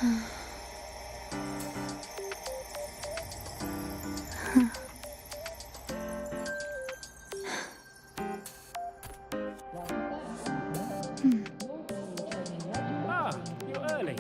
Ah, you're early.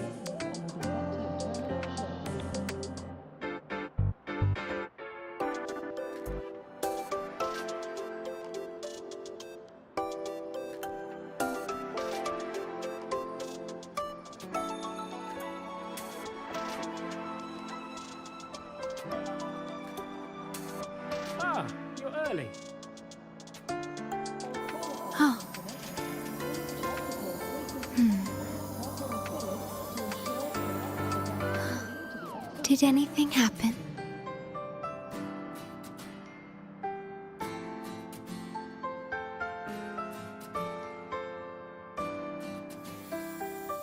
Ah, you're early. Oh. Did anything happen?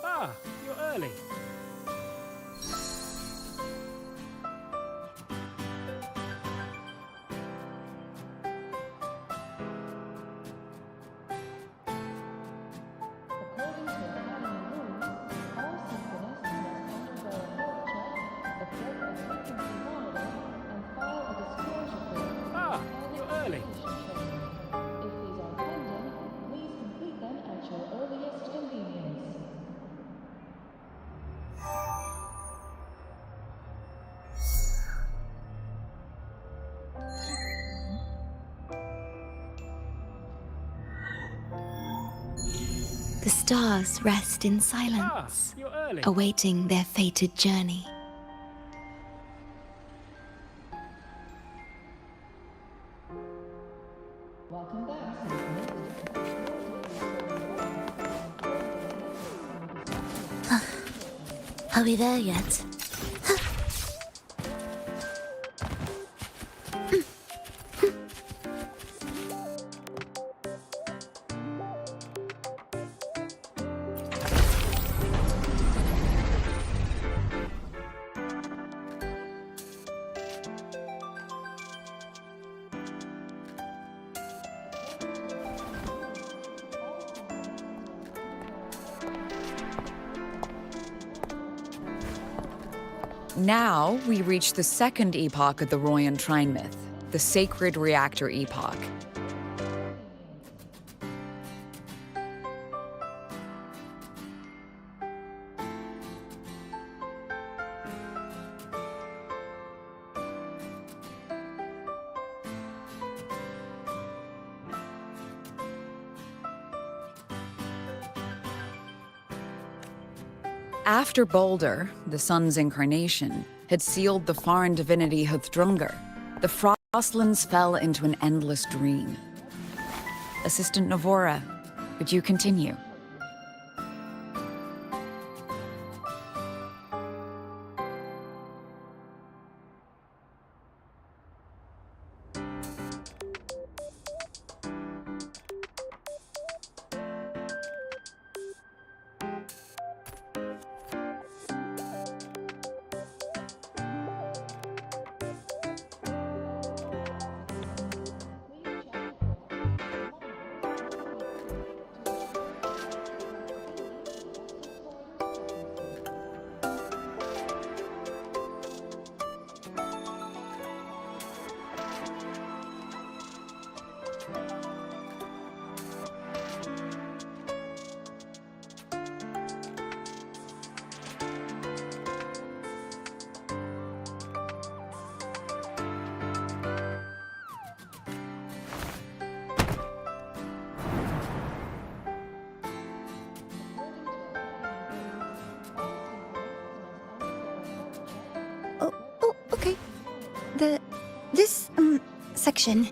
Ah, you're early. Ah, you're early. The stars rest in Ah, silence, you're early. awaiting their fated journey. Are we there yet? Now we reach the second epoch of the Royan Trine myth, the Sacred Reactor Epoch. After Balder, the sun's incarnation, had sealed the foreign divinity Huthdrungr, the Frostlands fell into an endless dream. Assistant Navora, would you continue? Okay. This section,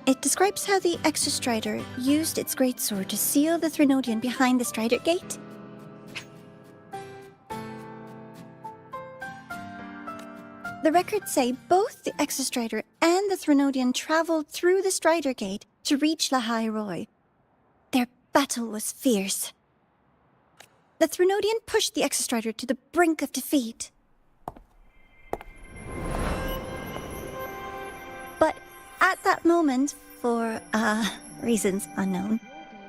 it describes how the Exostrider used its greatsword to seal the Threnodian behind the Strider Gate. The records say both the Exostrider and the Threnodian traveled through the Strider Gate to reach Lahai Roy. Their battle was fierce. The Threnodian pushed the Exostrider to the brink of defeat. But at that moment, for, reasons unknown,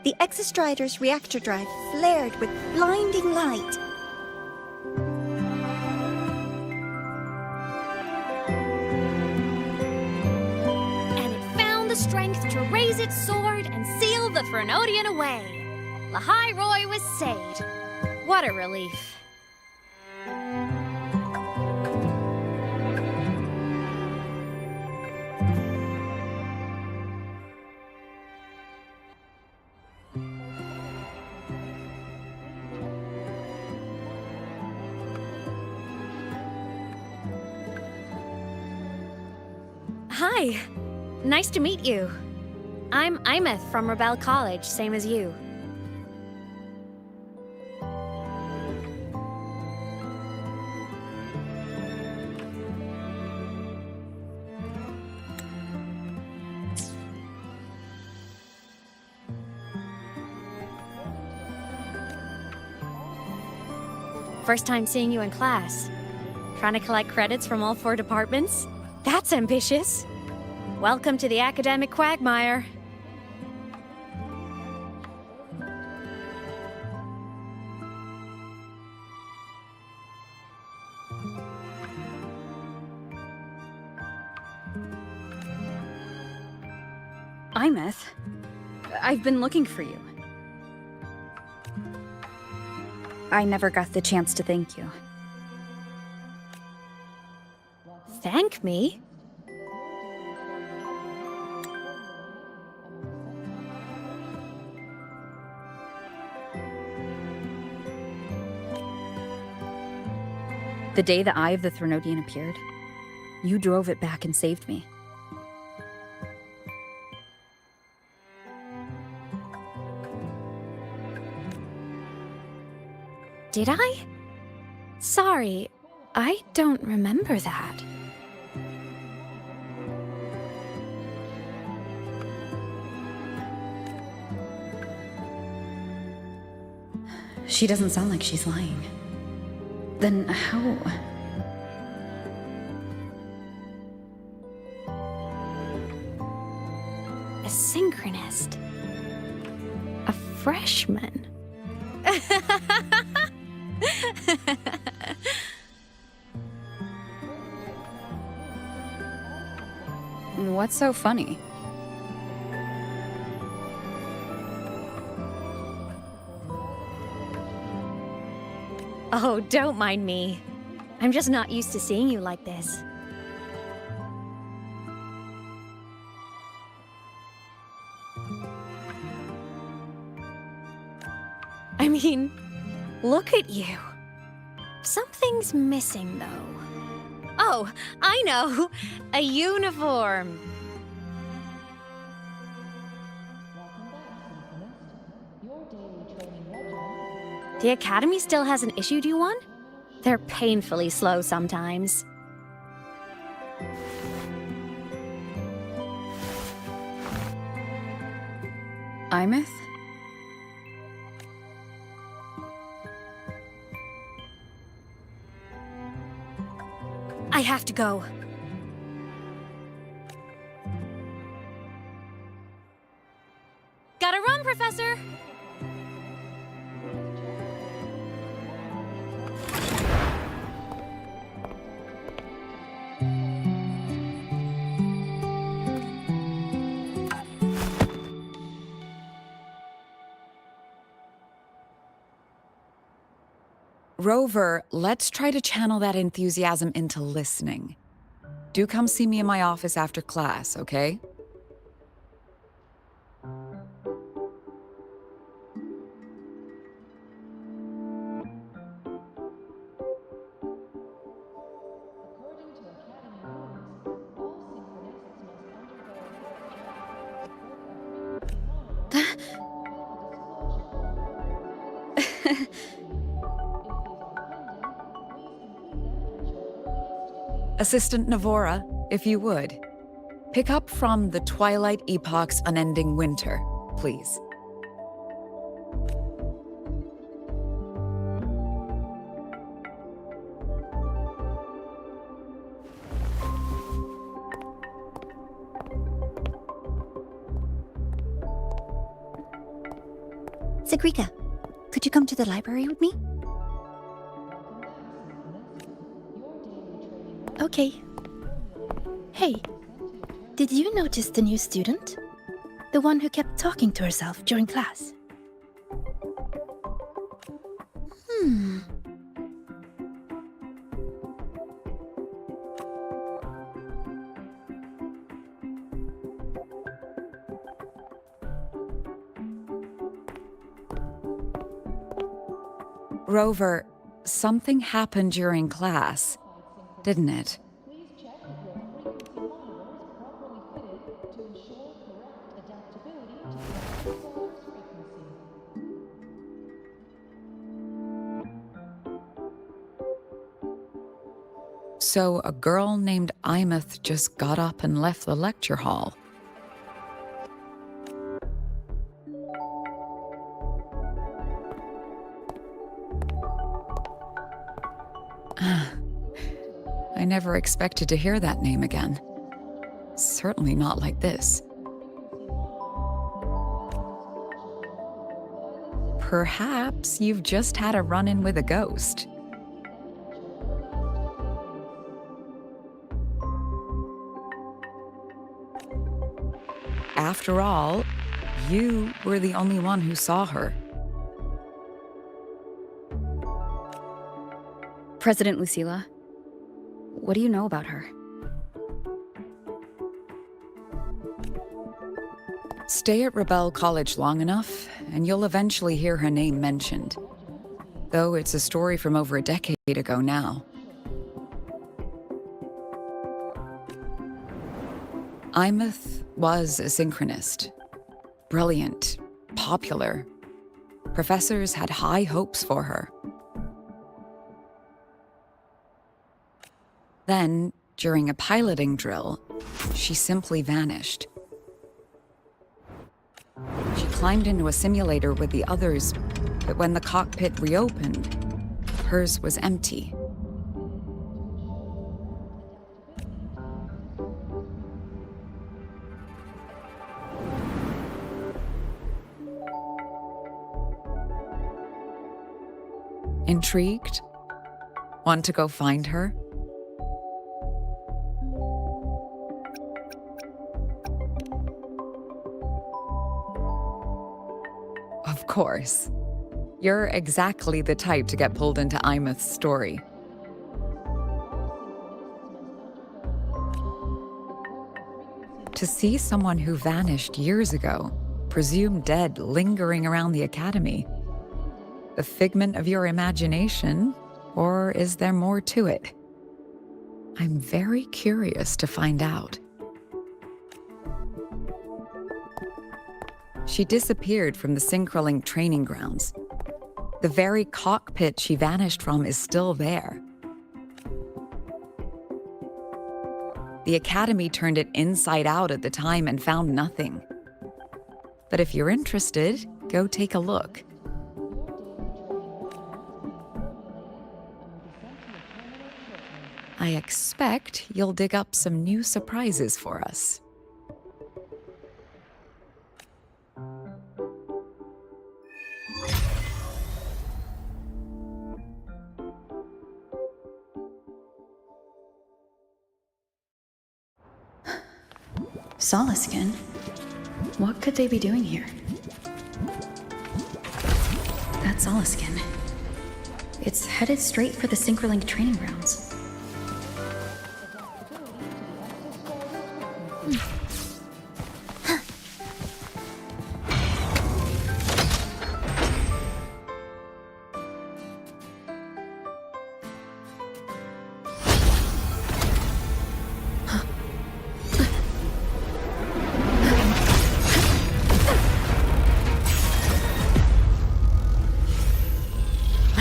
the Exostrider's reactor drive flared with blinding light. raise its sword and seal the Threnodian away. Lahai Roy was saved. What a relief. Hi. Nice to meet you. I'm Imeth from Rebel College, same as you. First time seeing you in class. Trying to collect credits from all 4 departments? That's ambitious. Welcome to the academic quagmire. Imeth, I've been looking for you. I never got the chance to thank you. Thank me? The day the Eye of the Threnodian appeared, you drove it back and saved me. Did I? Sorry, I don't remember that. She doesn't sound like she's lying. Then how? A synchronist. A freshman. What's so funny? Oh, don't mind me. I'm just not used to seeing you like this. I mean, look at you. Something's missing, though. Oh, I know! A uniform! The Academy still hasn't issued you one? They're painfully slow sometimes. Imeth? I have to go. Gotta run, Professor! Rover, let's try to channel that enthusiasm into listening. Do come see me in my office after class, okay? Assistant Navora, if you would. Pick up from the Twilight Epoch's Unending Winter, please. Sagrika, could you come to the library with me? Okay. Hey, did you notice the new student? The one who kept talking to herself during class. Rover, something happened during class, didn't it? So a girl named Imeth just got up and left the lecture hall. I never expected to hear that name again. Certainly not like this. Perhaps you've just had a run-in with a ghost. After all, you were the only one who saw her. President Lucilla, what do you know about her? Stay at Rebel College long enough, and you'll eventually hear her name mentioned. Though it's a story from over a decade ago now. Imeth was a synchronist. Brilliant, popular. Professors had high hopes for her. Then, during a piloting drill, she simply vanished. She climbed into a simulator with the others, but when the cockpit reopened, hers was empty. Intrigued? Want to go find her? Of course. You're exactly the type to get pulled into Imeth's story. To see someone who vanished years ago, presumed dead, lingering around the academy, a figment of your imagination, or is there more to it? I'm very curious to find out. She disappeared from the Synchrolink training grounds. The very cockpit she vanished from is still there. The Academy turned it inside out at the time and found nothing. But if you're interested, go take a look. I expect you'll dig up some new surprises for us. Solaskin? What could they be doing here? That's Solaskin. It's headed straight for the Synchrolink training grounds.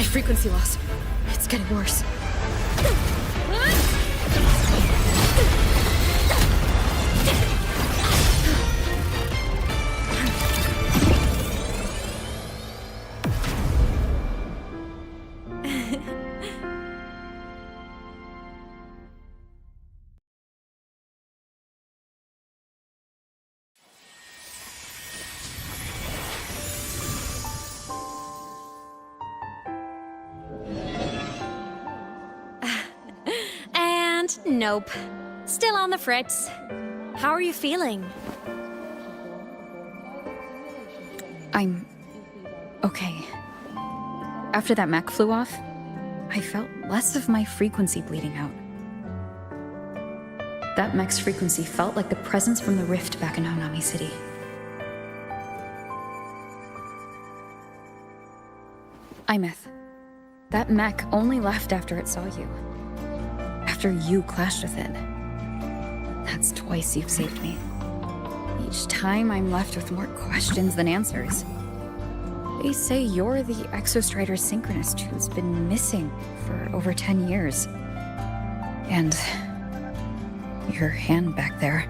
Frequency loss. It's getting worse. Nope. Still on the fritz. How are you feeling? I'm okay. After that mech flew off, I felt less of my frequency bleeding out. That mech's frequency felt like the presence from the rift back in Honami City. Imeth, that mech only left after it saw you. After you clashed with it. That's twice you've saved me. Each time I'm left with more questions than answers. They say you're the Exostrider Synchronist who's been missing for over 10 years. And your hand back there.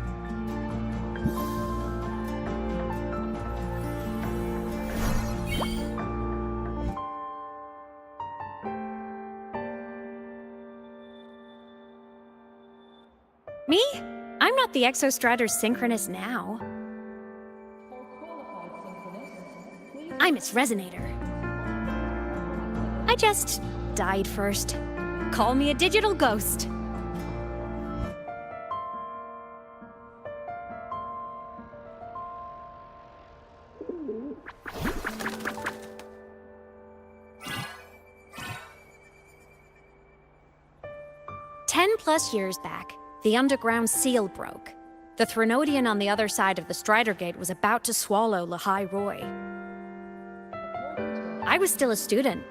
Me? I'm not the Exostrider Synchronist now. I'm its Resonator. I just died first. Call me a digital ghost. +10 years back, the underground seal broke. The Threnodian on the other side of the Strider Gate was about to swallow Lahai Roy. I was still a student.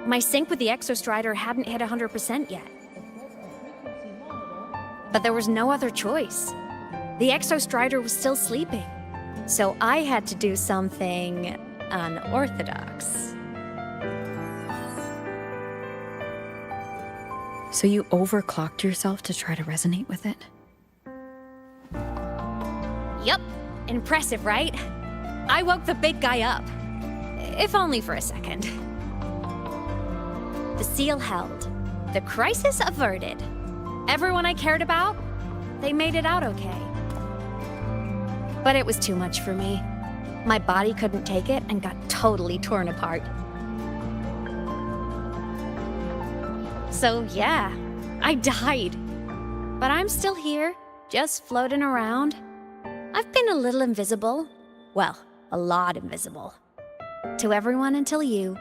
My sync with the Exostrider hadn't hit 100% yet. But there was no other choice. The Exostrider was still sleeping. So I had to do something unorthodox. So you overclocked yourself to try to resonate with it? Yup. Impressive, right? I woke the big guy up. If only for a second. The seal held. The crisis averted. Everyone I cared about, they made it out okay. But it was too much for me. My body couldn't take it and got totally torn apart. So yeah, I died. But I'm still here, just floating around. I've been a little invisible. Well, a lot invisible. To everyone until you.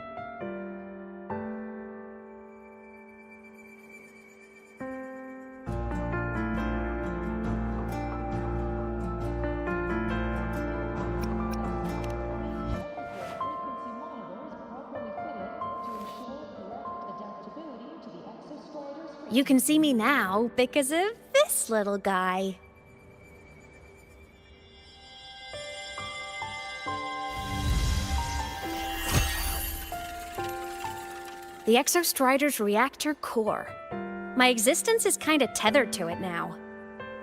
You can see me now because of this little guy. The Exostrider's reactor core. My existence is kinda tethered to it now.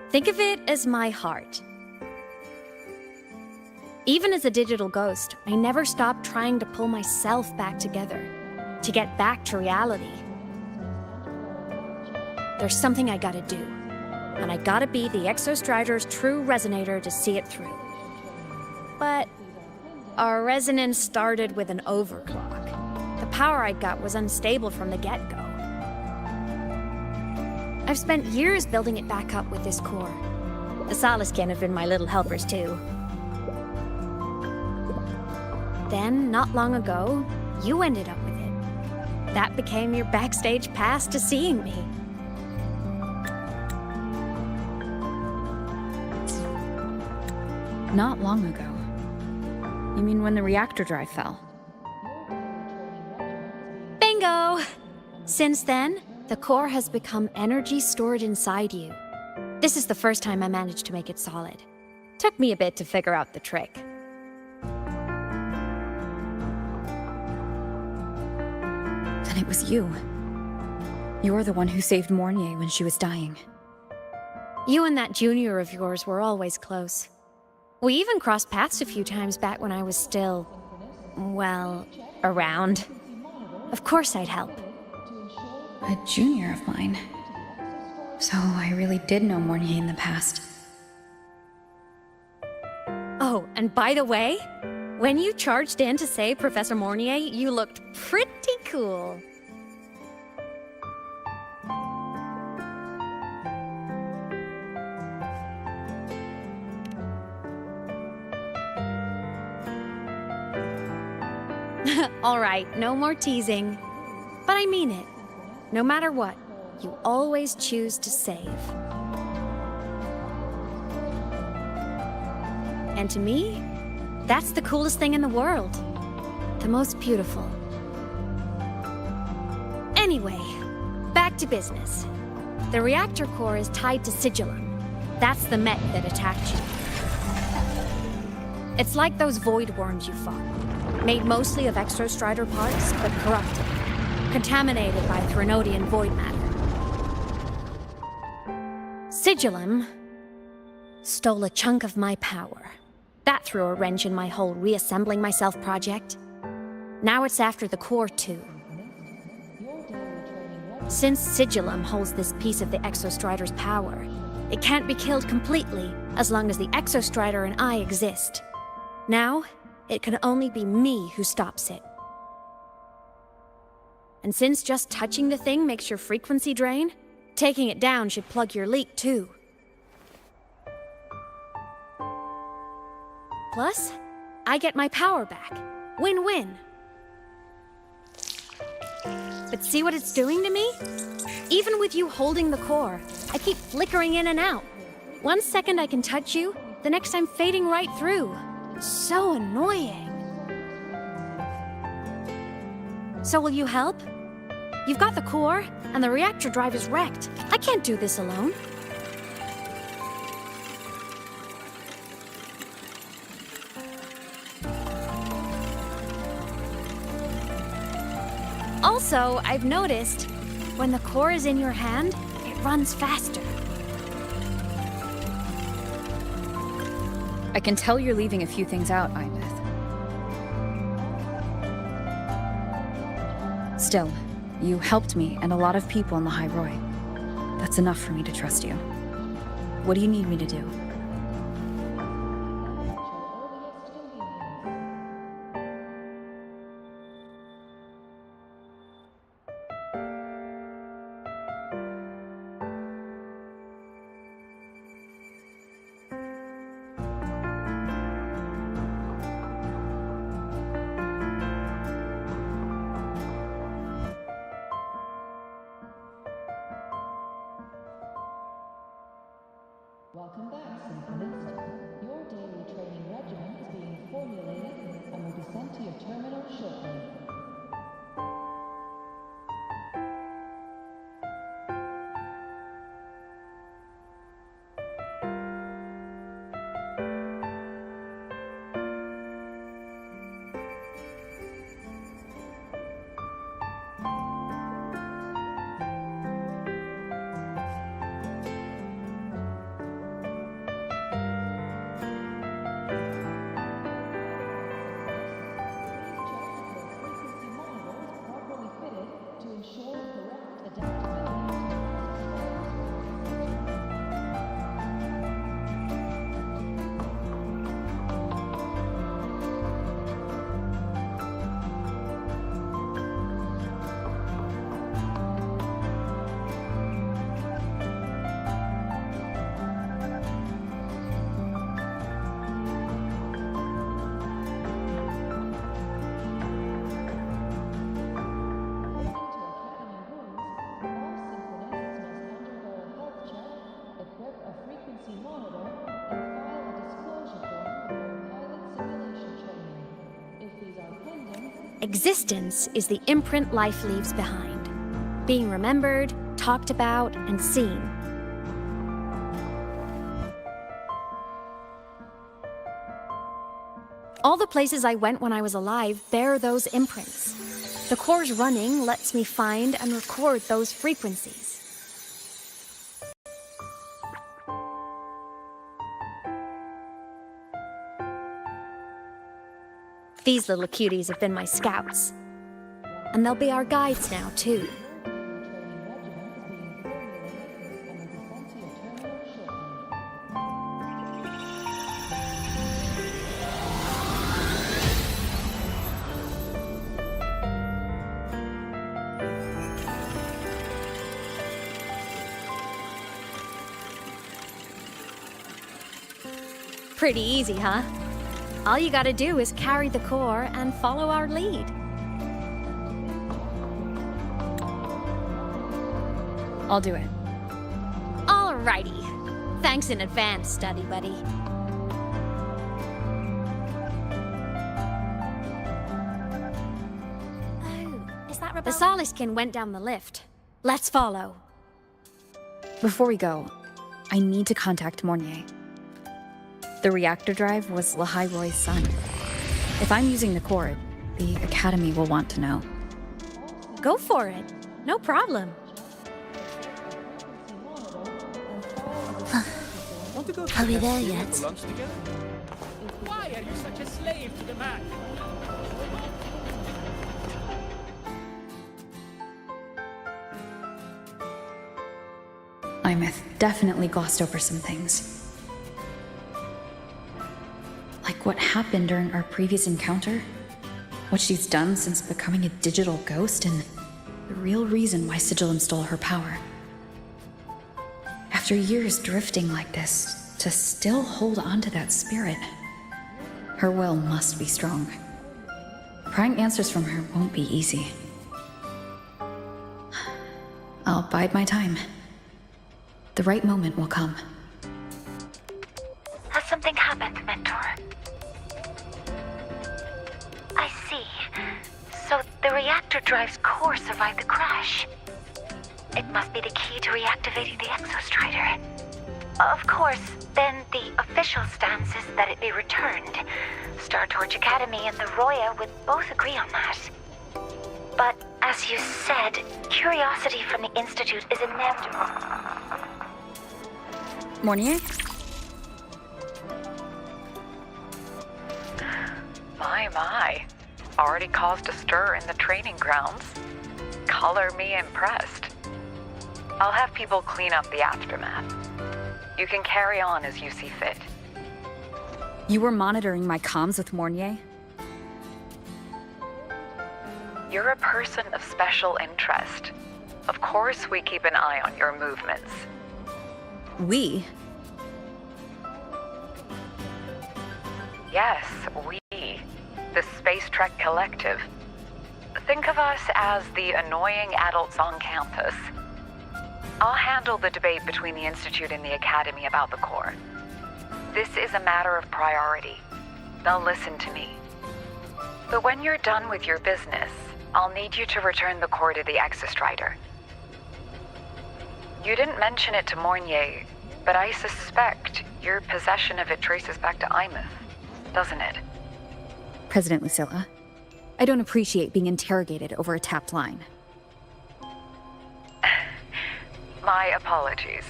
Think of it as my heart. Even as a digital ghost, I never stopped trying to pull myself back together, to get back to reality. There's something I gotta do, and I gotta be the Exostrider's true resonator to see it through. But our resonance started with an overclock. The power I got was unstable from the get-go. I've spent years building it back up with this core. The Solaskin have been my little helpers too. Then, not long ago, you ended up with it. That became your backstage pass to seeing me. Not long ago. You mean when the reactor drive fell? Bingo! Since then, the core has become energy stored inside you. This is the first time I managed to make it solid. Took me a bit to figure out the trick. Then it was you. You're the one who saved Mornier when she was dying. You and that junior of yours were always close. We even crossed paths a few times back when I was still, well, around. Of course I'd help. A junior of mine. So I really did know Mornier in the past. Oh, and by the way, when you charged in to save Professor Mornier, you looked pretty cool. All right, no more teasing. But I mean it. No matter what, you always choose to save. And to me, that's the coolest thing in the world. The most beautiful. Anyway, back to business. The reactor core is tied to Sigillum. That's the mech that attacked you. It's like those void worms you fought. Made mostly of exostrider parts, but corrupted. Contaminated by Threnodian void matter. Sigillum stole a chunk of my power. That threw a wrench in my whole reassembling myself project. Now it's after the core too. Since Sigillum holds this piece of the Exostrider's power, it can't be killed completely as long as the Exostrider and I exist. Now, it can only be me who stops it. And since just touching the thing makes your frequency drain, taking it down should plug your leak too. Plus, I get my power back. Win-win. But see what it's doing to me? Even with you holding the core, I keep flickering in and out. 1 second I can touch you, the next I'm fading right through. So annoying. So will you help? You've got the core, and the reactor drive is wrecked. I can't do this alone. Also, I've noticed, when the core is in your hand, it runs faster. I can tell you're leaving a few things out, Imeth. Still, you helped me and a lot of people in the High Roy. That's enough for me to trust you. What do you need me to do? Welcome back, Synchronist. Your daily training regimen is being formulated and will be sent to your terminal shortly. Existence is the imprint life leaves behind, being remembered, talked about, and seen. All the places I went when I was alive bear those imprints. The core's running lets me find and record those frequencies. These little cuties have been my scouts. And they'll be our guides now, too. Pretty easy, huh? All you gotta do is carry the core and follow our lead. I'll do it. Alrighty. Thanks in advance, study buddy. Oh, is that Rebel? The Saliskin went down the lift. Let's follow. Before we go, I need to contact Mornier. The reactor drive was Lahai Roy's son. If I'm using the core, the Academy will want to know. Go for it. No problem. Want to go Are we to there the yet? for lunch together? Why are you such a slave to the Mac? Imeth definitely glossed over some things. Like what happened during our previous encounter, what she's done since becoming a digital ghost, and the real reason why Sigillum stole her power. After years drifting like this, to still hold on to that spirit, her will must be strong. Prying answers from her won't be easy. I'll bide my time. The right moment will come. Has something happened, Mentor? I see. So the reactor drive's core survived the crash. It must be the key to reactivating the Exostrider. Of course, then the official stance is that it be returned. Startorch Academy and the Roya would both agree on that. But as you said, curiosity from the Institute is inevitable. Mornier? My. Already caused a stir in the training grounds. Color me impressed. I'll have people clean up the aftermath. You can carry on as you see fit. You were monitoring my comms with Mornier? You're a person of special interest. Of course we keep an eye on your movements. We? Yes, we. The Space Trek Collective. Think of us as the annoying adults on campus. I'll handle the debate between the Institute and the Academy about the core. This is a matter of priority. They'll listen to me. But when you're done with your business, I'll need you to return the core to the Exostrider. You didn't mention it to Mornier, but I suspect your possession of it traces back to Imeth, doesn't it? President Lucilla, I don't appreciate being interrogated over a tapped line. My apologies.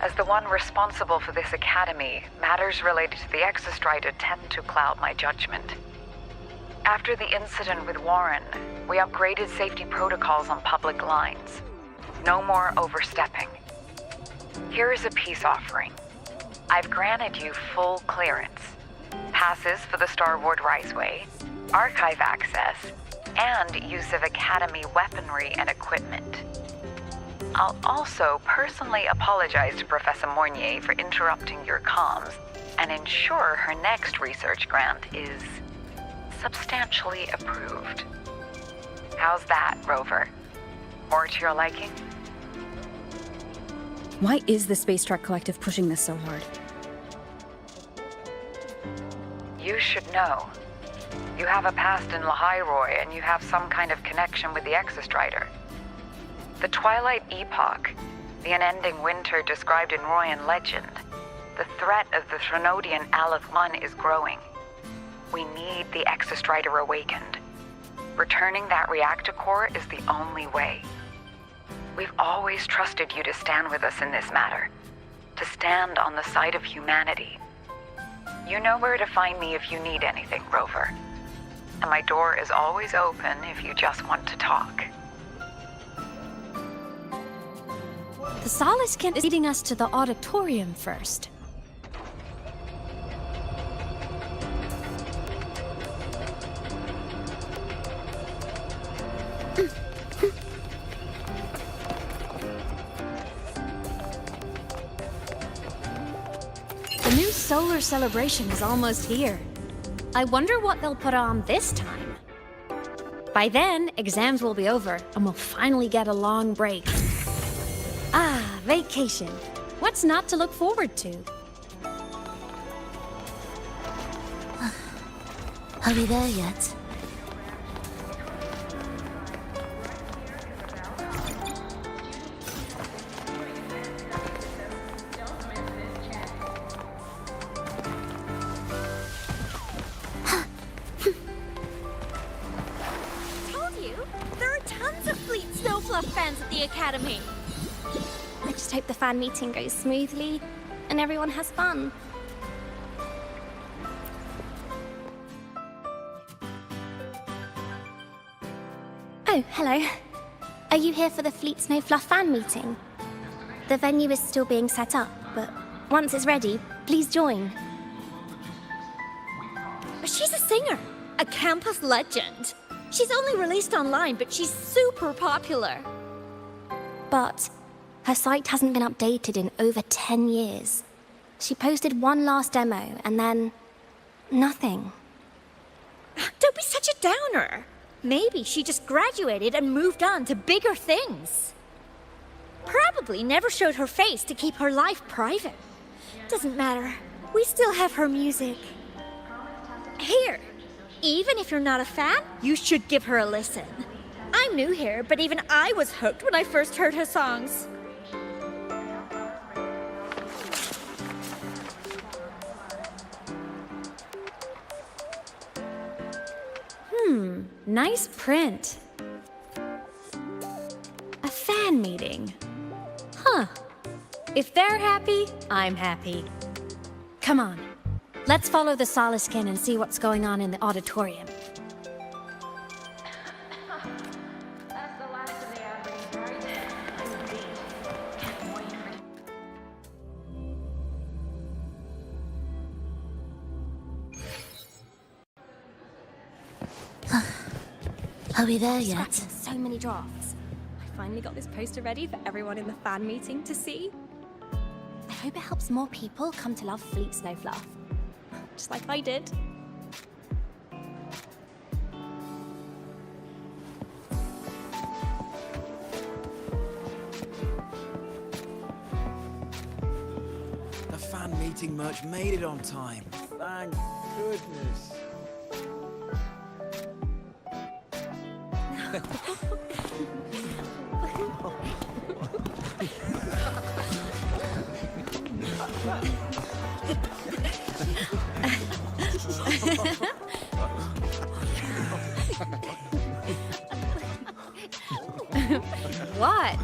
As the one responsible for this academy, matters related to the Exostrider tend to cloud my judgment. After the incident with Warren, we upgraded safety protocols on public lines. No more overstepping. Here is a peace offering. I've granted you full clearance. Passes for the Starboard Riseway, archive access, and use of Academy weaponry and equipment. I'll also personally apologize to Professor Mornier for interrupting your comms and ensure her next research grant is substantially approved. How's that, Rover? More to your liking? Why is the Space Trek Collective pushing this so hard? You should know. You have a past in Lahai Roy, and you have some kind of connection with the Exostrider. The Twilight Epoch, the unending winter described in Royan legend, the threat of the Threnodian Aleph 1 is growing. We need the Exostrider awakened. Returning that reactor core is the only way. We've always trusted you to stand with us in this matter, to stand on the side of humanity. You know where to find me if you need anything, Rover. And my door is always open if you just want to talk. The Saliskin is leading us to the auditorium first. The new solar celebration is almost here. I wonder what they'll put on this time. By then, exams will be over, and we'll finally get a long break. Ah, vacation. What's not to look forward to? Are we there yet? Told you, there are tons of Fleet Snowfluff fans at the Academy. I just hope the fan meeting goes smoothly and everyone has fun. Oh, hello. Are you here for the Fleet Snowfluff fan meeting? The venue is still being set up, but once it's ready, please join. She's a singer, a campus legend. She's only released online, but she's super popular. But her site hasn't been updated in over 10 years. She posted one last demo and then nothing. Don't be such a downer. Maybe she just graduated and moved on to bigger things. Probably never showed her face to keep her life private. Doesn't matter. We still have her music. Here, even if you're not a fan, you should give her a listen. I'm new here, but even I was hooked when I first heard her songs. Nice print. A fan meeting. Huh. If they're happy, I'm happy. Come on. Let's follow the Soliskin and see what's going on in the auditorium. Are we there yet? Scratching so many drafts. I finally got this poster ready for everyone in the fan meeting to see. I hope it helps more people come to love Fleet Snowfluff. Just like I did. The fan meeting merch made it on time. Thank goodness. What?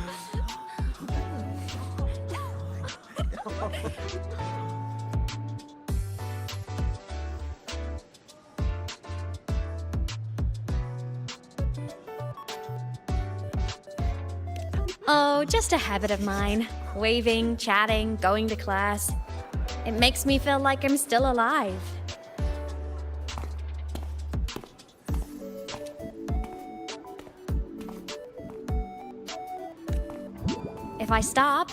Oh, just a habit of mine. Waving, chatting, going to class. It makes me feel like I'm still alive. If I stop,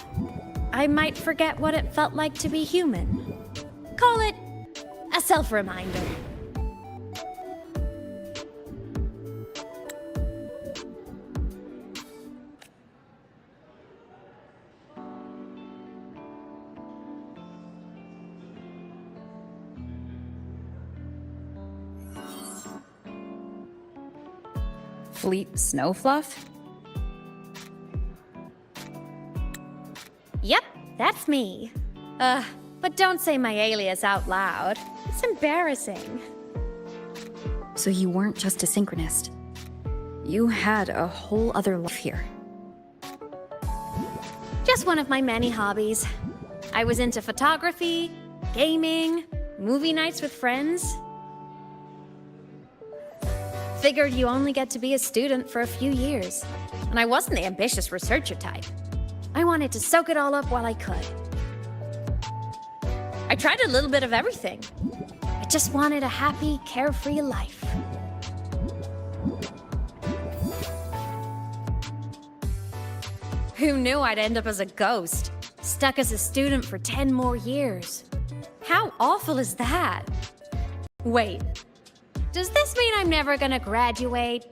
I might forget what it felt like to be human. Call it a self-reminder. Fleet Snowfluff? Yep, that's me. But don't say my alias out loud. It's embarrassing. So you weren't just a synchronist. You had a whole other life here. Just one of my many hobbies. I was into photography, gaming, movie nights with friends. Figured you only get to be a student for a few years. And I wasn't the ambitious researcher type. I wanted to soak it all up while I could. I tried a little bit of everything. I just wanted a happy, carefree life. Who knew I'd end up as a ghost, stuck as a student for 10 more years? How awful is that? Wait, does this mean I'm never gonna graduate?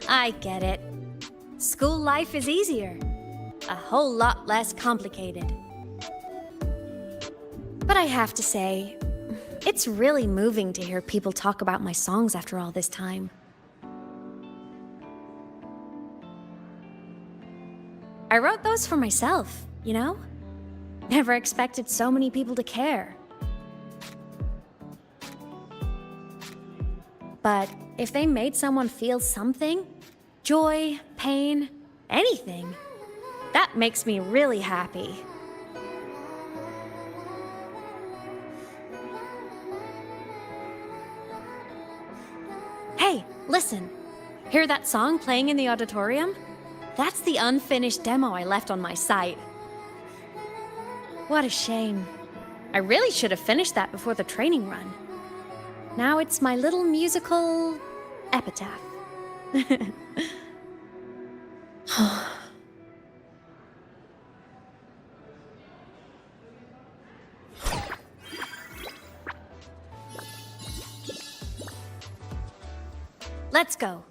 I get it. School life is easier. A whole lot less complicated. But I have to say, it's really moving to hear people talk about my songs after all this time. I wrote those for myself, you know? Never expected so many people to care. But if they made someone feel something, joy, pain, anything, that makes me really happy. Hey, listen. Hear that song playing in the auditorium? That's the unfinished demo I left on my site. What a shame. I really should have finished that before the training run. Now it's my little musical epitaph. Let's go.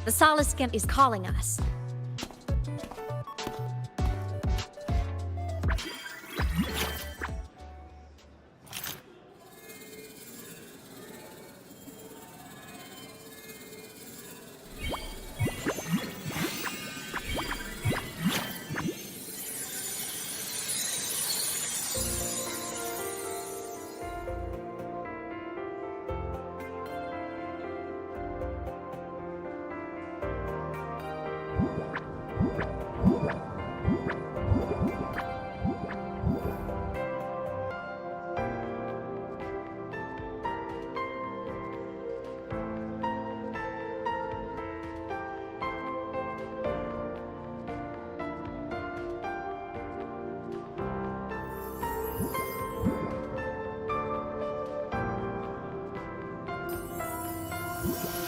The Solskimp is calling us.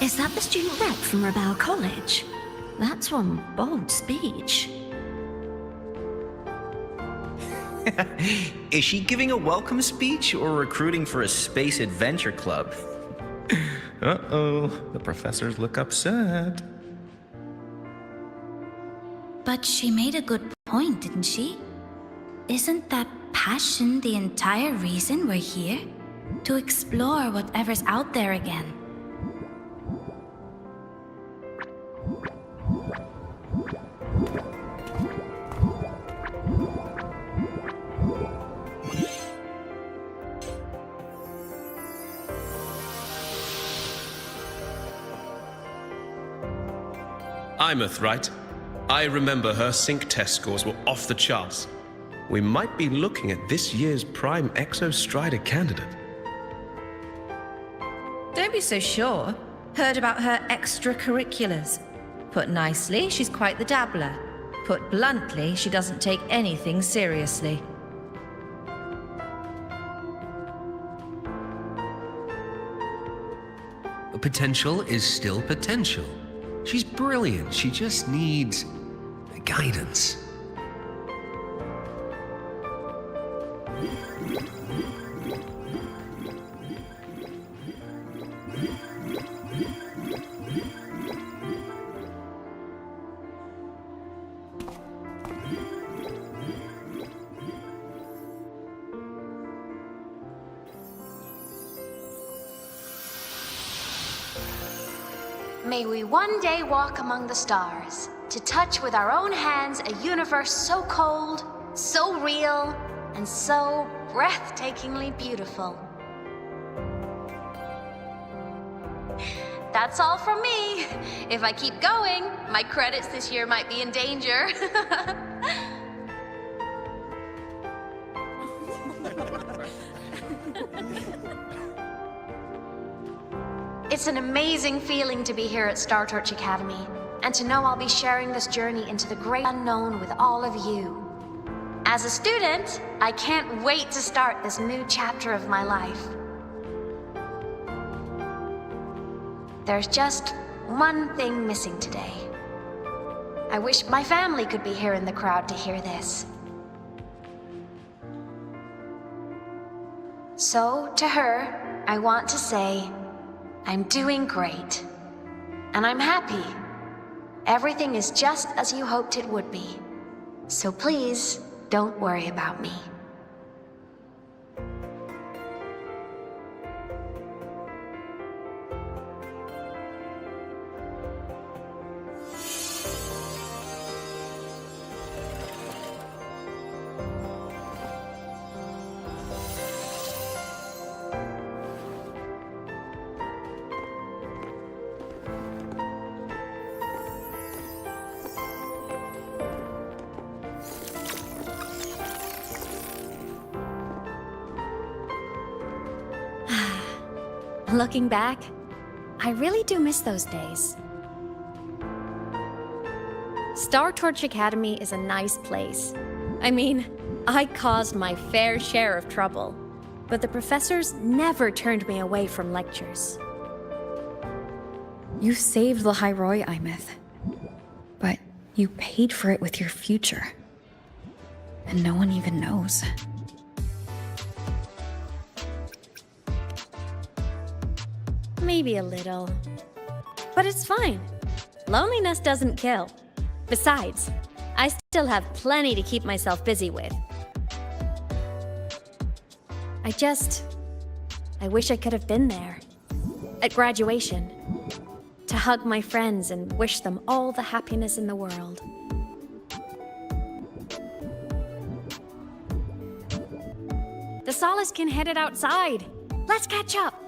Is that the student rep from Rebel College? That's one bold speech. Is she giving a welcome speech or recruiting for a space adventure club? Uh-oh, the professors look upset. But she made a good point, didn't she? Isn't that passion the entire reason we're here? To explore whatever's out there again. Imeth, right? I remember her sync test scores were off the charts. We might be looking at this year's prime Exostrider candidate. Don't be so sure. Heard about her extracurriculars. Put nicely, she's quite the dabbler. Put bluntly, she doesn't take anything seriously. Potential is still potential. She's brilliant, she just needs guidance. May we one day walk among the stars, to touch with our own hands a universe so cold, so real, and so breathtakingly beautiful. That's all from me. If I keep going, my credits this year might be in danger. It's an amazing feeling to be here at Star Torch Academy, and to know I'll be sharing this journey into the great unknown with all of you. As a student, I can't wait to start this new chapter of my life. There's just one thing missing today. I wish my family could be here in the crowd to hear this. So, to her, I want to say, I'm doing great. And I'm happy. Everything is just as you hoped it would be. So please, don't worry about me. Looking back, I really do miss those days. Star Torch Academy is a nice place. I mean, I caused my fair share of trouble, but the professors never turned me away from lectures. You saved Lahairoi, Imeth. But you paid for it with your future. And no one even knows. Maybe a little. But it's fine. Loneliness doesn't kill. Besides, I still have plenty to keep myself busy with. I wish I could have been there. At graduation. To hug my friends and wish them all the happiness in the world. The Solace can head it outside. Let's catch up.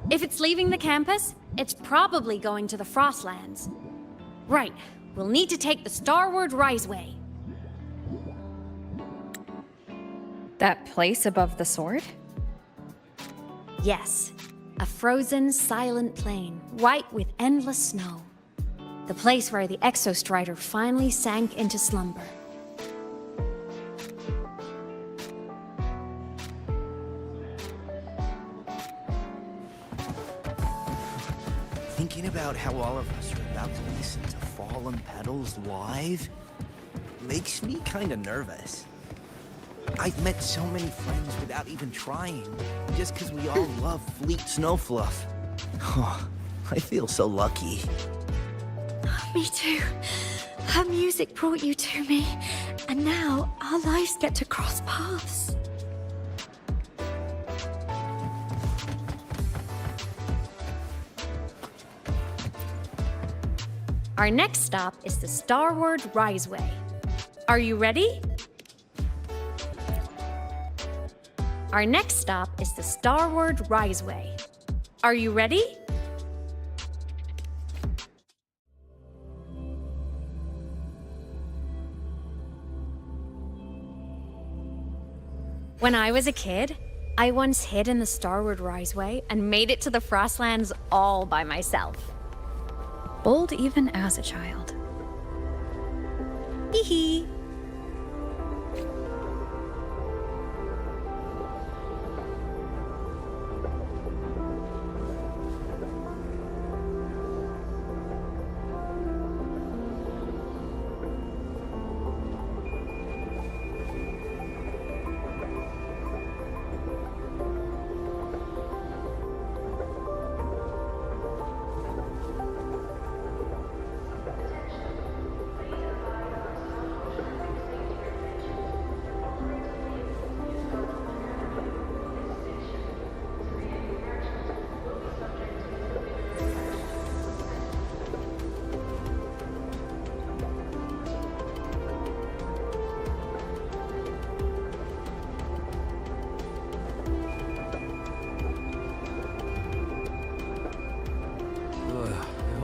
If it's leaving the campus, it's probably going to the Frostlands. Right, we'll need to take the Starward Riseway. That place above the sword? Yes, a frozen, silent plain, white with endless snow. The place where the Exostrider finally sank into slumber. Thinking about how all of us are about to listen to Fallen Petals live makes me kind of nervous. I've met so many friends without even trying, just because we all love Fleet Snowfluff. Oh, I feel so lucky. Me too. Her music brought you to me, and now our lives get to cross paths. Our next stop is the Starward Riseway. Are you ready? Our next stop is the Starward Riseway. Are you ready? When I was a kid, I once hid in the Starward Riseway and made it to the Frostlands all by myself. Bold even as a child. Hee hee.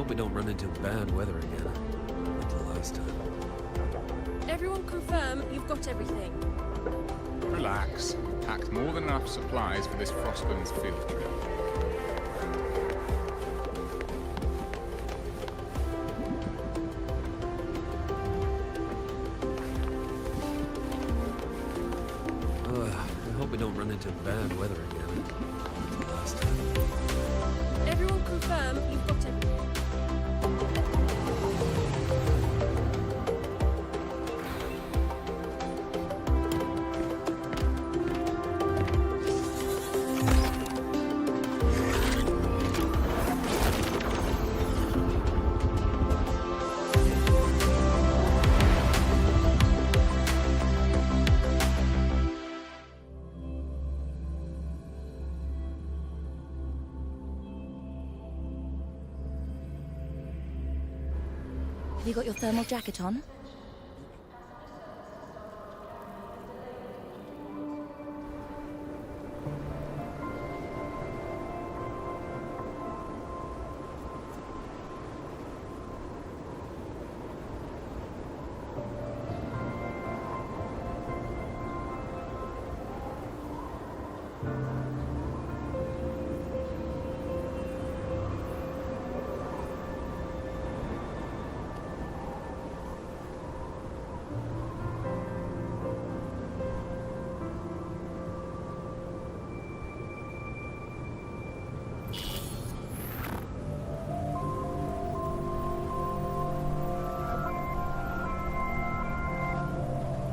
hope we don't run into bad weather again, like the last time. Everyone confirm you've got everything. Relax. Packed more than enough supplies for this Frostlands field trip. I hope we we don't run into bad weather again. Like the last time. Everyone confirm you've got everything. Have you got your thermal jacket on?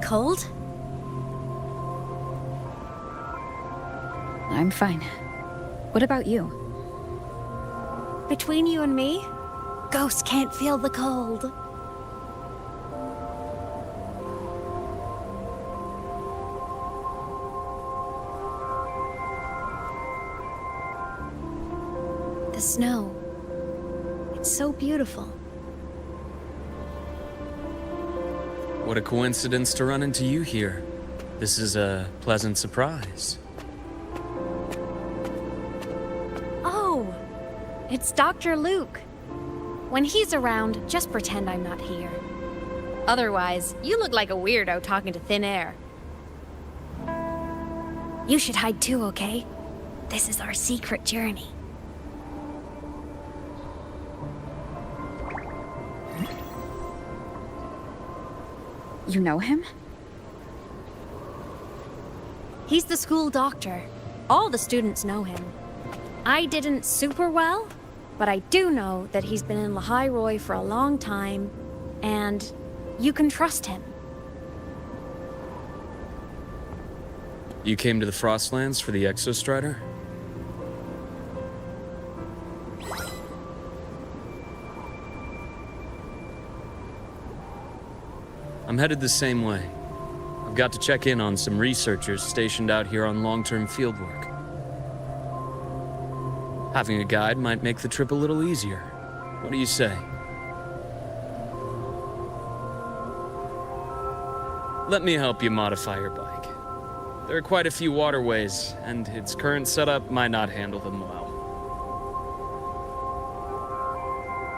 Cold? I'm fine. What about you? Between you and me, ghosts can't feel the cold. The snow. It's so beautiful. What a coincidence to run into you here. This is a pleasant surprise. Oh, it's Dr. Luke. When he's around, just pretend I'm not here. Otherwise, you look like a weirdo talking to thin air. You should hide too, okay? This is our secret journey. You know him? He's the school doctor. All the students know him. I didn't super well, but I do know that he's been in Lehigh Roy for a long time, and you can trust him. You came to the Frostlands for the Exostrider? I'm headed the same way. I've got to check in on some researchers stationed out here on long-term fieldwork. Having a guide might make the trip a little easier. What do you say? Let me help you modify your bike. There are quite a few waterways, and its current setup might not handle them well.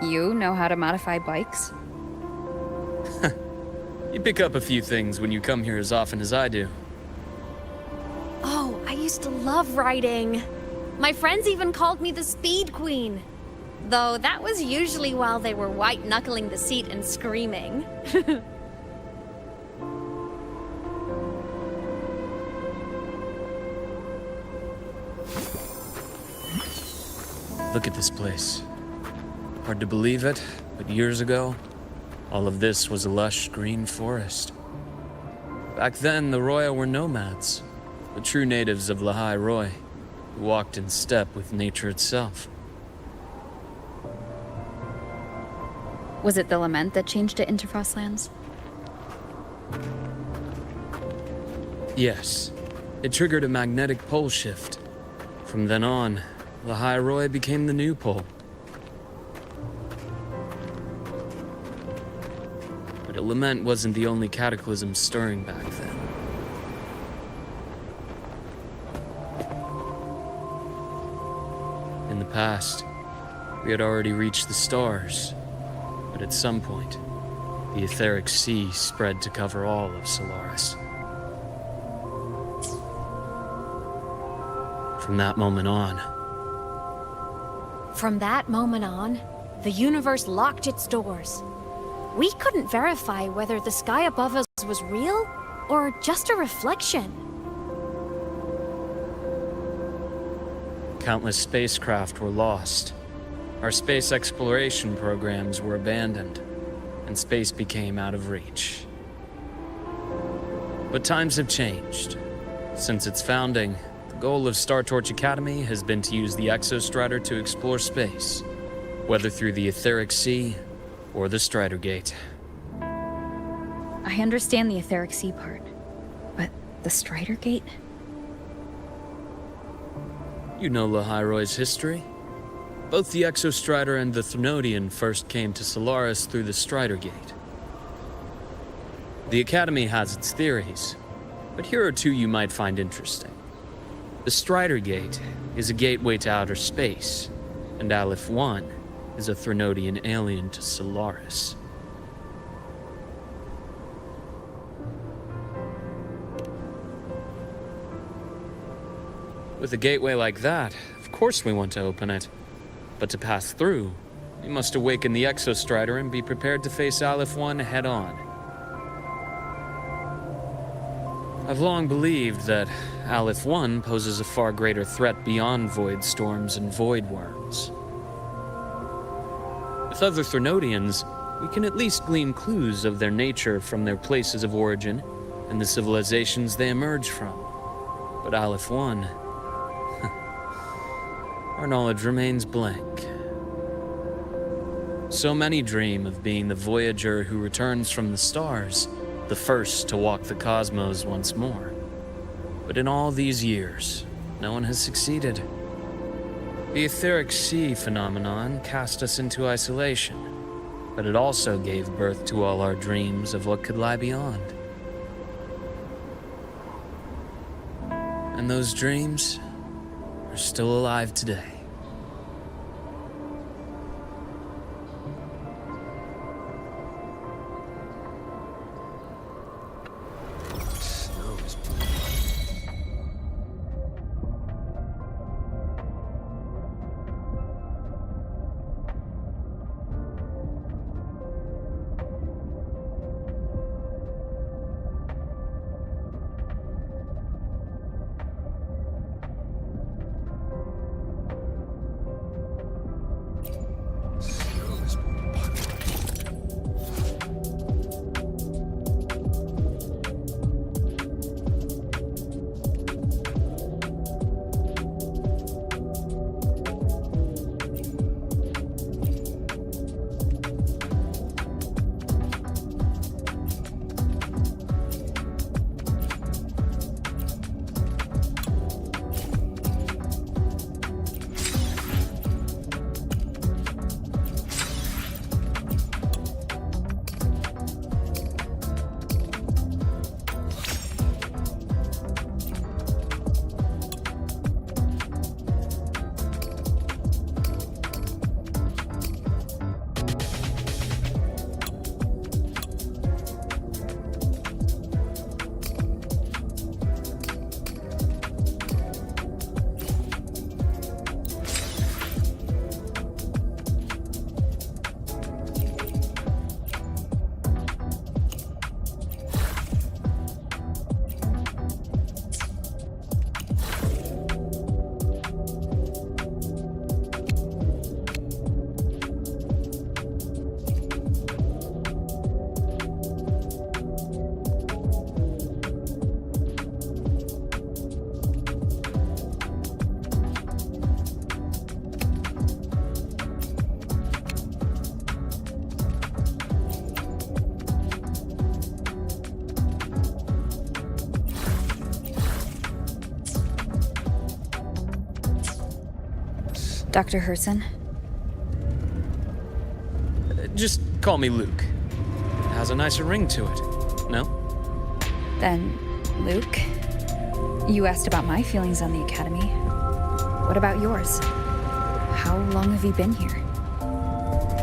You know how to modify bikes? You pick up a few things when you come here as often as I do. Oh, I used to love riding. My friends even called me the Speed Queen. Though that was usually while they were white-knuckling the seat and screaming. Look at this place. Hard to believe it, but years ago, all of this was a lush green forest. Back then, the Roya were nomads, the true natives of Lehigh Roy, who walked in step with nature itself. Was it the lament that changed it into Frostlands? Yes, it triggered a magnetic pole shift. From then on, Lehigh Roy became the new pole. But a lament wasn't the only cataclysm stirring back then. In the past, we had already reached the stars, but at some point, the etheric sea spread to cover all of Solaris. From that moment on, the universe locked its doors. We couldn't verify whether the sky above us was real or just a reflection. Countless spacecraft were lost. Our space exploration programs were abandoned, and space became out of reach. But times have changed. Since its founding, the goal of Star Torch Academy has been to use the Exostrider to explore space, whether through the Etheric Sea or the Strider Gate. I understand the Etheric Sea part, but the Strider Gate? You know Lahairoy's history. Both the Exostrider and the Threnodian first came to Solaris through the Strider Gate. The Academy has its theories, but here are two you might find interesting. The Strider Gate is a gateway to outer space, and Aleph 1 is a Threnodian alien to Solaris. With a gateway like that, of course we want to open it. But to pass through, we must awaken the Exostrider and be prepared to face Aleph 1 head-on. I've long believed that Aleph 1 poses a far greater threat beyond void storms and void worms. With other Threnodians, we can at least glean clues of their nature from their places of origin and the civilizations they emerge from. But Aleph 1... our knowledge remains blank. So many dream of being the Voyager who returns from the stars, the first to walk the cosmos once more. But in all these years, no one has succeeded. The Etheric Sea phenomenon cast us into isolation, but it also gave birth to all our dreams of what could lie beyond. And those dreams are still alive today. Dr. Herson? Just call me Luke. It has a nicer ring to it, no? Then, Luke, you asked about my feelings on the Academy. What about yours? How long have you been here?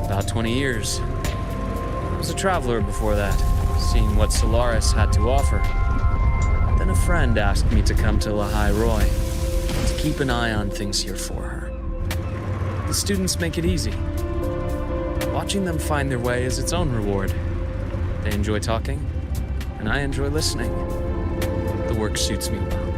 About 20 years. I was a traveler before that, seeing what Solaris had to offer. Then a friend asked me to come to Lahairoy, to keep an eye on things here for her. The students make it easy. Watching them find their way is its own reward. They enjoy talking, and I enjoy listening. The work suits me well.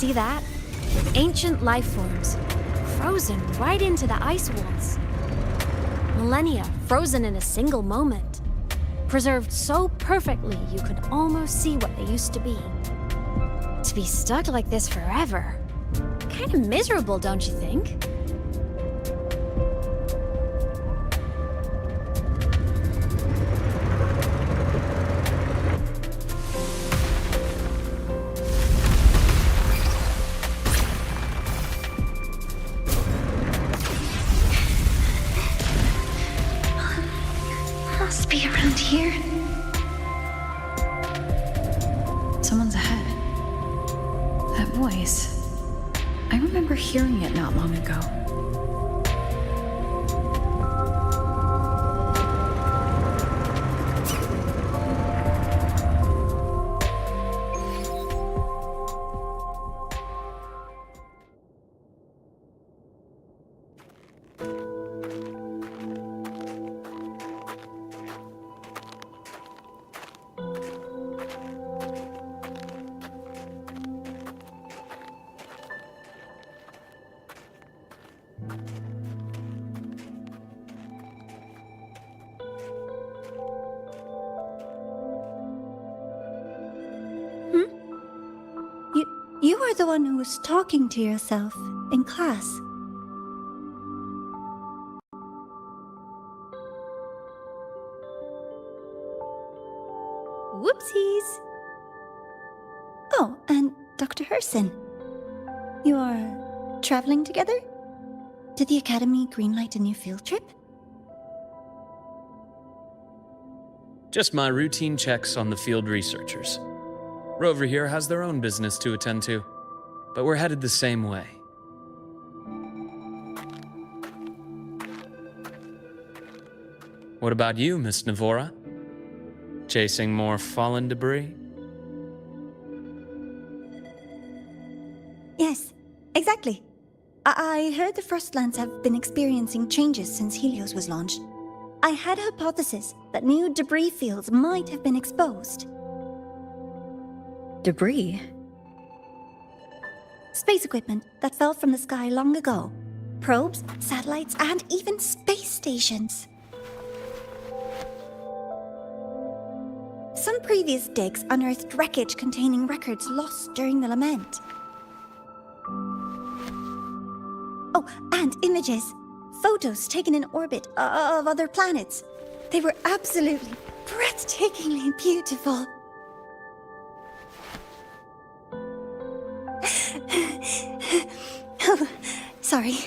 See that? Ancient life forms, frozen right into the ice walls. Millennia frozen in a single moment. Preserved so perfectly you could almost see what they used to be. To be stuck like this forever. Kind of miserable, don't you think? Must be around here. Someone's ahead. That voice. I remember hearing it not long ago. You were the one who was talking to yourself in class. Whoopsies! Oh, and Dr. Herson. You are traveling together? Did the Academy greenlight a new field trip? Just my routine checks on the field researchers. Rover here has their own business to attend to, but we're headed the same way. What about you, Miss Navora? Chasing more fallen debris? Yes, exactly. I heard the Frostlands have been experiencing changes since Helios was launched. I had a hypothesis that new debris fields might have been exposed. Debris? Space equipment that fell from the sky long ago. Probes, satellites, and even space stations. Some previous digs unearthed wreckage containing records lost during the lament. Oh, and images. Photos taken in orbit of other planets. They were absolutely breathtakingly beautiful. Oh, sorry.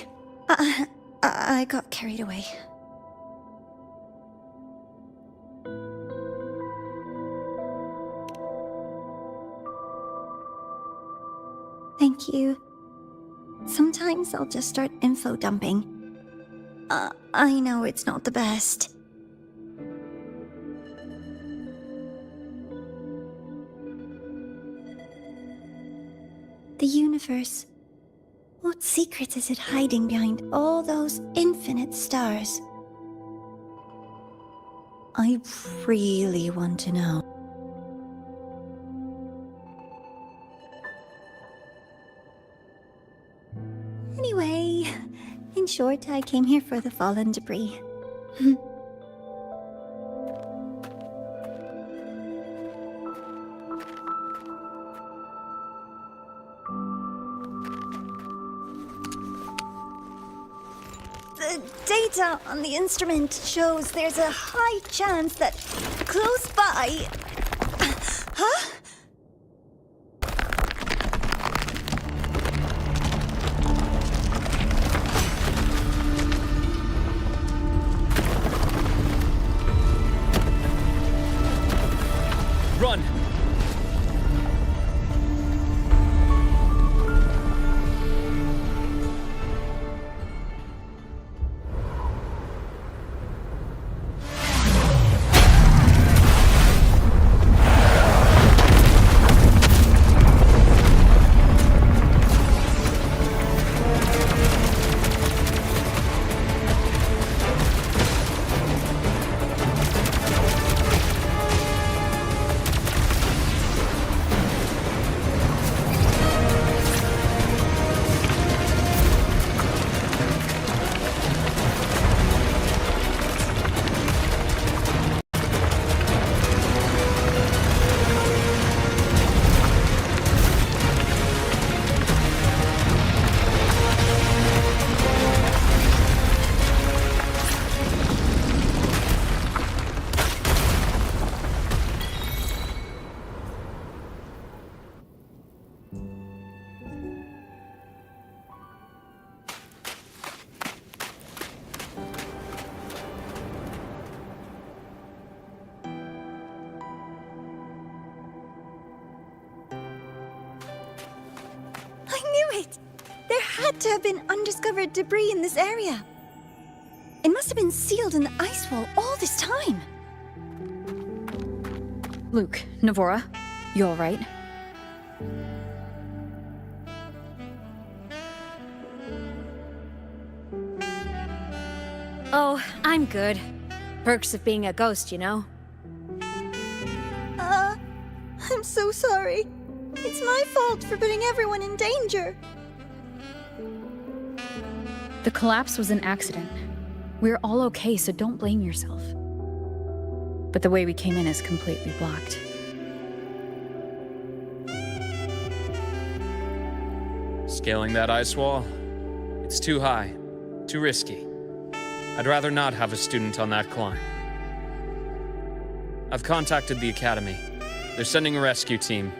I got carried away. Thank you. Sometimes I'll just start info dumping. I know it's not the best. The universe. What secret is it hiding behind all those infinite stars? I really want to know. Anyway, in short, I came here for the fallen debris. The data on the instrument shows there's a high chance that close by... Huh? Run! had to have been undiscovered debris in this area. It must have been sealed in the ice wall all this time. Luke, Navora, you alright? Oh, I'm good. Perks of being a ghost, you know? I'm so sorry. It's my fault for putting everyone in danger. The collapse was an accident. We're all okay, so don't blame yourself. But the way we came in is completely blocked. Scaling that ice wall? It's too high, too risky. I'd rather not have a student on that climb. I've contacted the Academy. They're sending a rescue team.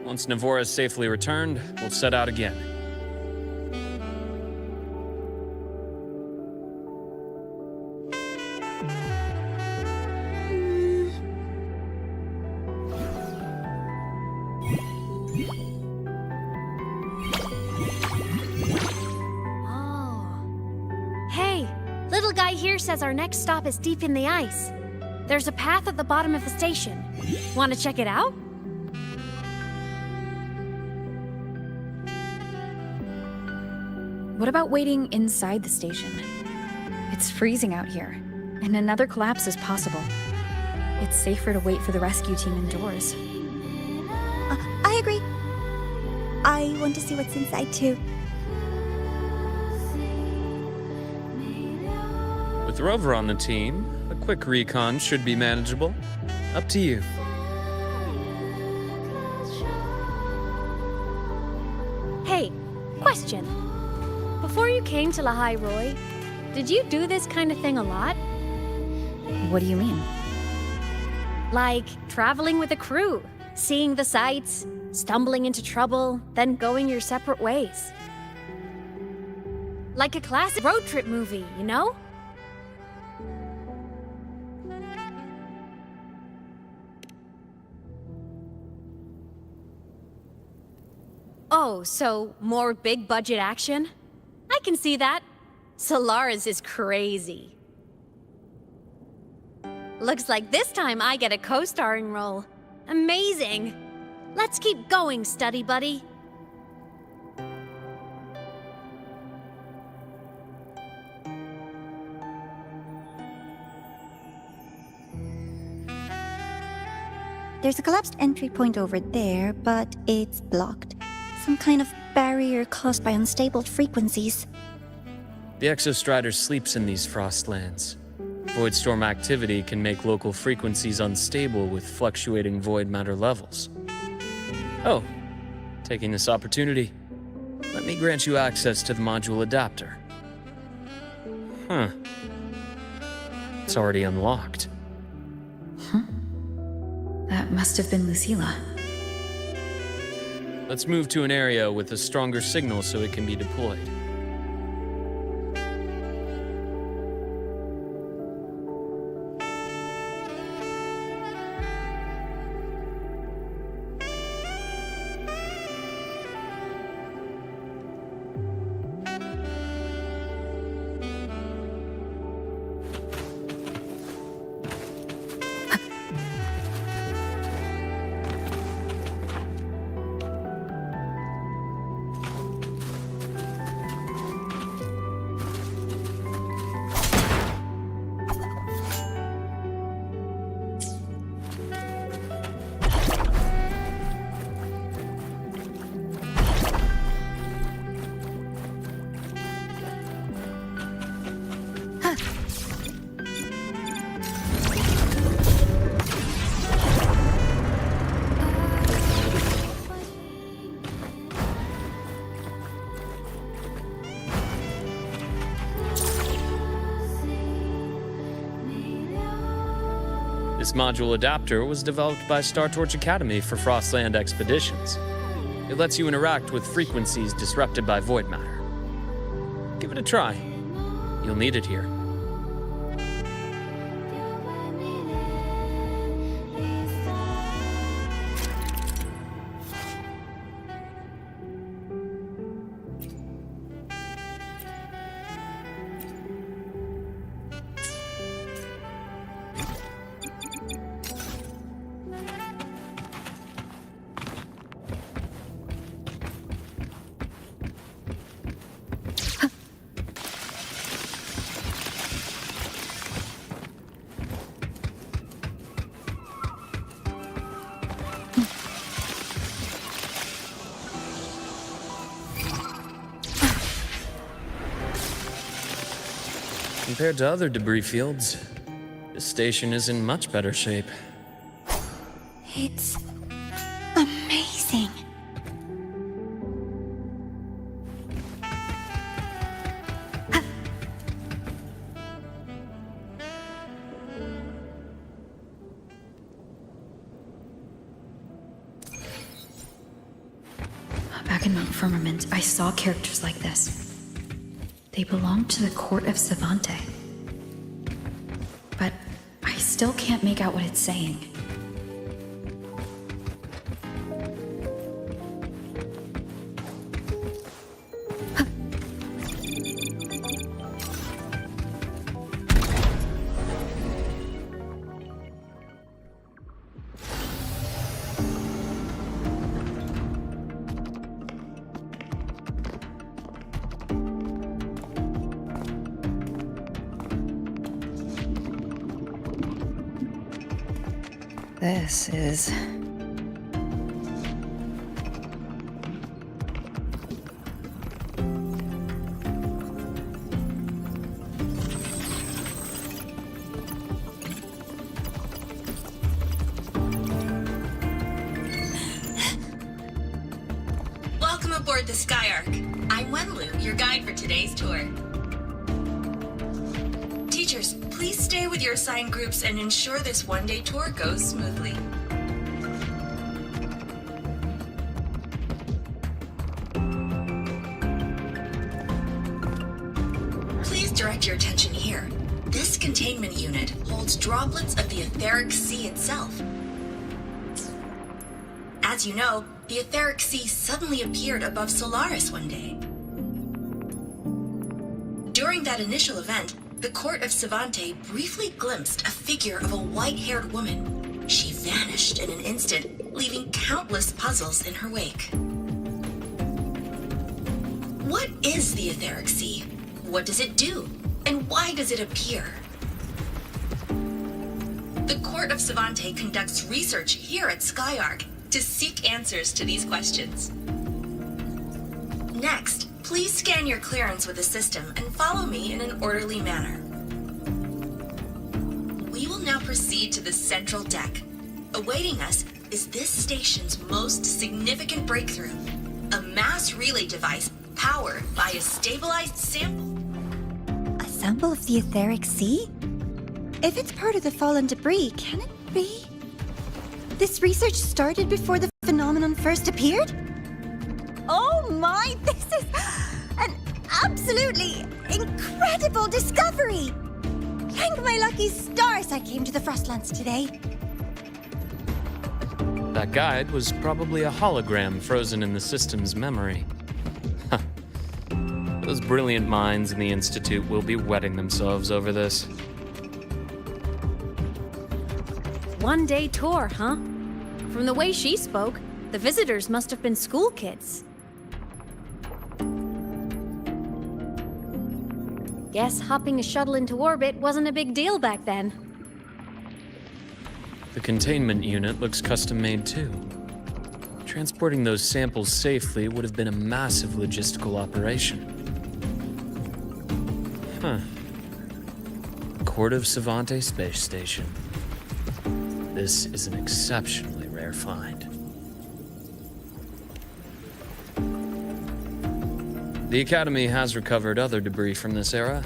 Once Navora is safely returned, we'll set out again. Hey, little guy here says our next stop is deep in the ice. There's a path at the bottom of the station. Want to check it out? What about waiting inside the station? It's freezing out here, and another collapse is possible. It's safer to wait for the rescue team indoors. I agree. I want to see what's inside too. With Rover on the team, a quick recon should be manageable. Up to you. Hey, question. Before you came to Lahai Roy, did you do this kind of thing a lot? What do you mean? Like traveling with a crew, seeing the sights, stumbling into trouble, then going your separate ways. Like a classic road trip movie, you know? Oh, so more big budget action? I can see that. Solaris is crazy. Looks like this time I get a co-starring role. Amazing! Let's keep going, study buddy. There's a collapsed entry point over there, but it's blocked. Some kind of barrier caused by unstable frequencies. The Exostrider sleeps in these frostlands. Void storm activity can make local frequencies unstable with fluctuating void matter levels. Oh, taking this opportunity, let me grant you access to the module adapter. Huh. It's already unlocked. That must have been Lucilla. Let's move to an area with a stronger signal so it can be deployed. This module adapter was developed by Star Torch Academy for Frostland expeditions. It lets you interact with frequencies disrupted by void matter. Give it a try. You'll need it here. Compared to other debris fields, this station is in much better shape. It's amazing. Back in Mount Firmament, I saw characters like this. They belonged to the court of Savante. But I still can't make out what it's saying. This is... Welcome aboard the Skyark. I'm Wenlu, your guide for today's tour. Teachers, please stay with your assigned groups and ensure this one-day tour goes smoothly. Please direct your attention here. This containment unit holds droplets of the etheric sea itself. As you know, the etheric sea suddenly appeared above Solaris one day. During that initial event, the court of Savante briefly glimpsed a figure of a white-haired woman. She vanished in an instant, leaving countless puzzles in her wake. What is the etheric sea? What does it do? And why does it appear? The court of Savante conducts research here at Skyark to seek answers to these questions. Next, please scan your clearance with the system and follow me in an orderly manner. We will now proceed to the central deck. Awaiting us is this station's most significant breakthrough, a mass relay device powered by a stabilized sample. A sample of the etheric sea? If it's part of the fallen debris, can it be? This research started before the phenomenon first appeared? Oh my, this is an absolutely incredible discovery! Thank my lucky stars I came to the Frostlands today. That guide was probably a hologram frozen in the system's memory. Those brilliant minds in the Institute will be wetting themselves over this. One-day tour, huh? From the way she spoke, the visitors must have been school kids. Guess hopping a shuttle into orbit wasn't a big deal back then. The containment unit looks custom-made too. Transporting those samples safely would have been a massive logistical operation. Court of Savante Space Station. This is an exceptionally rare find. The Academy has recovered other debris from this era.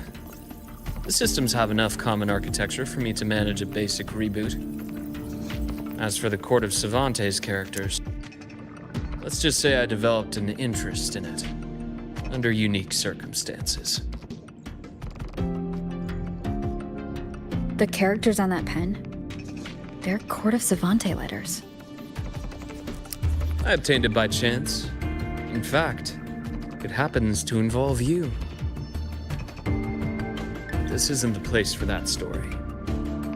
The systems have enough common architecture for me to manage a basic reboot. As for the Court of Savante's characters, let's just say I developed an interest in it, under unique circumstances. The characters on that pen, they're Court of Savante letters. I obtained it by chance. In fact, it happens to involve you. This isn't the place for that story.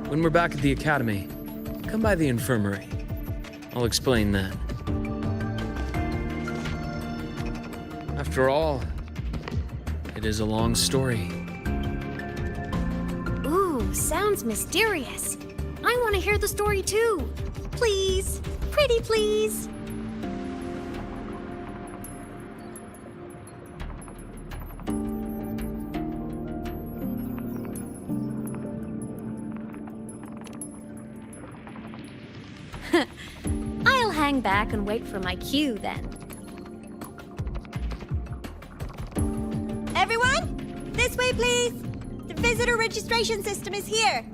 When we're back at the Academy, come by the infirmary. I'll explain then. After all, it is a long story. Ooh, sounds mysterious. I want to hear the story too. Please, pretty please. I'll hang back and wait for my cue then. Everyone, this way, please. The visitor registration system is here.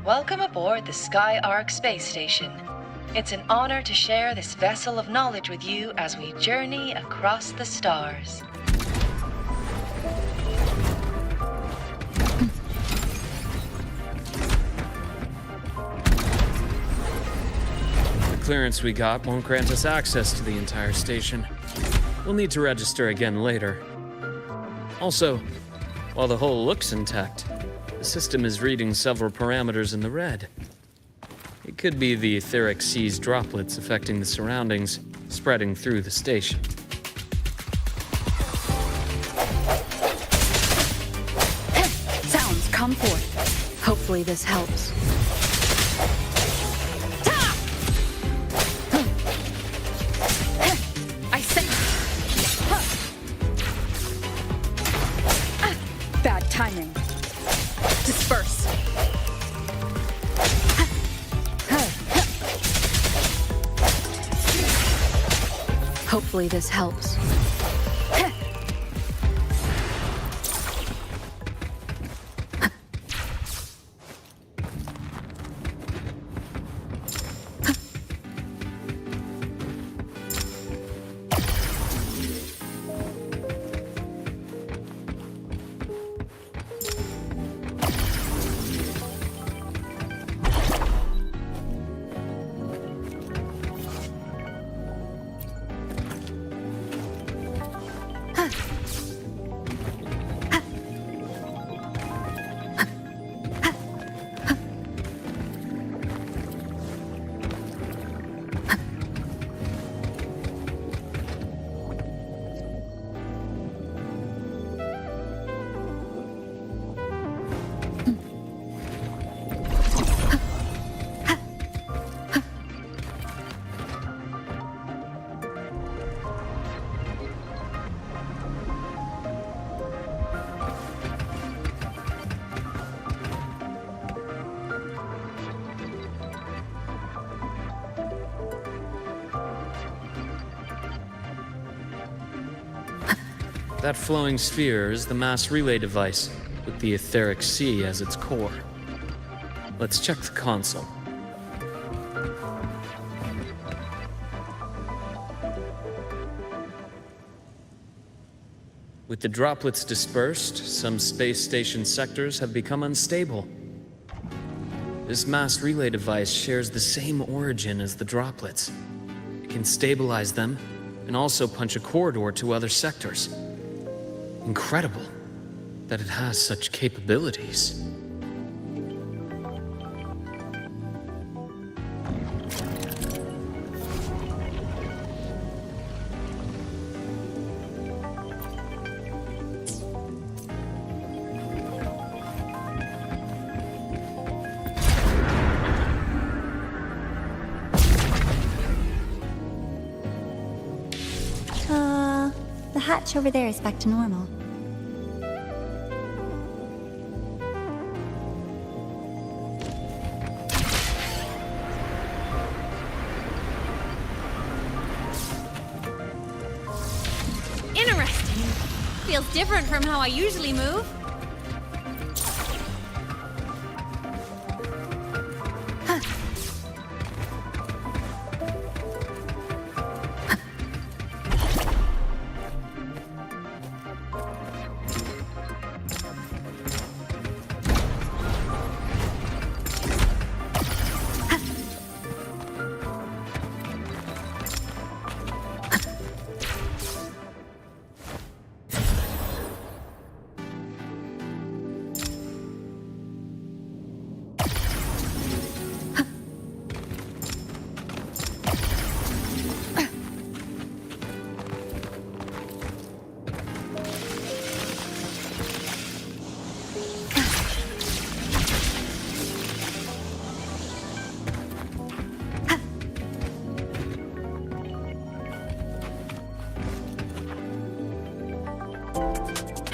Welcome aboard the Sky Ark space station. It's an honor to share this vessel of knowledge with you as we journey across the stars. The clearance we got won't grant us access to the entire station. We'll need to register again later. Also, while the hull looks intact, the system is reading several parameters in the red. It could be the etheric sea's droplets affecting the surroundings, spreading through the station. Sounds, come forth. Hopefully this helps. I sense. Bad timing. Disperse. Hopefully this helps. That flowing sphere is the mass relay device, with the etheric sea as its core. Let's check the console. With the droplets dispersed, some space station sectors have become unstable. This mass relay device shares the same origin as the droplets. It can stabilize them and also punch a corridor to other sectors. Incredible that it has such capabilities. The hatch over there is back to normal. Interesting. Feels different from how I usually move.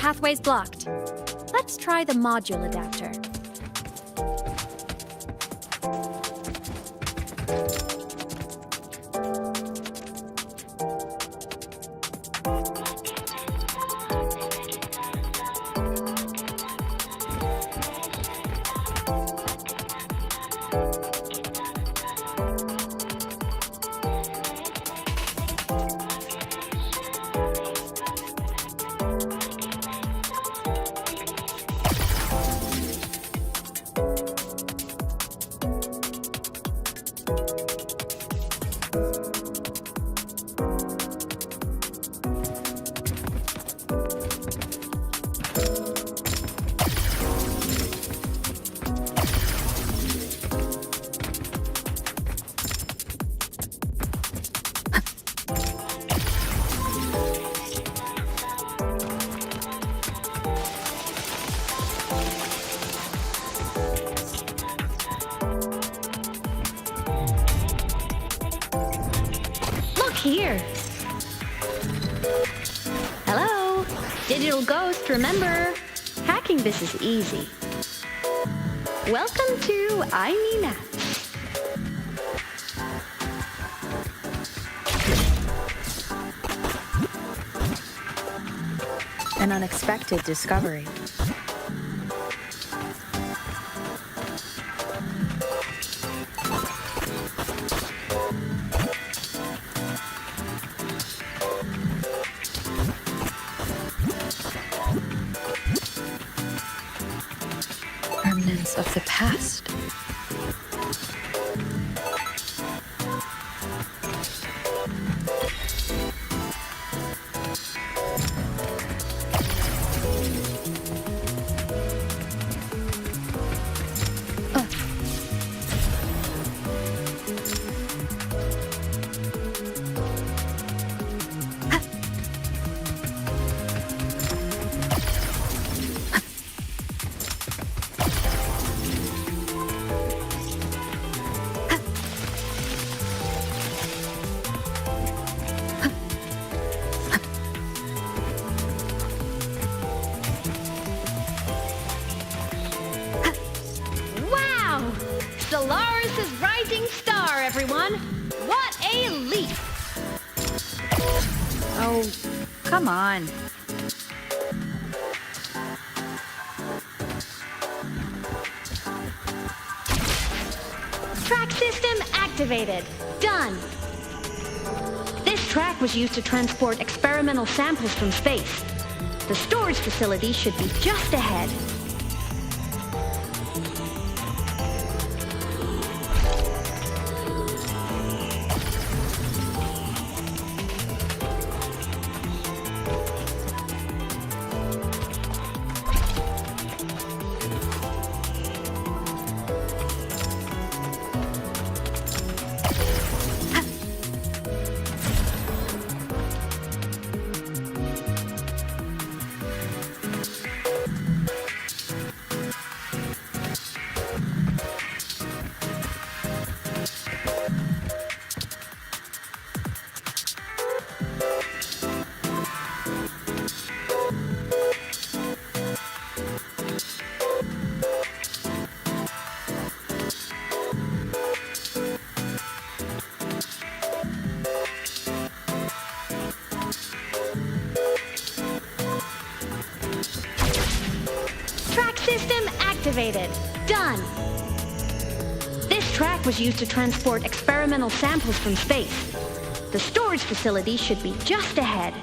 pathway's blocked. Let's try the module adapter. Here. Hello? Digital ghost, remember? Hacking this is easy. Welcome to I Mean Apps. An unexpected discovery. Remnants of the past. Solaris' rising star, everyone! What a leap! Oh, come on. Track system activated. Done. This track was used to transport experimental samples from space. The storage facility should be just ahead. Activated. Done. This track was used to transport experimental samples from space. The storage facility should be just ahead.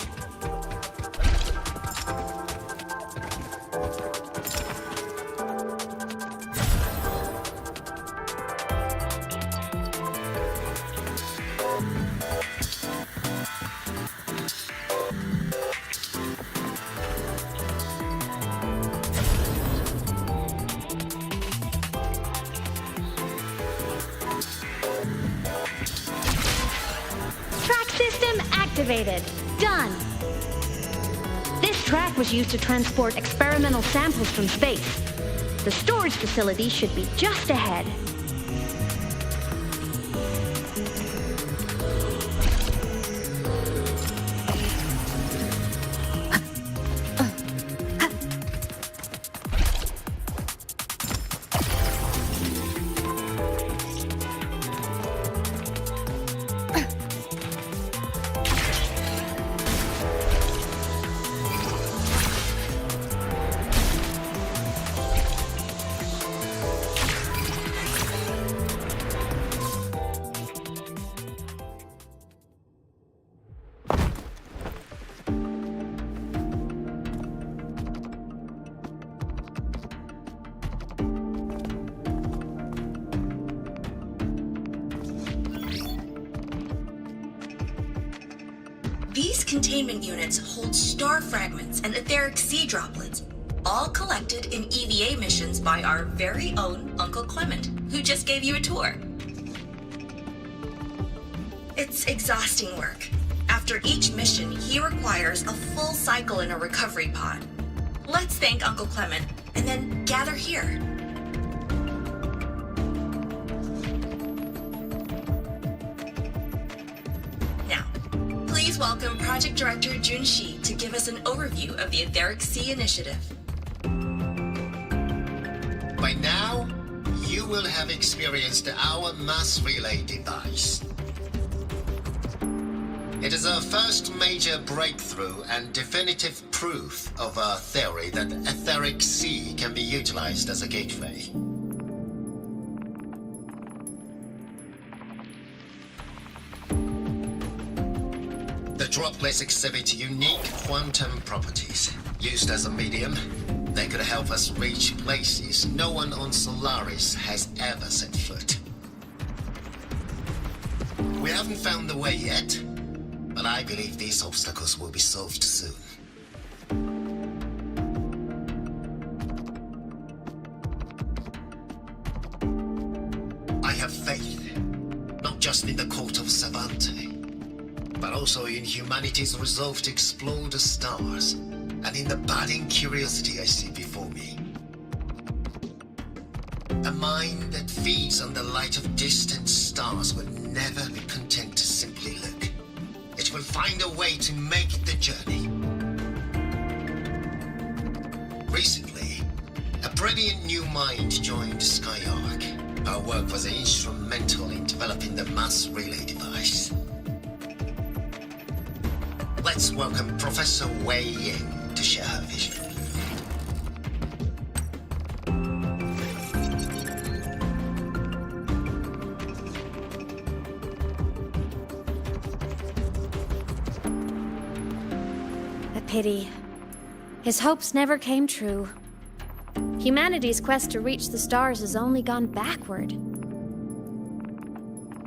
Activated. Done. This track was used to transport experimental samples from space. The storage facility should be just ahead. containment units hold star fragments and etheric sea droplets, all collected in EVA missions by our very own Uncle Clement, who just gave you a tour. It's exhausting work. After each mission, he requires a full cycle in a recovery pod. Let's thank Uncle Clement, and then gather here. Now, please welcome Project Director Junshi to give us an overview of the Etheric Sea Initiative. By now, you will have experienced our mass relay device. It is our first major breakthrough and definitive proof of our theory that Etheric Sea can be utilized as a gateway. The droplets exhibit unique quantum properties. Used as a medium, they could help us reach places no one on Solaris has ever set foot. We haven't found the way yet, but I believe these obstacles will be solved soon. I have faith, not just in the court of Savante, but also in humanity's resolve to explore the stars, and in the budding curiosity I see before me. A mind that feeds on the light of distant stars will never be content to simply look. It will find a way to make the journey. Recently, a brilliant new mind joined Skyark. Our work was instrumental in developing the mass relay device. Let's welcome Professor Wei Ying to share her vision. Pity. His hopes never came true. Humanity's quest to reach the stars has only gone backward.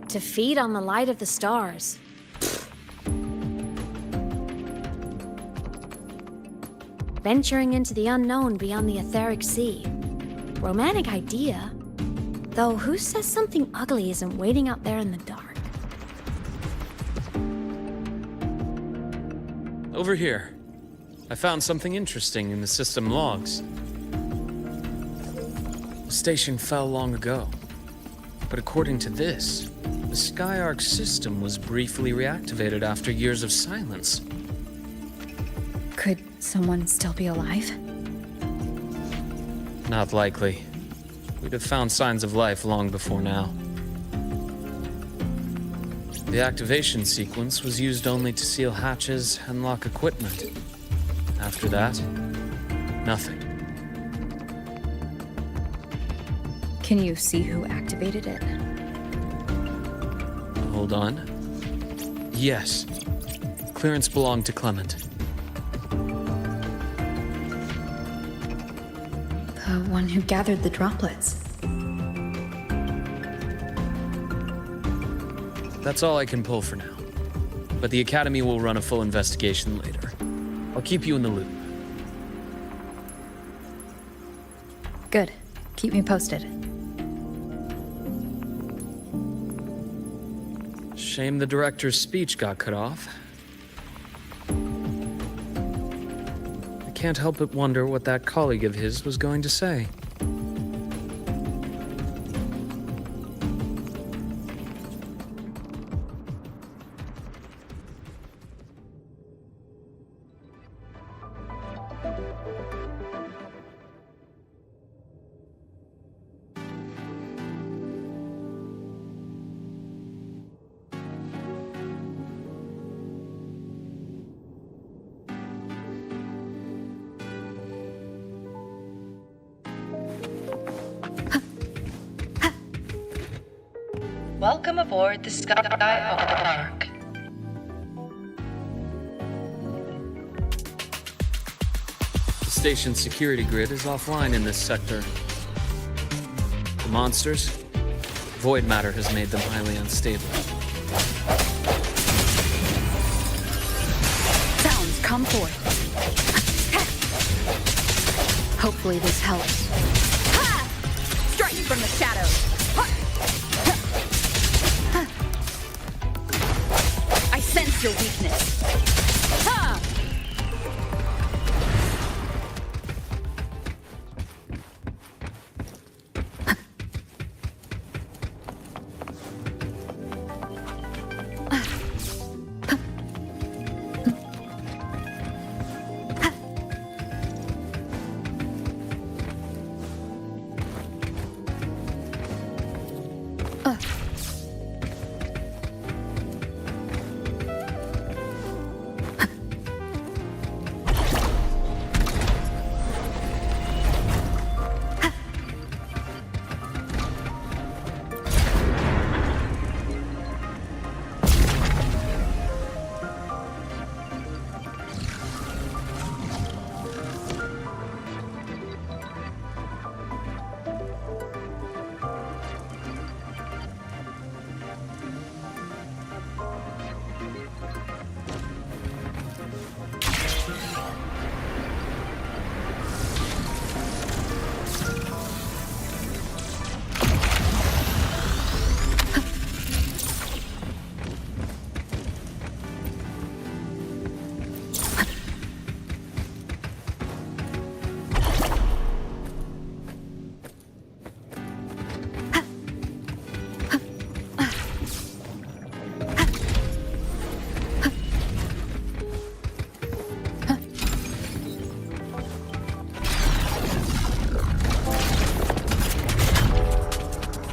To feed on the light of the stars. Venturing into the unknown beyond the Etheric Sea. Romantic idea. Though who says something ugly isn't waiting out there in the dark? Over here. I found something interesting in the system logs. The station fell long ago. But according to this, the Skyark system was briefly reactivated after years of silence. Could someone still be alive? Not likely. We'd have found signs of life long before now. The activation sequence was used only to seal hatches and lock equipment. After that, nothing. Can you see who activated it? Hold on. Yes. Clearance belonged to Clement. The one who gathered the droplets. That's all I can pull for now. But the Academy will run a full investigation later. I'll keep you in the loop. Good. Keep me posted. Shame the director's speech got cut off. I can't help but wonder what that colleague of his was going to say. Welcome aboard the Skyark. The station's security grid is offline in this sector. The monsters? Void matter has made them highly unstable. come forth. Hopefully this helps. Ha! Strike from the shadows. I sense your weakness. Ha!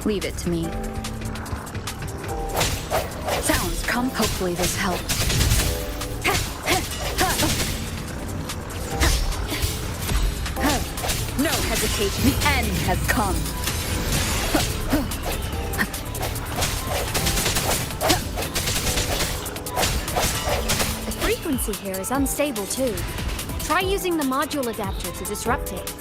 Leave it to me. Sounds come. Hopefully this helps. No hesitation. The end has come. The frequency here is unstable too. Try using the module adapter to disrupt it.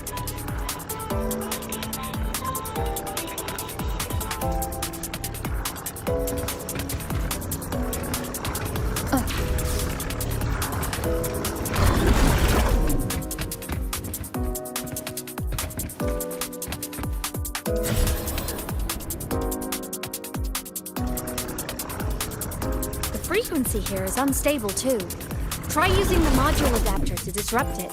The frequency here is unstable too. Try using the module adapter to disrupt it.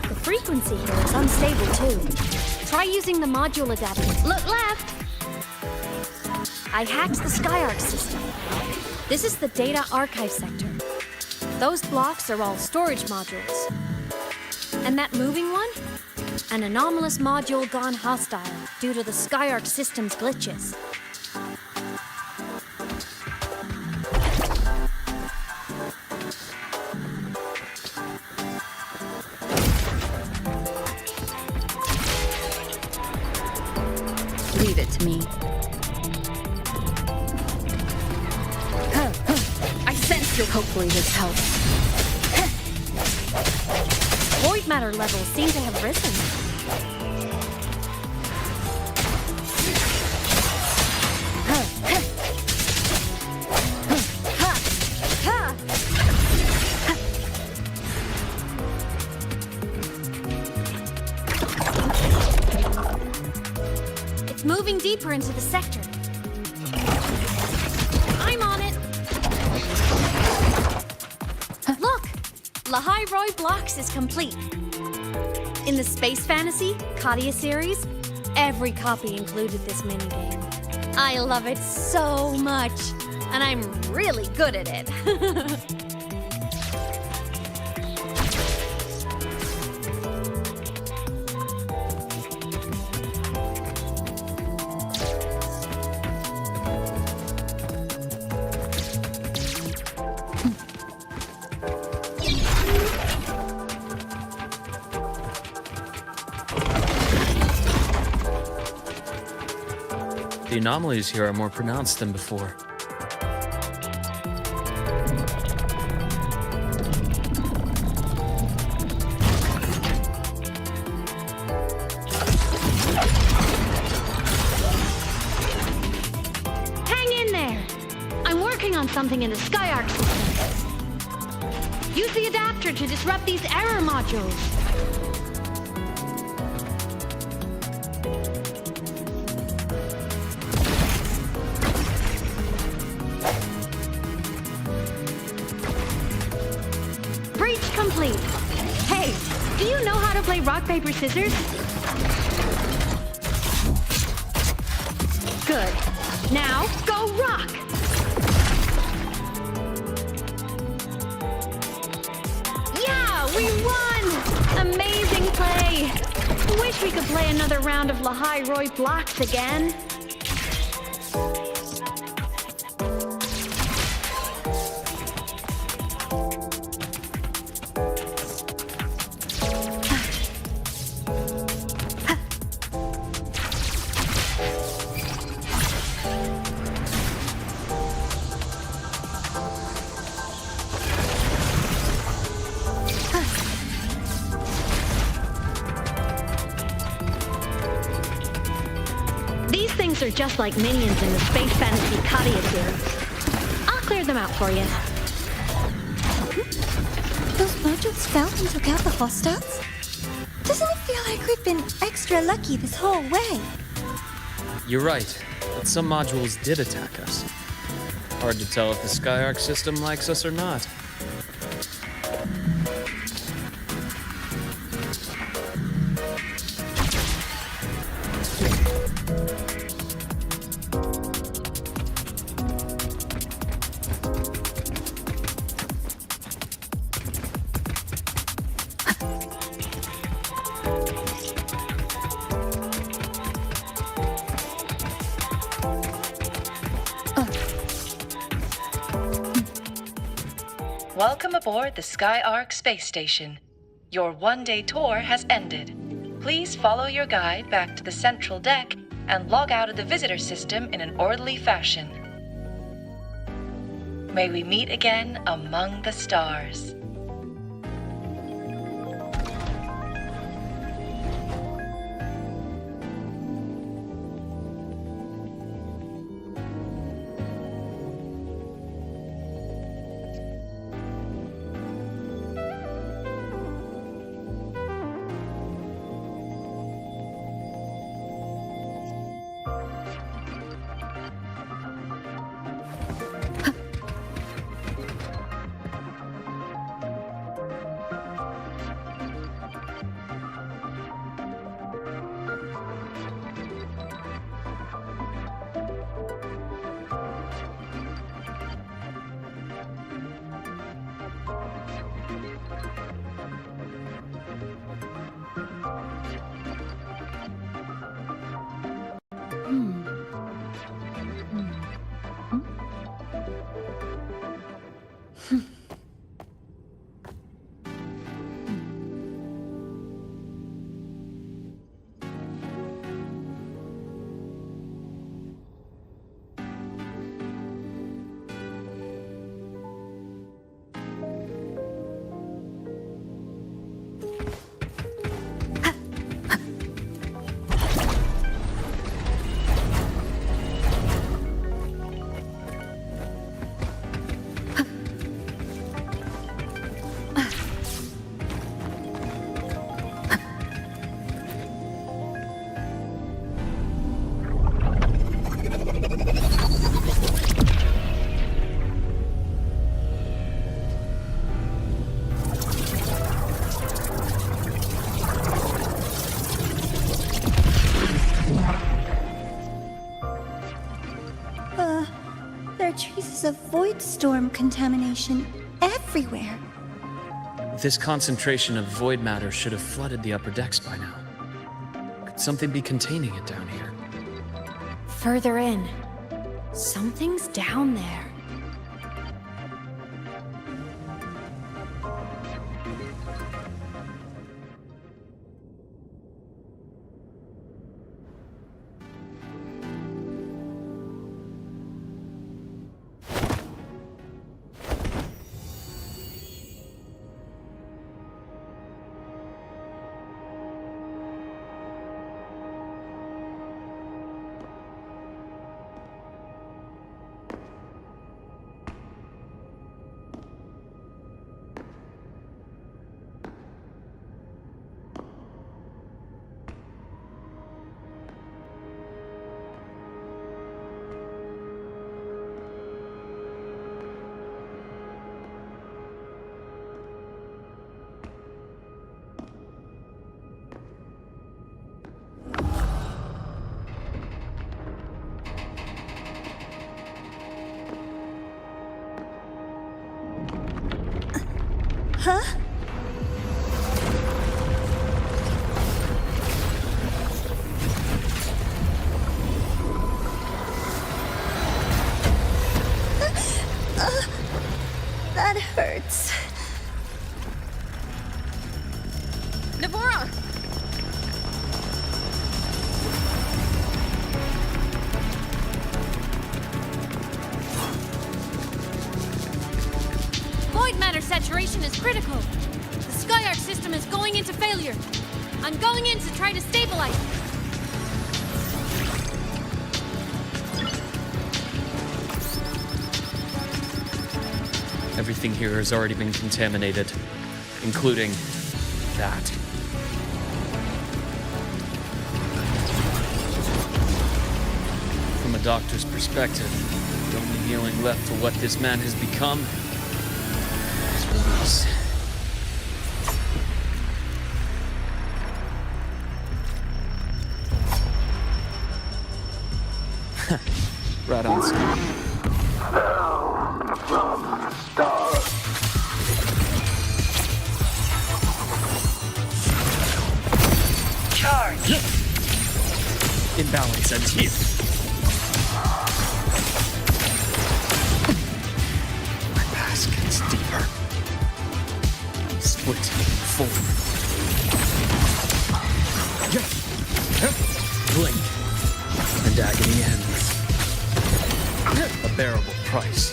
The frequency here is unstable too. Try using the module adapter. Look left! I hacked the SkyArc system. This is the data archive sector. Those blocks are all storage modules. And that moving one? An anomalous module gone hostile due to the SkyArc system's glitches. Leave it to me. I sense your. Hopefully this helps. Void matter levels seem to have risen. It's moving deeper into the sector. I'm on it. Look! Lahai Roy Blocks is complete. In the Space Fantasy Katia series, every copy included this minigame. I love it so much, and I'm really good at it. The anomalies here are more pronounced than before. working on something in the Skyark system. Use the adapter to disrupt these error modules. Breach complete. Hey, do you know how to play rock, paper, scissors? Good. Now, go rock! Yeah, we won! Amazing play! Wish we could play another round of Lahai Roy blocks again. These things are just like minions in the Space Fantasy Katia series. I'll clear them out for you. Those modules fell and took out the hostiles? Doesn't it feel like we've been extra lucky this whole way? You're right, but some modules did attack us. Hard to tell if the Skyark system likes us or not. Welcome aboard the Skyark space station. Your one-day tour has ended. Please follow your guide back to the central deck and log out of the visitor system in an orderly fashion. May we meet again among the stars. There are traces of void storm contamination everywhere. This concentration of void matter should have flooded the upper decks by now. Could something be containing it down here? Further in. Something's down there. Huh? That hurts. Navora! Void matter saturation is critical. The Skyark system is going into failure. I'm going in to try to stabilize it. Everything here has already been contaminated, including that. From a doctor's perspective, the only healing left for what this man has become is release. Right on schedule. From the stars. Charge! Imbalance ends here. My past gets deeper. Split forward. Blink. And agony ends. A bearable price.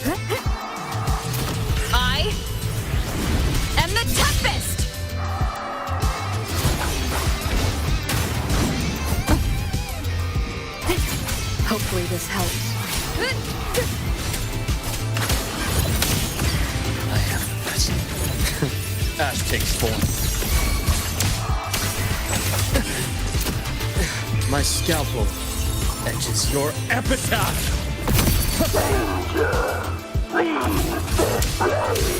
I am the Tempest! Hopefully this helps. I am the best. Ash takes form. My scalpel etches your epitaph. Danger. Leave this place.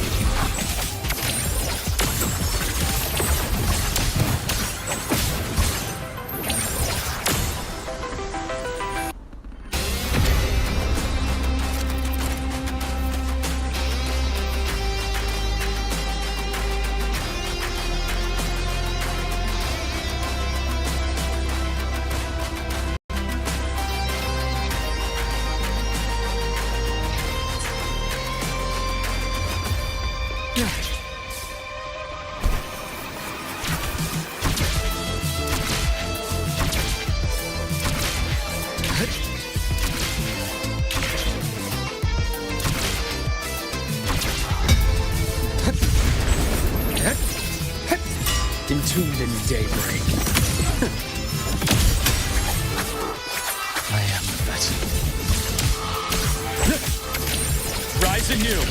Entombed in daybreak. I am the best. Rise anew.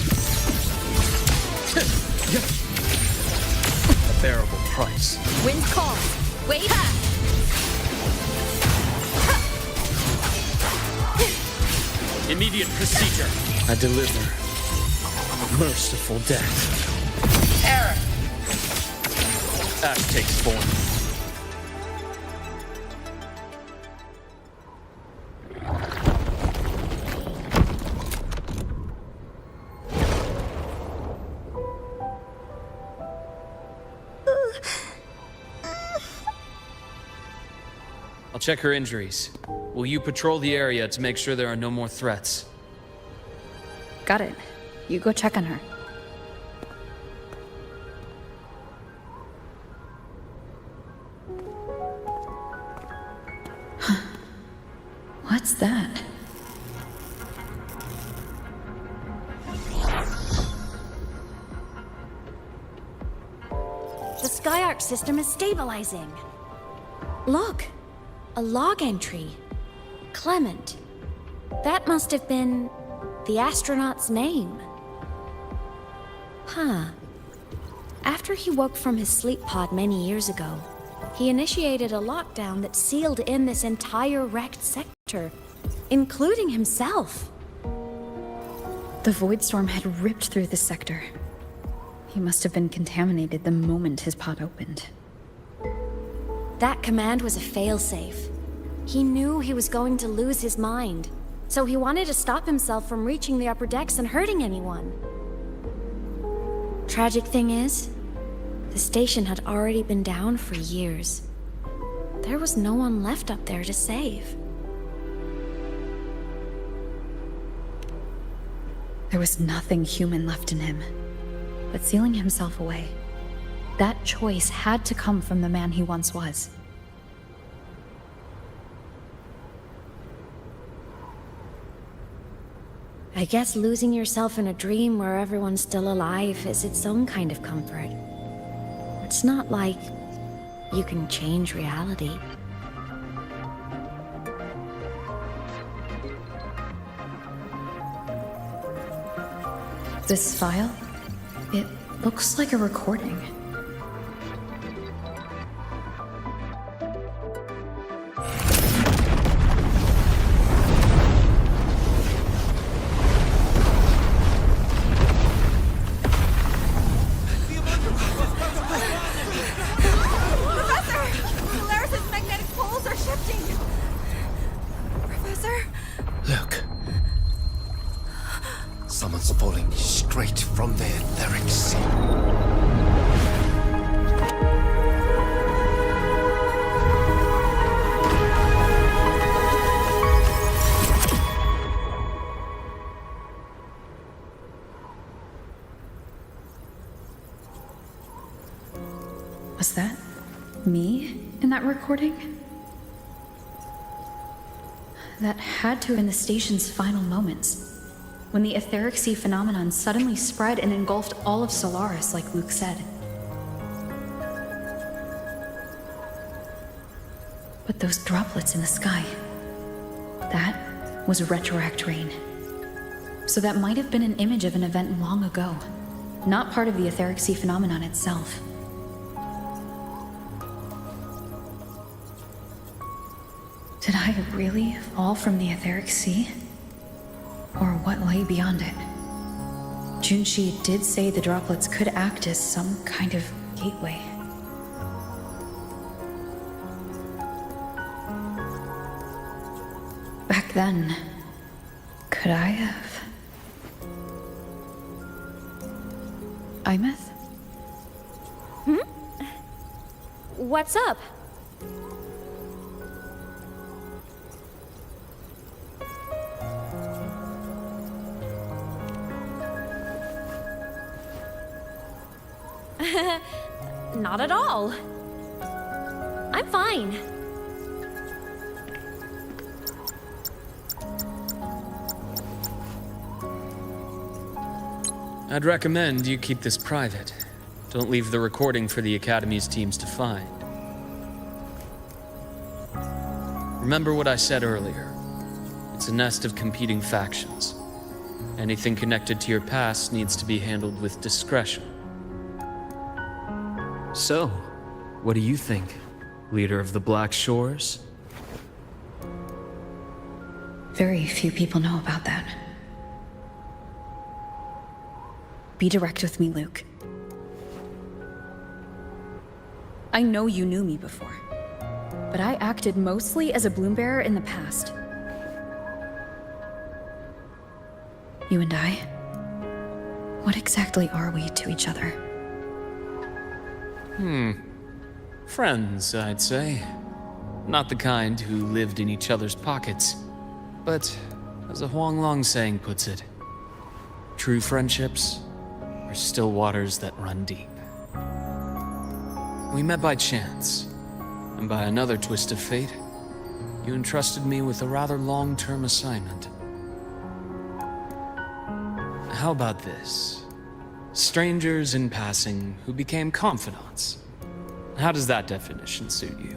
A bearable price. Wind calls. Wait up! Immediate procedure. I deliver a merciful death. Error. Ash takes form. I'll check her injuries. Will you patrol the area to make sure there are no more threats? Got it. You go check on her. What's that? The Skyark system is stabilizing. Look, a log entry. Clement. That must have been the astronaut's name. Huh. After he woke from his sleep pod many years ago, he initiated a lockdown that sealed in this entire wrecked sector, including himself. The void storm had ripped through the sector. He must have been contaminated the moment his pod opened. That command was a failsafe. He knew he was going to lose his mind, so he wanted to stop himself from reaching the upper decks and hurting anyone. Tragic thing is, the station had already been down for years. There was no one left up there to save. There was nothing human left in him, but sealing himself away. That choice had to come from the man he once was. I guess losing yourself in a dream where everyone's still alive is its own kind of comfort. It's not like you can change reality. This file? It looks like a recording. Someone's falling straight from the etheric sea. Was that me in that recording? That had to have been the station's final moments, when the etheric sea phenomenon suddenly spread and engulfed all of Solaris, like Luke said. But those droplets in the sky, that was retroact rain. So that might have been an image of an event long ago, not part of the etheric sea phenomenon itself. Did I really fall from the etheric sea? Or what lay beyond it? Junshi did say the droplets could act as some kind of gateway. Back then, could I have? Imeth? What's up? Not at all. I'm fine. I'd recommend you keep this private. Don't leave the recording for the Academy's teams to find. Remember what I said earlier. It's a nest of competing factions. Anything connected to your past needs to be handled with discretion. So, what do you think, leader of the Black Shores? Very few people know about that. Be direct with me, Luke. I know you knew me before, but I acted mostly as a bloom-bearer in the past. You and I, what exactly are we to each other? Friends, I'd say. Not the kind who lived in each other's pockets. But, as a Huanglong saying puts it, true friendships are still waters that run deep. We met by chance, and by another twist of fate, you entrusted me with a rather long-term assignment. How about this? Strangers in passing who became confidants. How does that definition suit you?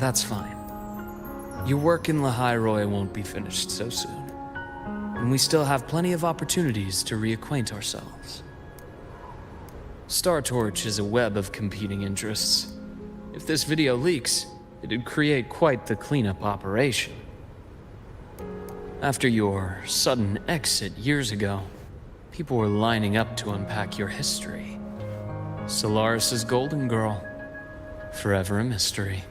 that's fine. Your work in Lahai won't be finished so soon. And we still have plenty of opportunities to reacquaint ourselves. Star Torch is a web of competing interests. If this video leaks, it'd create quite the cleanup operation. After your sudden exit years ago, people were lining up to unpack your history. Solaris's Golden Girl, forever a mystery.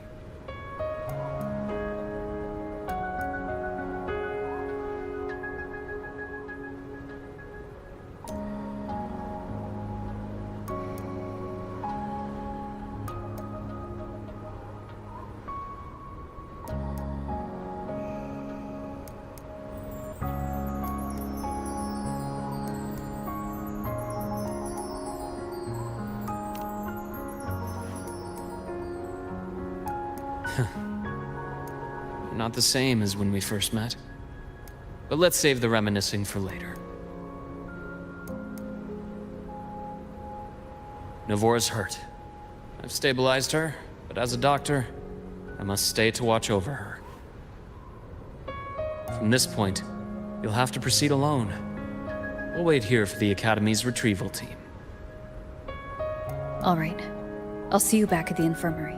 Not the same as when we first met. But let's save the reminiscing for later. Navora's hurt. I've stabilized her, but as a doctor, I must stay to watch over her. From this point, you'll have to proceed alone. We'll wait here for the Academy's retrieval team. All right. I'll see you back at the infirmary.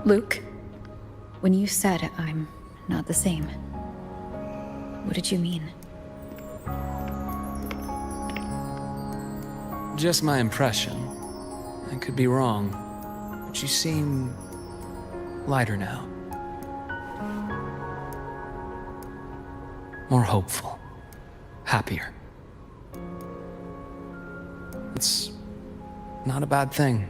Luke, when you said I'm not the same, what did you mean? Just my impression. I could be wrong, but you seem lighter now. More hopeful. Happier. It's not a bad thing.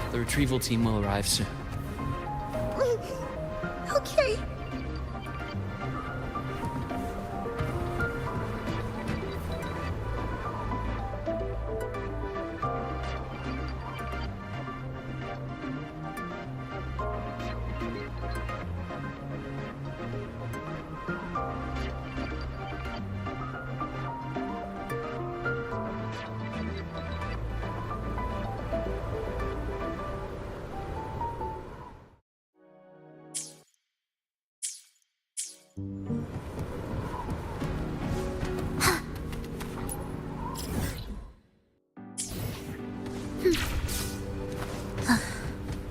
The retrieval team will arrive soon. Okay.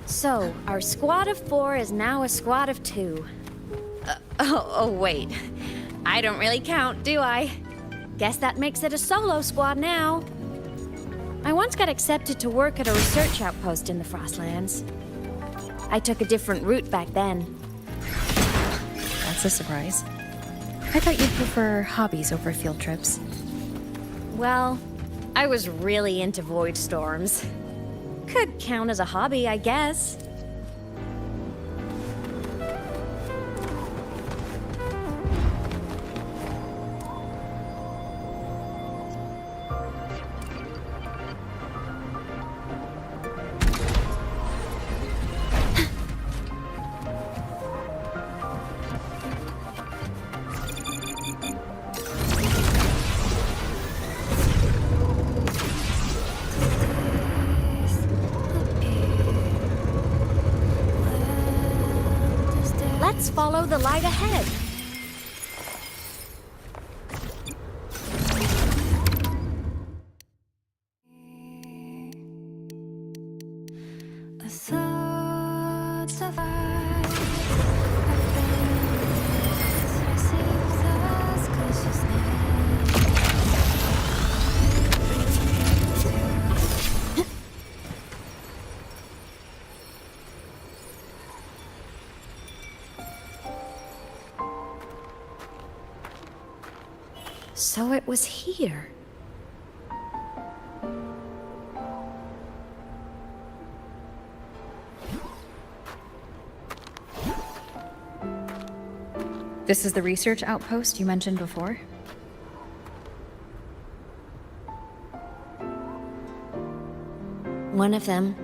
So, our squad of 4 is now a squad of 2. Oh, wait. I don't really count, do I? Guess that makes it a solo squad now. I once got accepted to work at a research outpost in the Frostlands. I took a different route back then. That's a surprise. I thought you'd prefer hobbies over field trips. Well, I was really into void storms. Could count as a hobby, I guess. Let's follow the light ahead. The thoughts of I receive those consciousness. So it was here. This is the research outpost you mentioned before? One of them.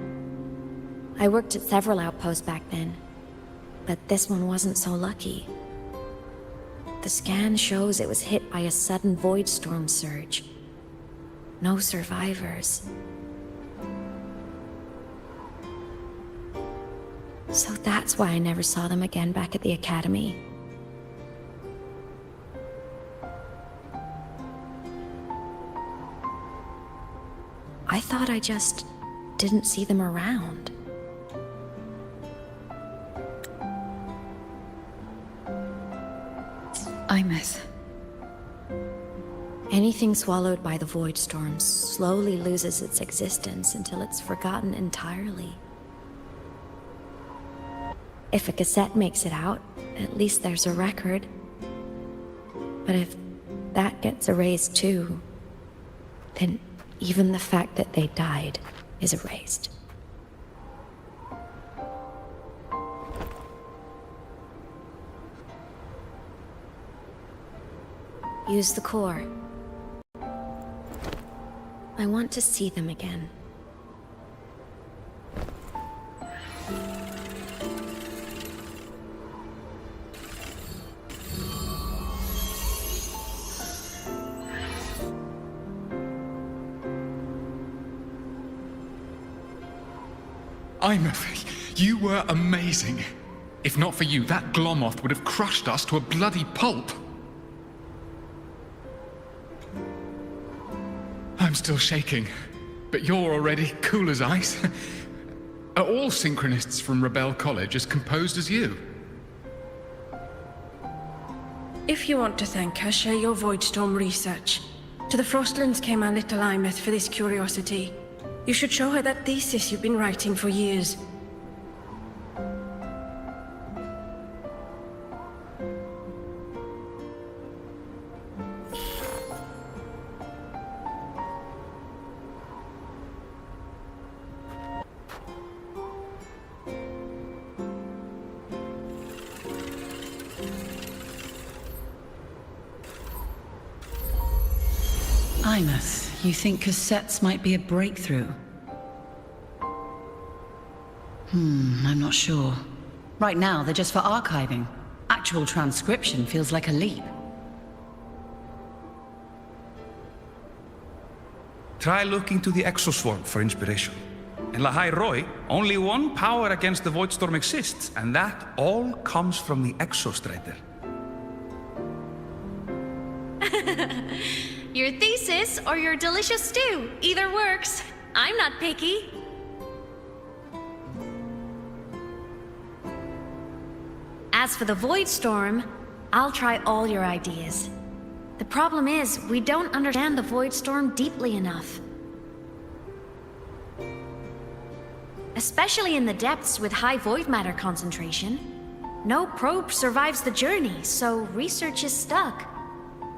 I worked at several outposts back then, but this one wasn't so lucky. The scan shows it was hit by a sudden void storm surge. No survivors. So that's why I never saw them again back at the academy. I thought I just didn't see them around. Imeth. Anything swallowed by the void storm slowly loses its existence until it's forgotten entirely. If a cassette makes it out, at least there's a record. But if that gets erased too, then even the fact that they died is erased. Use the core. I want to see them again. Imeth, you were amazing. If not for you, that Glomoth would have crushed us to a bloody pulp. I'm still shaking, but you're already cool as ice. Are all synchronists from Rebel College as composed as you? If you want to thank her, share your Voidstorm research. To the Frostlands came our little Imeth for this curiosity. You should show her that thesis you've been writing for years. Imeth, you think cassettes might be a breakthrough? I'm not sure. Right now, they're just for archiving. Actual transcription feels like a leap. Try looking to the Exoswarm for inspiration. In Lahai Roi, only one power against the Voidstorm exists, and that all comes from the Exostrider. Your thesis or your delicious stew, either works. I'm not picky. As for the void storm, I'll try all your ideas. The problem is, we don't understand the void storm deeply enough. Especially in the depths with high void matter concentration. No probe survives the journey, so research is stuck.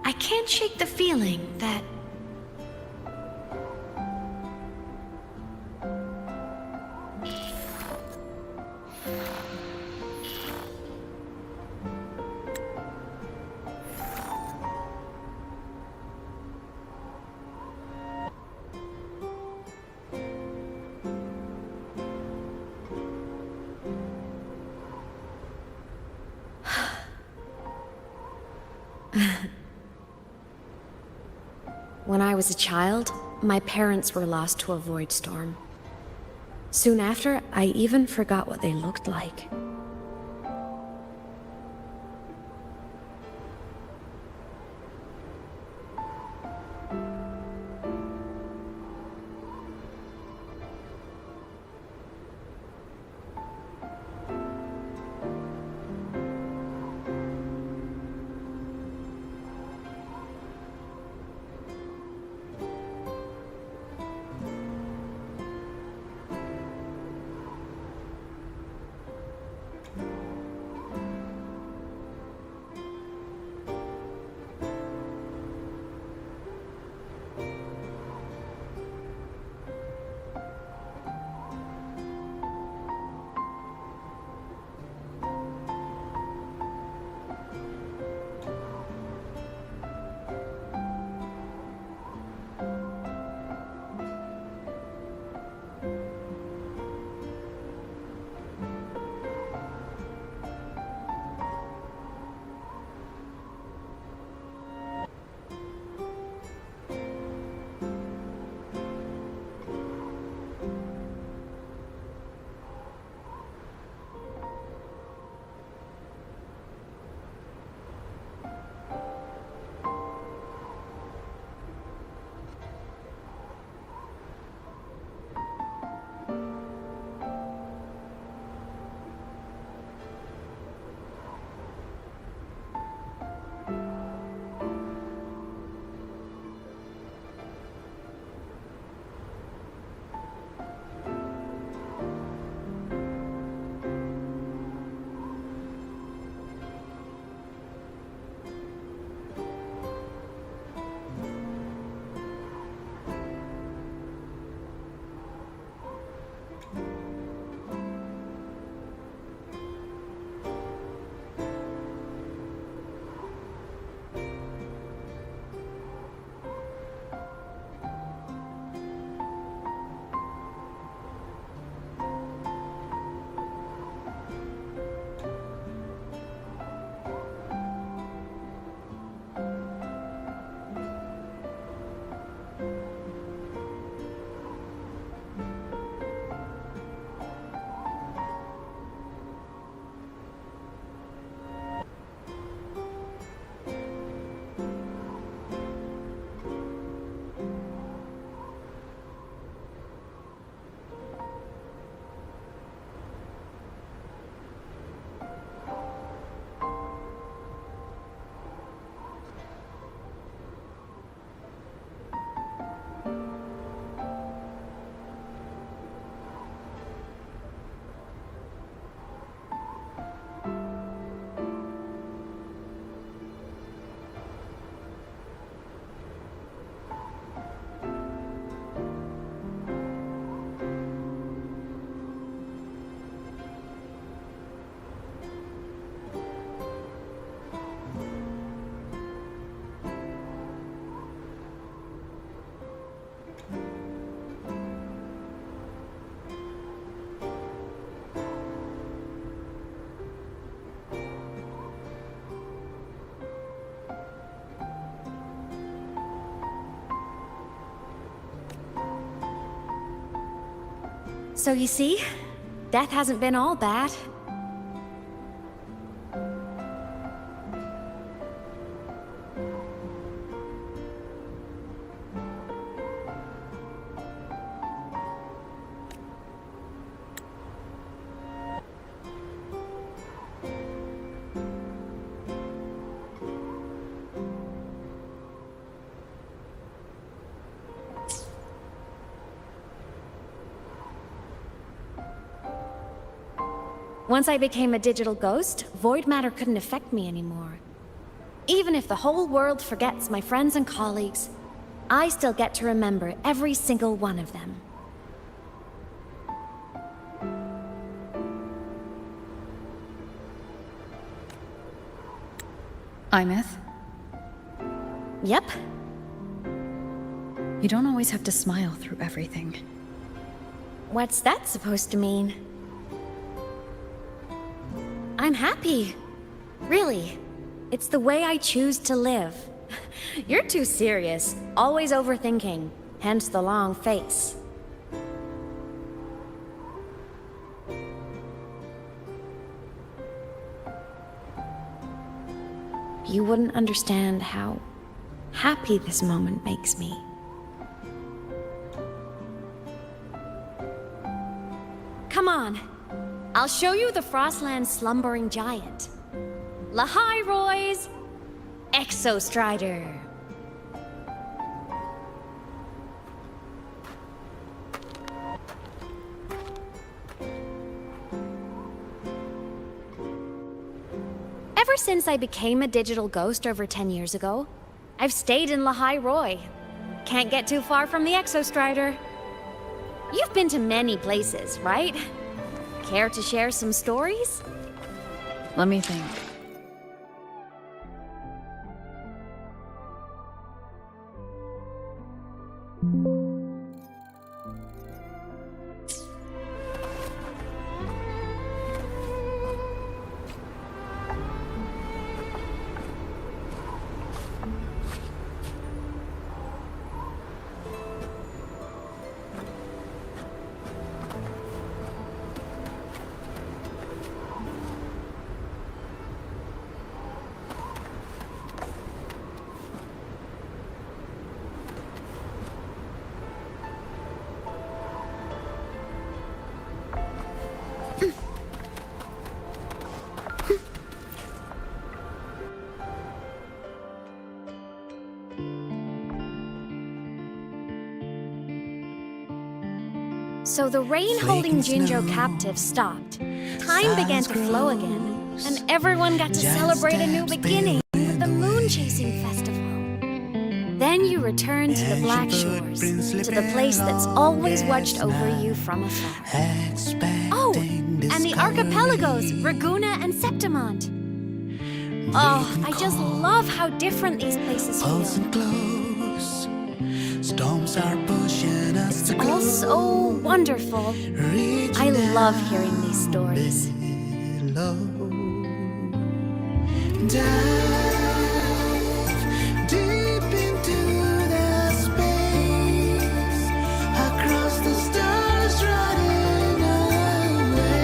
I can't shake the feeling that... When I was a child, my parents were lost to a void storm. Soon after, I even forgot what they looked like. So you see, death hasn't been all bad. Once I became a digital ghost, void matter couldn't affect me anymore. Even if the whole world forgets my friends and colleagues, I still get to remember every single one of them. Imeth? Yep. You don't always have to smile through everything. What's that supposed to mean? I'm happy. Really. It's the way I choose to live. You're too serious. Always overthinking. Hence the long face. You wouldn't understand how happy this moment makes me. Come on. I'll show you the Frostland's slumbering giant. Lahai Roy's Exostrider. Ever since I became a digital ghost over 10 years ago, I've stayed in Lahai Roy. Can't get too far from the Exostrider. You've been to many places, right? Care to share some stories? Let me think. So the rain holding Jinjo captive stopped. Time began to flow again, and everyone got to celebrate a new beginning with the Moon Chasing Festival. Then you returned to the Black Shores, to the place that's always watched over you from afar. Oh, and the archipelagos, Raguna and Septimont. Oh, I just love how different these places feel. Storms are pushing us It's all so wonderful. I love hearing these stories. Dive deep into the space, across the stars, running away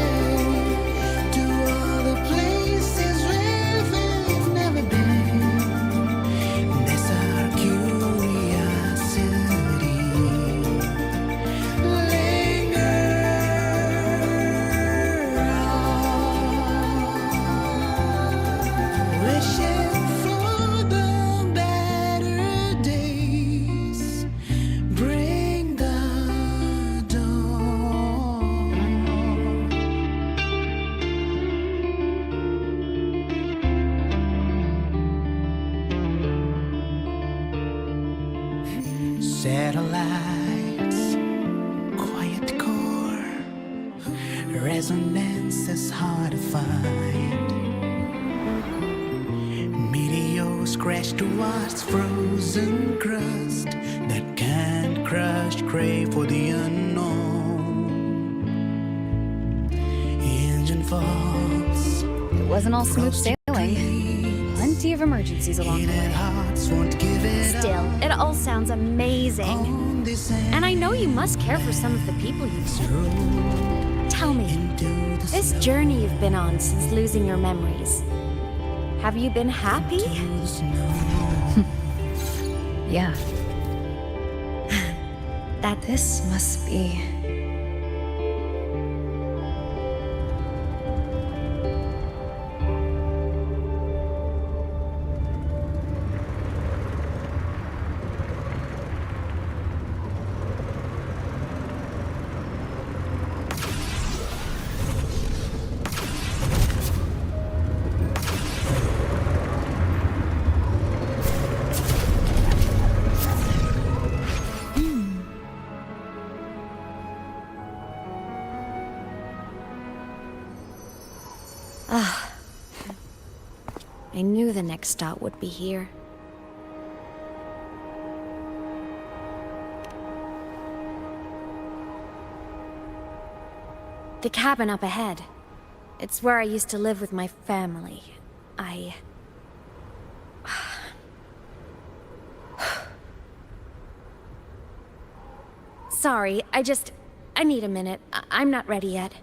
to all the places where we've never been. That's our curiosity. Linger on, wishing for the better days. Bring the dawn. Satellites, quiet core, resonance is hard to find. Meteors crash towards frozen crust that can't crush, crave for the unknown. Engine falls. It wasn't all smooth sailing plenty of emergencies along the way. Still, it all sounds amazing. And I know you must care for some of the people you've served. Tell me, this journey you've been on since losing your memories, have you been happy? Yeah. That this must be... I knew the next stop would be here. The cabin up ahead. It's where I used to live with my family. Sorry, I need a minute. I'm not ready yet.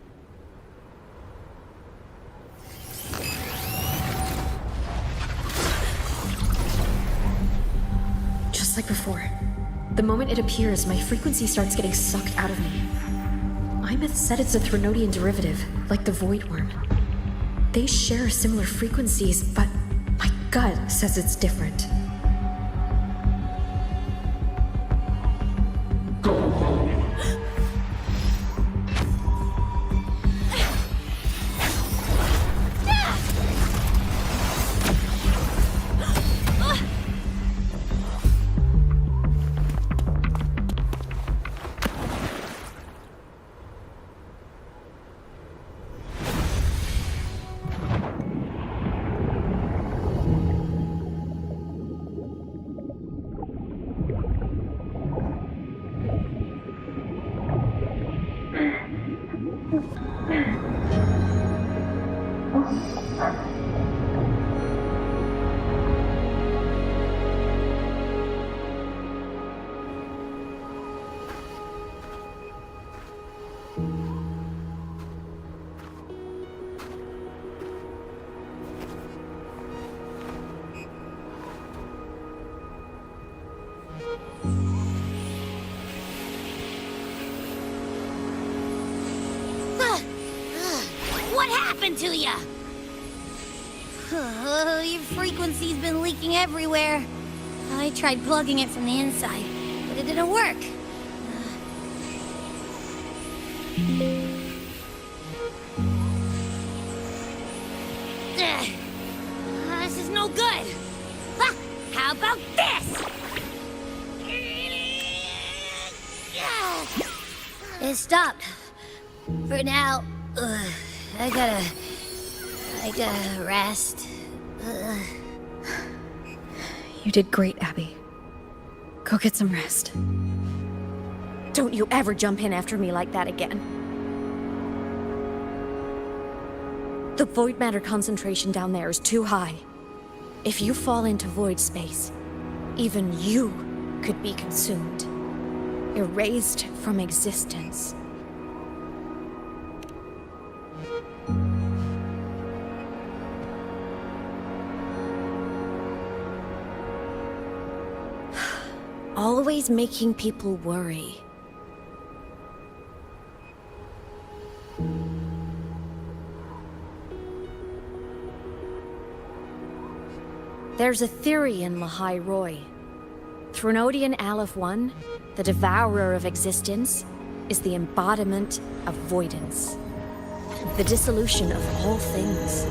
Just like before. The moment it appears, my frequency starts getting sucked out of me. Imeth said it's a Threnodian derivative, like the Void Worm. They share similar frequencies, but my gut says it's different. What happened to ya? Your frequency's been leaking everywhere. I tried plugging it from the inside, but it didn't work. This is no good. How about this? It stopped. For now. I gotta rest. You did great, Abby. Go get some rest. Don't you ever jump in after me like that again. The void matter concentration down there is too high. If you fall into void space, even you could be consumed. Erased from existence. Always making people worry. There's a theory in Lahai Roy. Threnodian Aleph 1, the devourer of existence, is the embodiment of voidance. The dissolution of all things.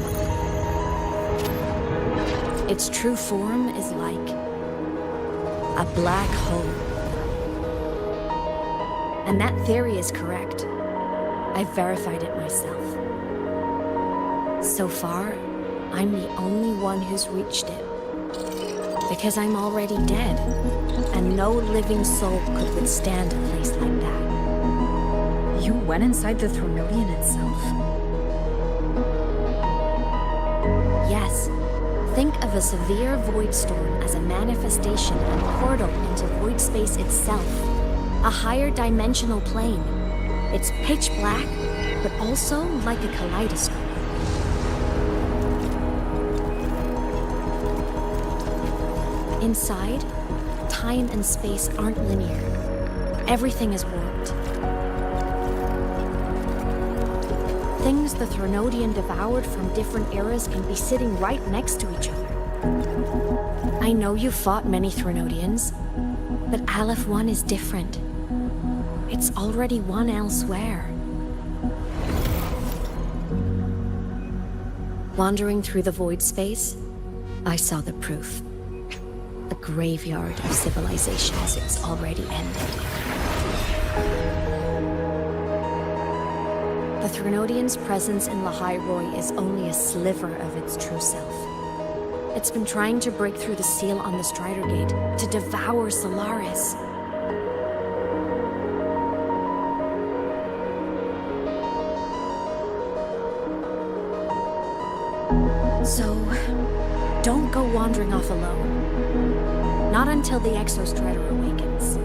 Its true form is like a black hole. And that theory is correct. I've verified it myself. So far, I'm the only one who's reached it. Because I'm already dead, and no living soul could withstand a place like that. You went inside the Threnodian itself? Yes. Think of a severe void storm as a manifestation and portal into void space itself. A higher dimensional plane. It's pitch black, but also like a kaleidoscope. Inside, time and space aren't linear. Everything is warped. Things the Threnodian devoured from different eras can be sitting right next to each other. I know you've fought many Threnodians, but Aleph 1 is different. It's already won elsewhere. Wandering through the void space, I saw the proof. A graveyard of civilizations it's already ended. The Threnodian's presence in Lahai Roi is only a sliver of its true self. It's been trying to break through the seal on the Strider Gate to devour Solaris. So, don't go wandering off alone. Not until the Exostrider awakens.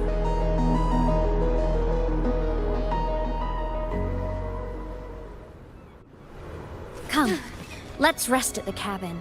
Come, let's rest at the cabin.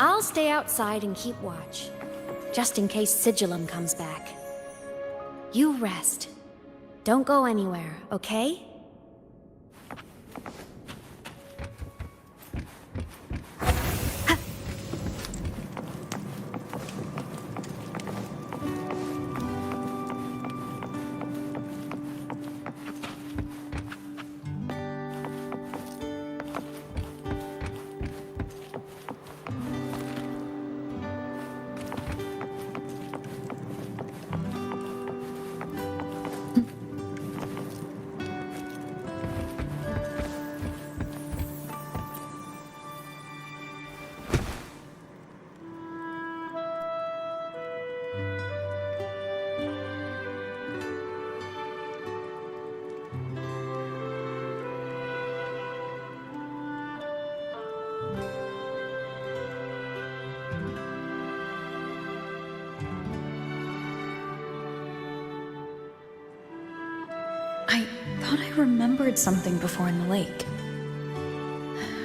I'll stay outside and keep watch, just in case Sigillum comes back. You rest. Don't go anywhere, okay? I thought I remembered something before in the lake.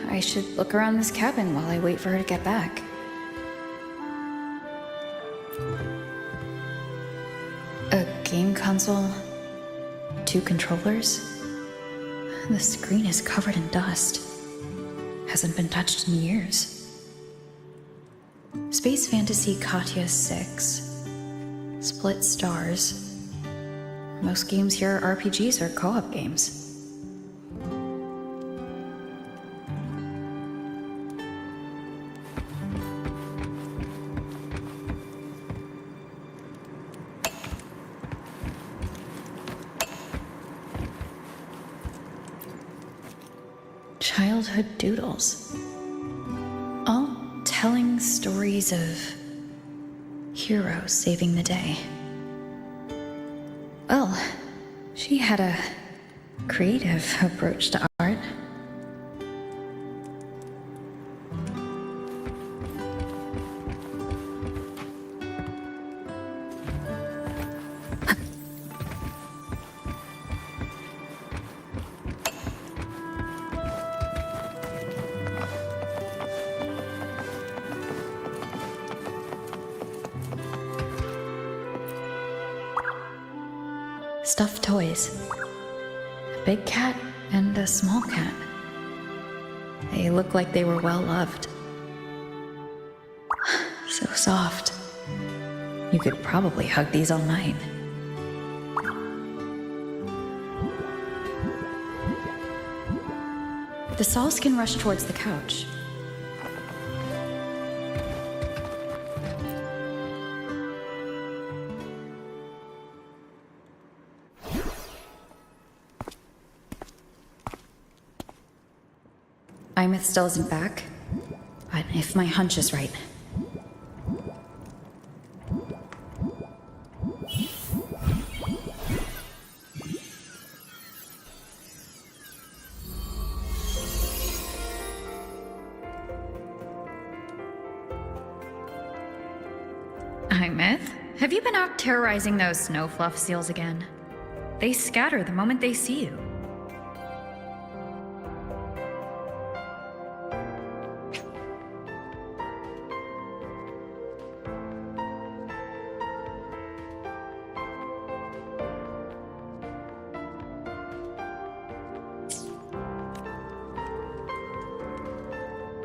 I should look around this cabin while I wait for her to get back. A game console, 2 controllers. The screen is covered in dust. Hasn't been touched in years. Space Fantasy Katya 6. Split stars. Most games here are RPGs or co-op games. Childhood doodles. All telling stories of heroes saving the day. Well, she had a creative approach to art. Stuffed toys. A big cat and a small cat. They look like they were well loved. So soft You could probably hug these all night. The Sauls can rush towards the couch. Imeth still isn't back, but if my hunch is right. Imeth, have you been out terrorizing those snow fluff seals again? They scatter the moment they see you.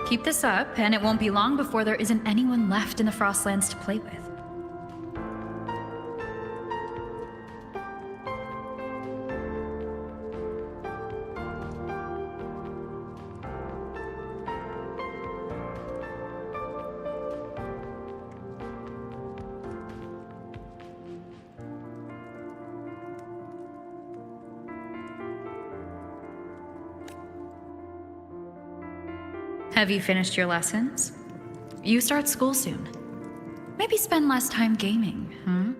Keep this up, and it won't be long before there isn't anyone left in the Frostlands to play with. Have you finished your lessons? You start school soon. Maybe spend less time gaming, huh?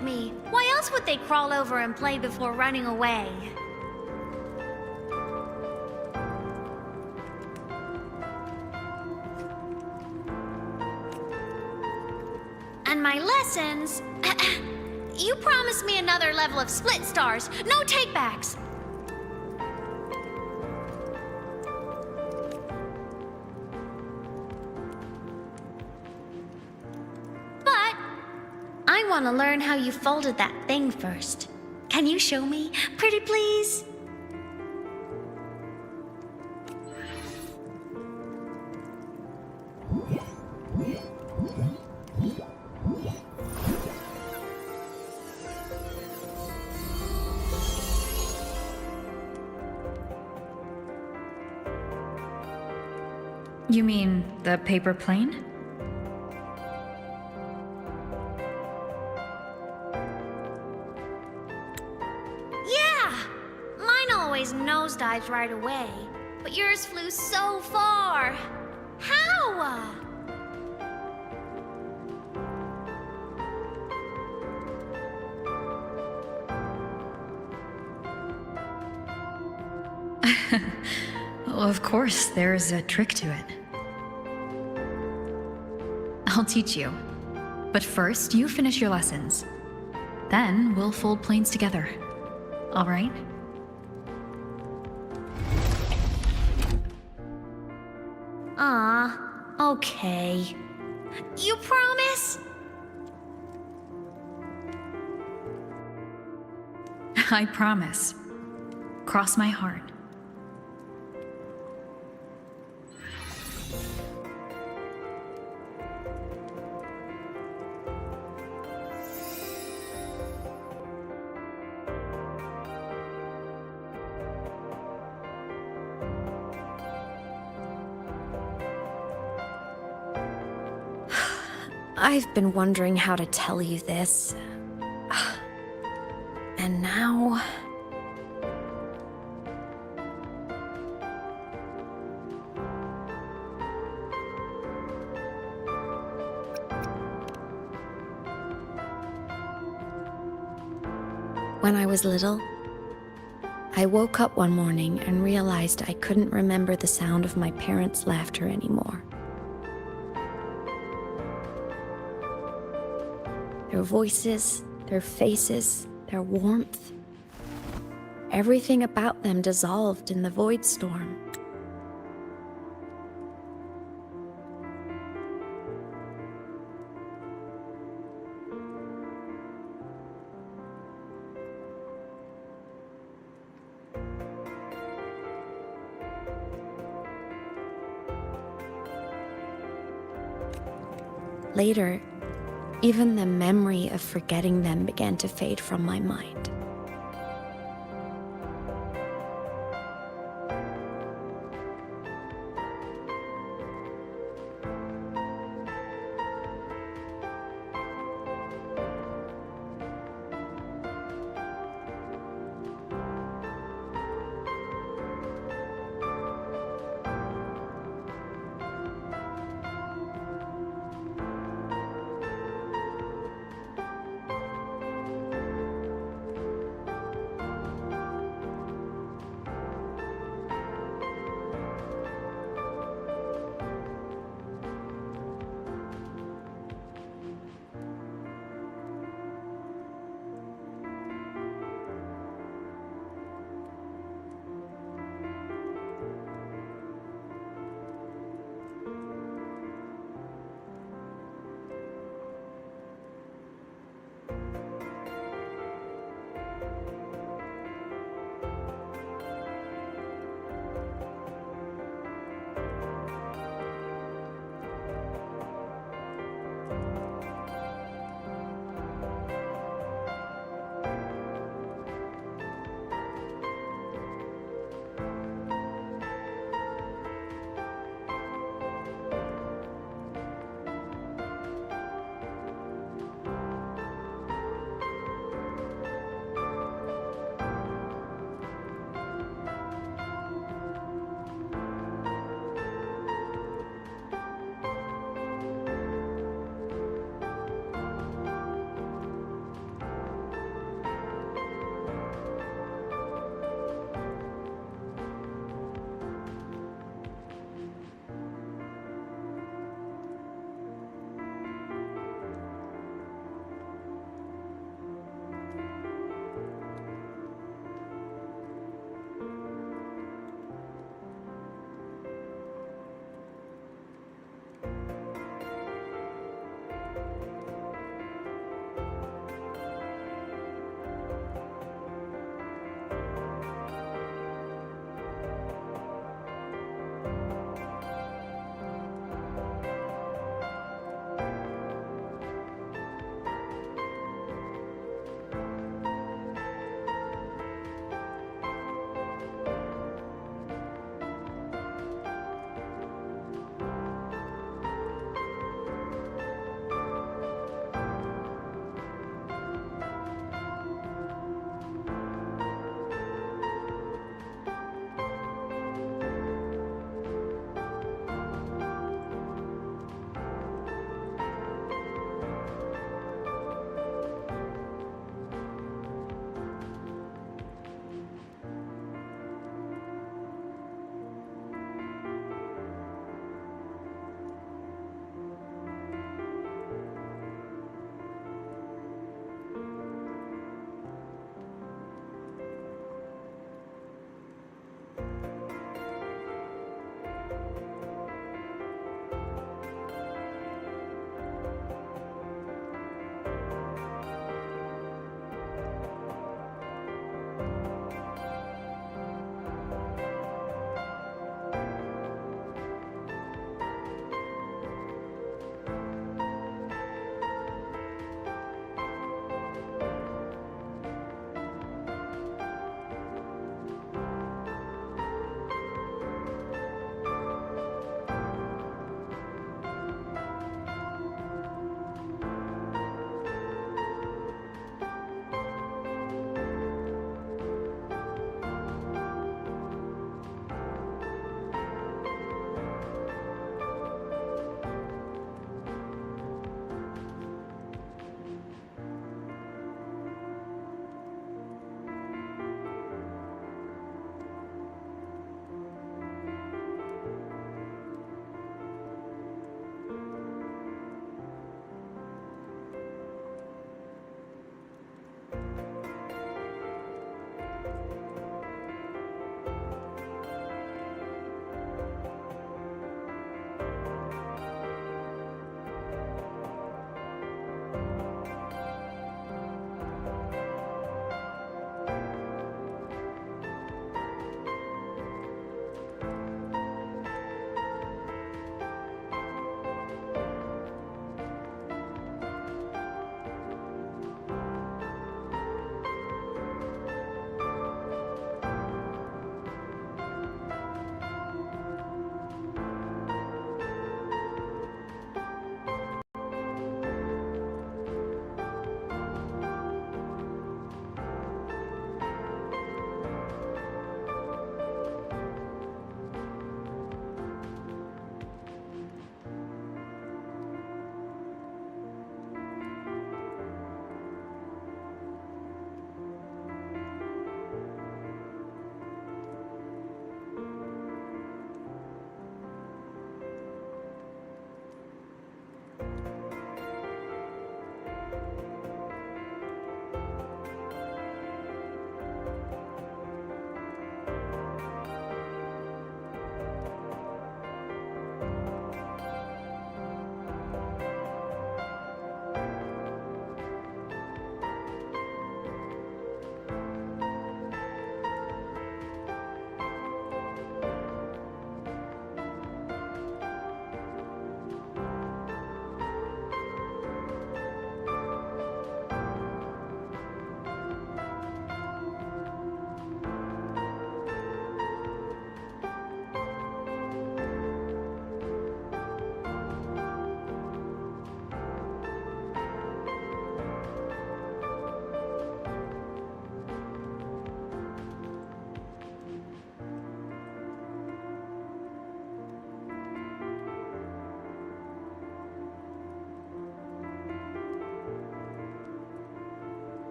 Me. Why else would they crawl over and play before running away? And my lessons... You promised me another level of split stars. No takebacks. I want to learn how you folded that thing first. Can you show me? Pretty please? You mean the paper plane? Nosedives right away, but yours flew so far. How? Well, of course, there's a trick to it. I'll teach you. But first, you finish your lessons. Then we'll fold planes together. All right? Okay. You promise? I promise. Cross my heart. I've been wondering how to tell you this. And now... When I was little, I woke up one morning and realized I couldn't remember the sound of my parents' laughter anymore. Their voices, their faces, their warmth. Everything about them dissolved in the void storm. Later, even the memory of forgetting them began to fade from my mind.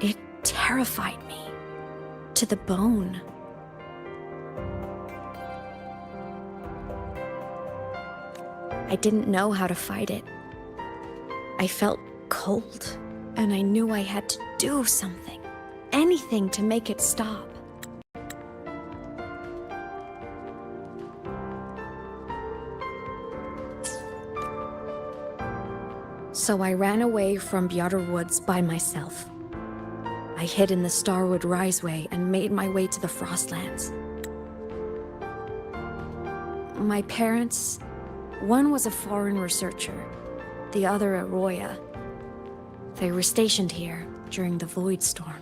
It terrified me. To the bone. I didn't know how to fight it. I felt cold, and I knew I had to do something. Anything to make it stop. So I ran away from Bjarter Woods by myself. I hid in the Starwood Riseway and made my way to the Frostlands. My parents, one was a foreign researcher, the other a Roya. They were stationed here during the Void Storm.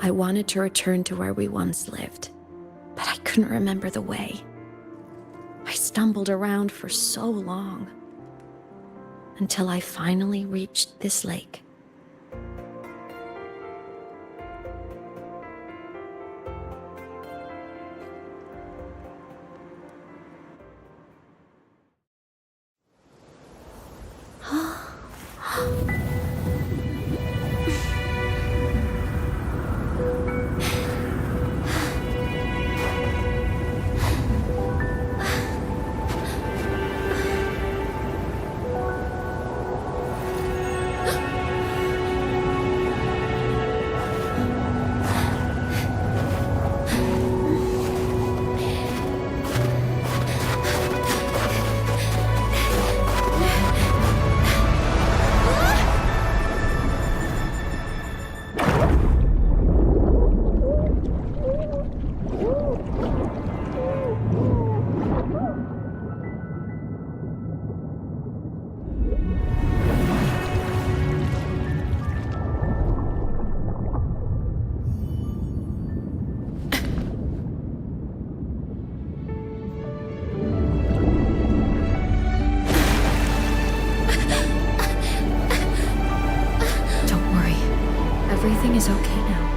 I wanted to return to where we once lived, but I couldn't remember the way. I stumbled around for so long, until I finally reached this lake. Everything is okay now.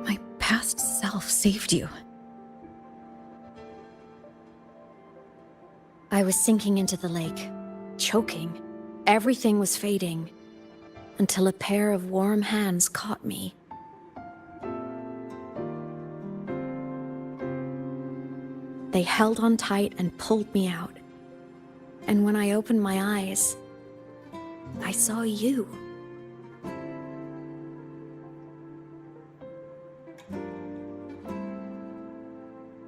My past self saved you. I was sinking into the lake, choking. Everything was fading. Until a pair of warm hands caught me. They held on tight and pulled me out. And when I opened my eyes, I saw you.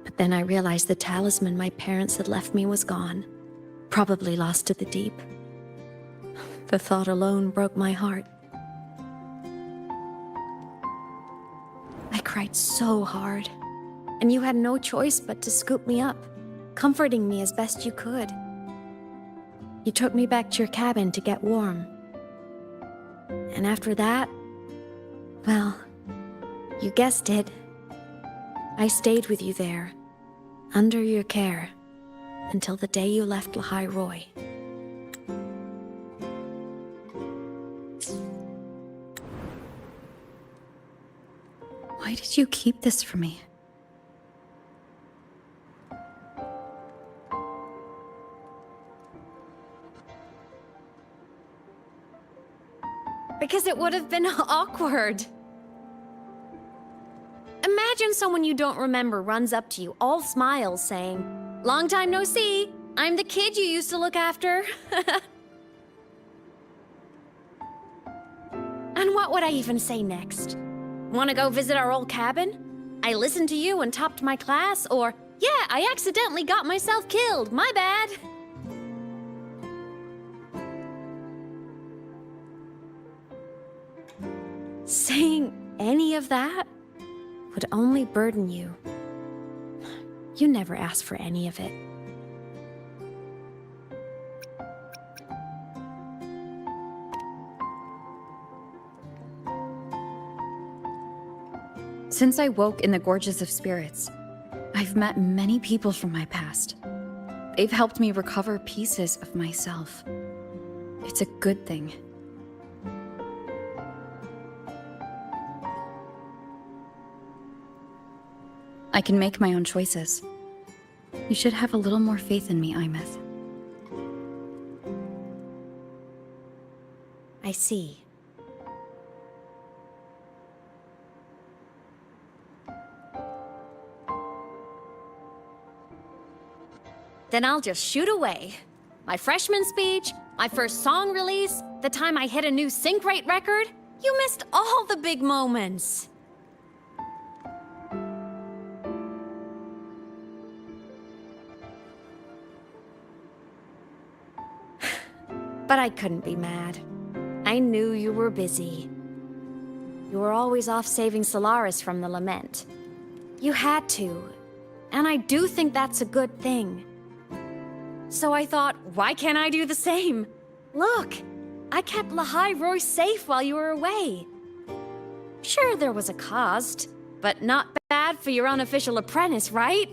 But then I realized the talisman my parents had left me was gone, probably lost to the deep. The thought alone broke my heart. I cried so hard, and you had no choice but to scoop me up, comforting me as best you could. You took me back to your cabin to get warm. And after that, well, you guessed it. I stayed with you there, under your care, until the day you left Lahai Roy. Why did you keep this from me? Because it would have been awkward. Imagine someone you don't remember runs up to you, all smiles, saying, "Long time no see. I'm the kid you used to look after." And what would I even say next? Want to go visit our old cabin? I listened to you and topped my class, or, "Yeah, I accidentally got myself killed. My bad." Saying any of that would only burden you. You never asked for any of it. Since I woke in the Gorges of Spirits, I've met many people from my past. They've helped me recover pieces of myself. It's a good thing. I can make my own choices. You should have a little more faith in me, Imeth. I see. Then I'll just shoot away. My freshman speech, my first song release, the time I hit a new sync rate record. You missed all the big moments. But I couldn't be mad. I knew you were busy. You were always off saving Solaris from the lament. You had to, and I do think that's a good thing. So I thought, why can't I do the same? Look, I kept Lahai Roy safe while you were away. Sure, there was a cost, but not bad for your unofficial apprentice, right?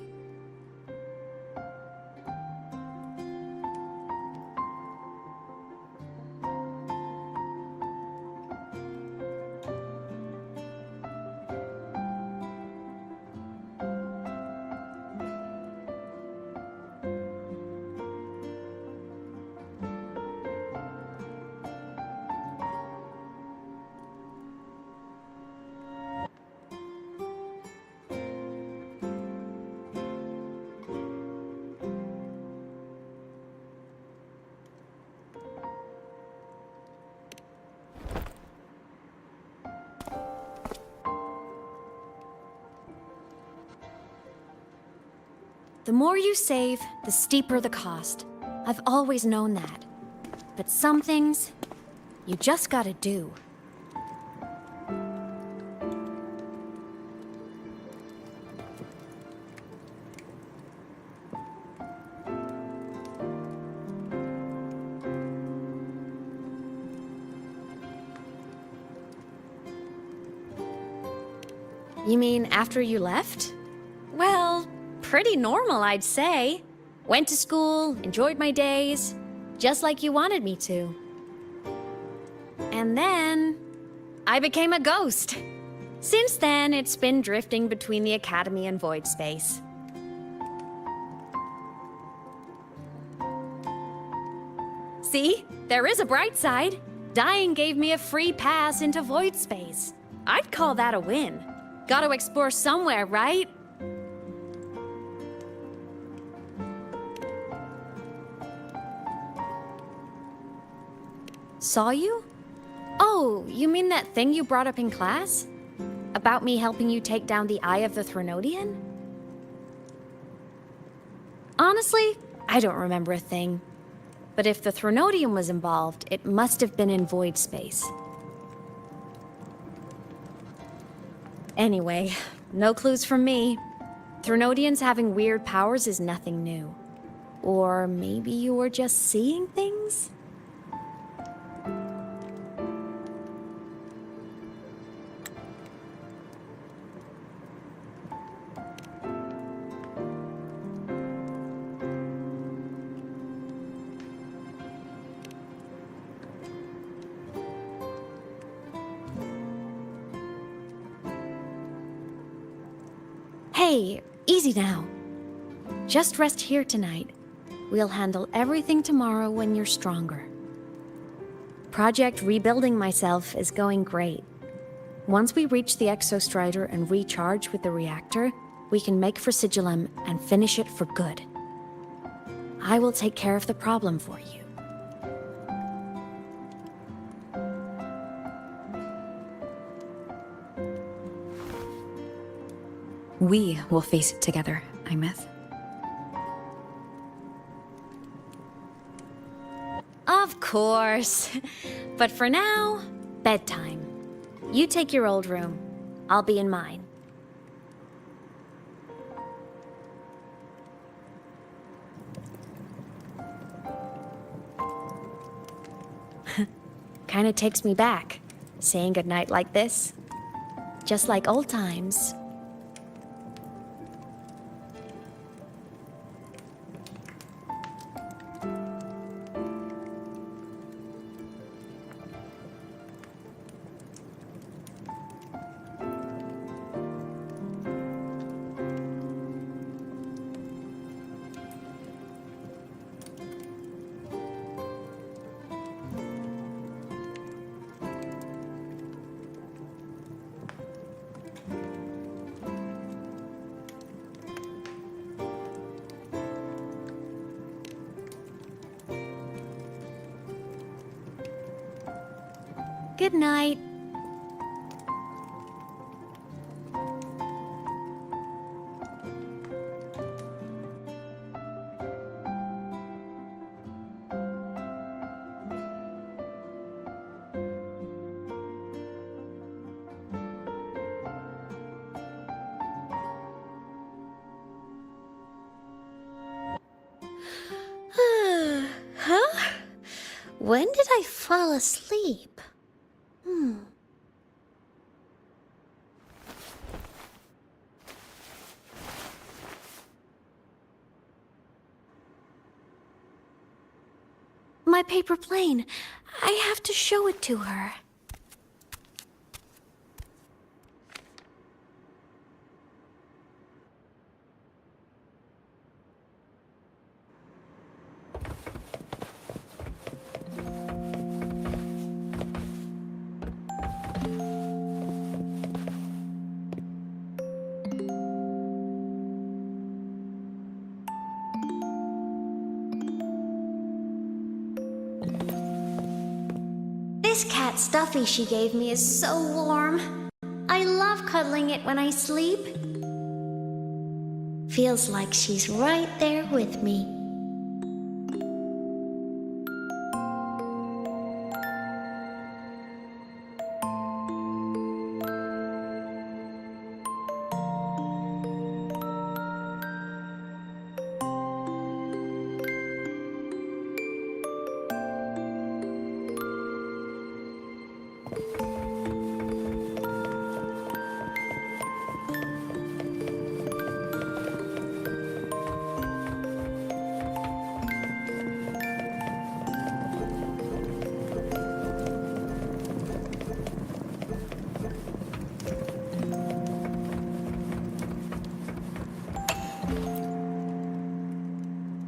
The more you save, the steeper the cost. I've always known that. But some things, you just gotta do. You mean after you left? Well, pretty normal, I'd say. Went to school, enjoyed my days, just like you wanted me to. And then, I became a ghost. Since then, it's been drifting between the Academy and Void Space. See, there is a bright side. Dying gave me a free pass into Void Space. I'd call that a win. Gotta explore somewhere, right? Saw you? Oh, you mean that thing you brought up in class? About me helping you take down the Eye of the Threnodian? Honestly, I don't remember a thing. But if the Threnodian was involved, it must have been in Void Space. Anyway, no clues from me. Threnodians having weird powers is nothing new. Or maybe you were just seeing things? Hey, easy now. Just rest here tonight. We'll handle everything tomorrow when you're stronger. Project Rebuilding Myself is going great. Once we reach the Exostrider and recharge with the reactor, we can make for Sigillum and finish it for good. I will take care of the problem for you. We will face it together, Imeth. Of course. But for now, bedtime. You take your old room. I'll be in mine. Kinda takes me back, saying goodnight like this. Just like old times. Good night. Huh? When did I fall asleep? My paper plane. I have to show it to her. This cat stuffy she gave me is so warm. I love cuddling it when I sleep. Feels like she's right there with me.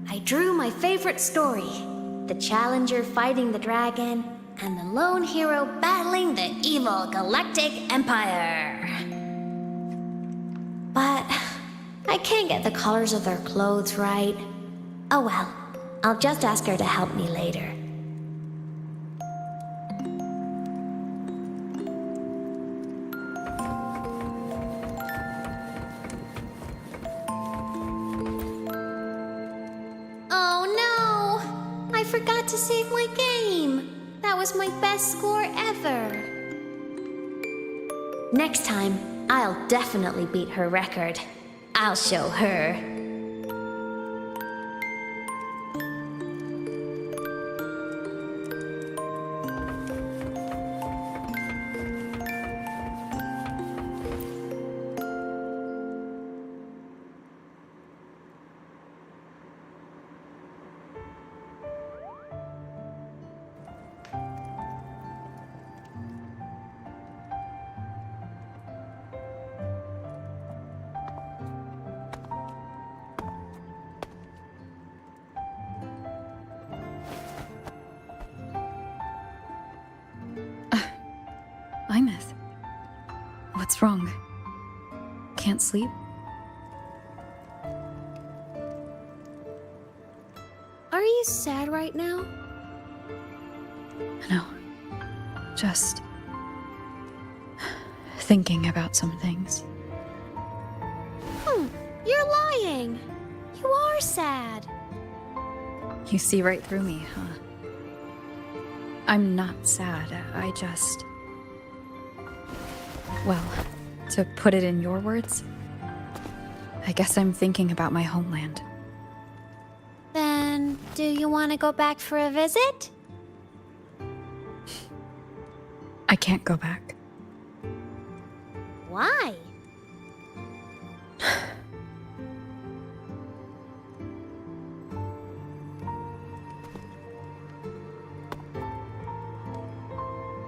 I drew my favorite story. The challenger fighting the dragon, and the lone hero battling the evil galactic empire. But I can't get the colors of their clothes right. Oh well, I'll just ask her to help me later. I forgot to save my game. That was my best score ever. Next time, I'll definitely beat her record. I'll show her. Imeth. What's wrong? Can't sleep? Are you sad right now? No. Just thinking about some things. You're lying. You are sad. You see right through me, huh? I'm not sad. I just... Well, to put it in your words, I guess I'm thinking about my homeland. Then, do you want to go back for a visit? I can't go back. Why?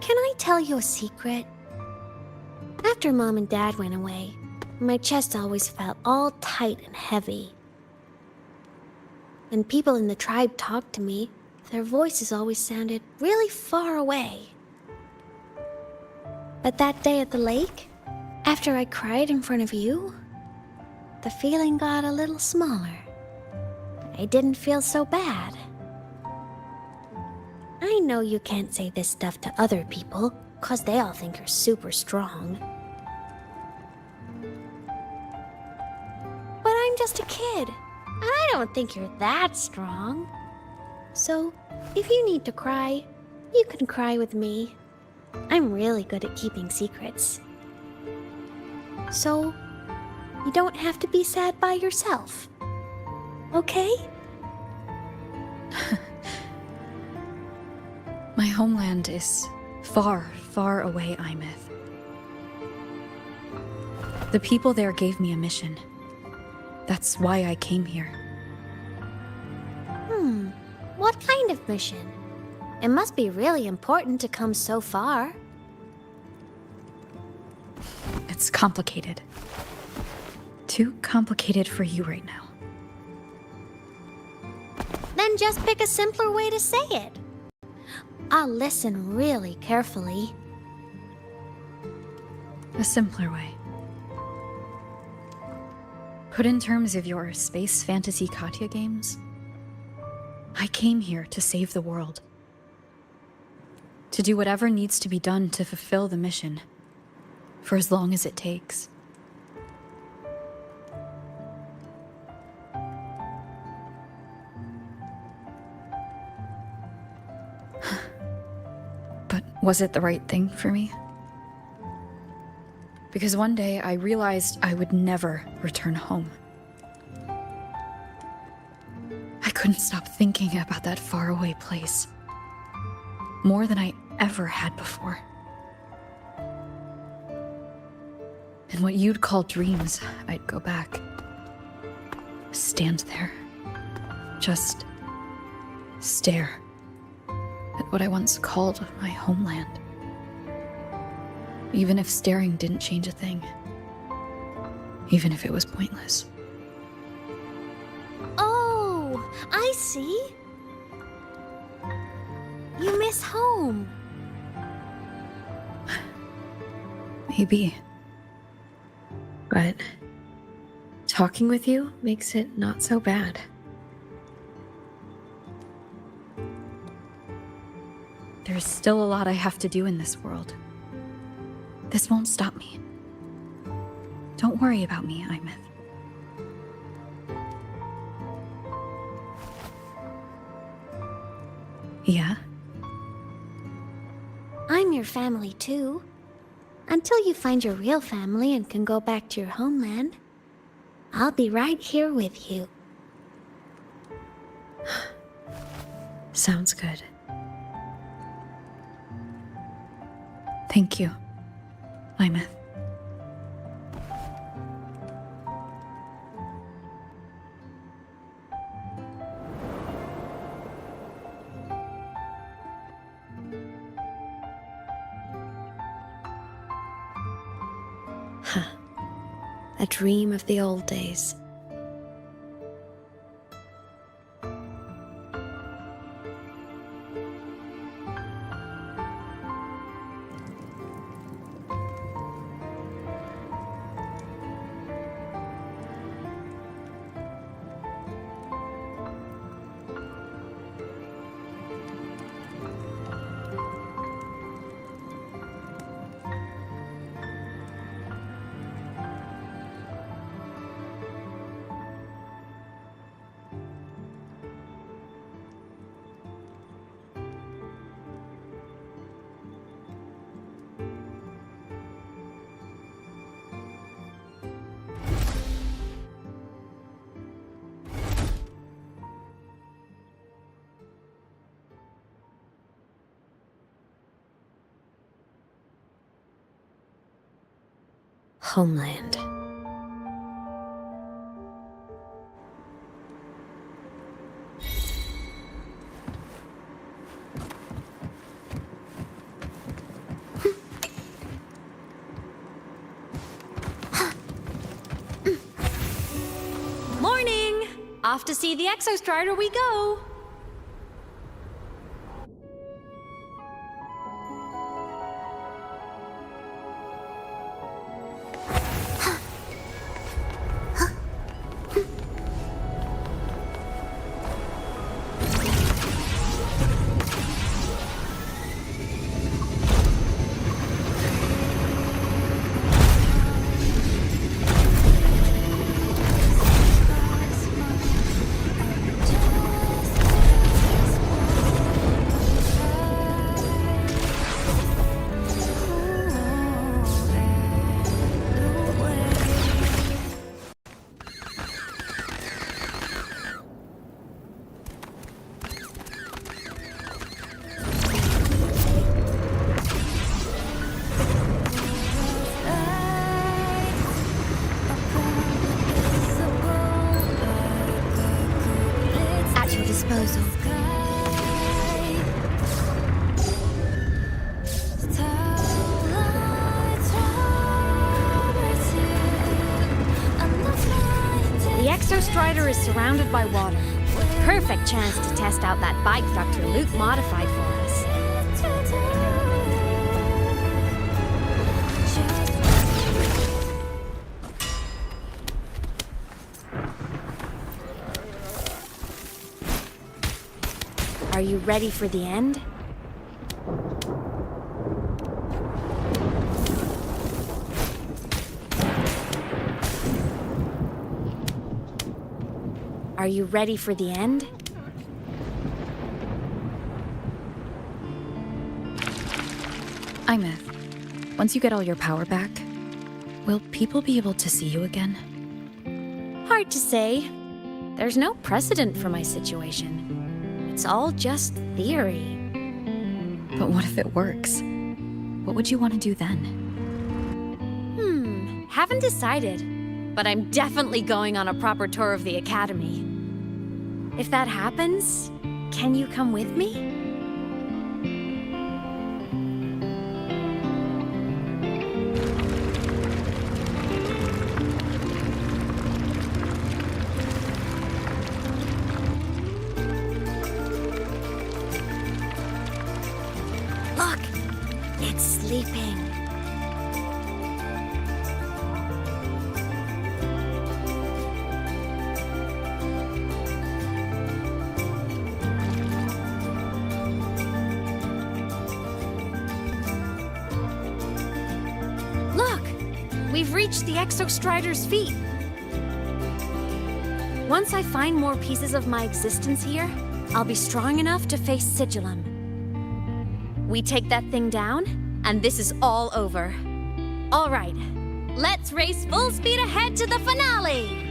Can I tell you a secret? After Mom and Dad went away, my chest always felt all tight and heavy. When people in the tribe talked to me, their voices always sounded really far away. But that day at the lake, after I cried in front of you, the feeling got a little smaller. I didn't feel so bad. I know you can't say this stuff to other people, 'cause they all think you're super strong. But I'm just a kid, and I don't think you're that strong. So, if you need to cry, you can cry with me. I'm really good at keeping secrets. So, you don't have to be sad by yourself. Okay? My homeland is far, far away, Imeth. The people there gave me a mission. That's why I came here. What kind of mission? It must be really important to come so far. It's complicated. Too complicated for you right now. Then just pick a simpler way to say it. I'll listen really carefully. A simpler way. Put in terms of your space fantasy Katya games, I came here to save the world. To do whatever needs to be done to fulfill the mission, for as long as it takes. But was it the right thing for me? Because one day I realized I would never return home. I couldn't stop thinking about that faraway place. More than I ever had before. And what you'd call dreams, I'd go back. Stand there. Just stare at what I once called my homeland. Even if staring didn't change a thing. Even if it was pointless. Oh, I see. You miss home. Maybe. But talking with you makes it not so bad. There's still a lot I have to do in this world. This won't stop me. Don't worry about me, Imeth. Yeah? I'm your family too. Until you find your real family and can go back to your homeland, I'll be right here with you. Sounds good. Thank you, Imeth. A dream of the old days. Homeland. Morning! Off to see the Exostrider we go! disposal. The Exostrider is surrounded by water. Perfect chance to test out that bike Dr. Luke modified for us. Are you ready for the end? Are you ready for the end? Imeth, once you get all your power back, will people be able to see you again? Hard to say. There's no precedent for my situation. It's all just theory. But what if it works? What would you want to do then? Haven't decided. But I'm definitely going on a proper tour of the Academy. If that happens, can you come with me? Look! It's sleeping. We've reached the Exostrider's feet. Once I find more pieces of my existence here, I'll be strong enough to face Sigillum. We take that thing down, and this is all over. All right, let's race full speed ahead to the finale!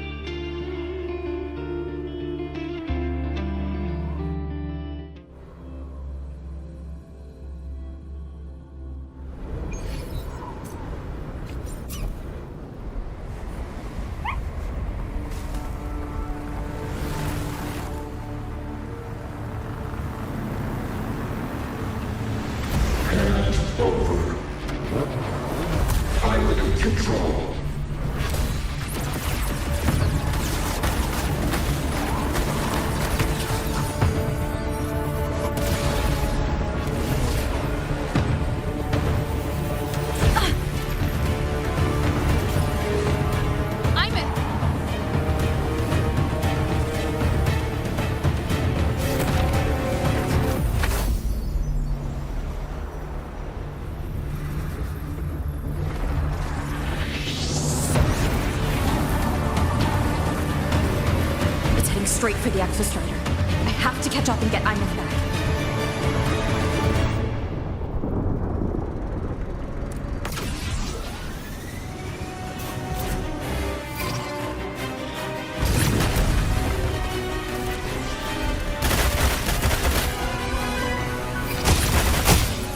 Straight for the Exostrider. I have to catch up and get Imeth back.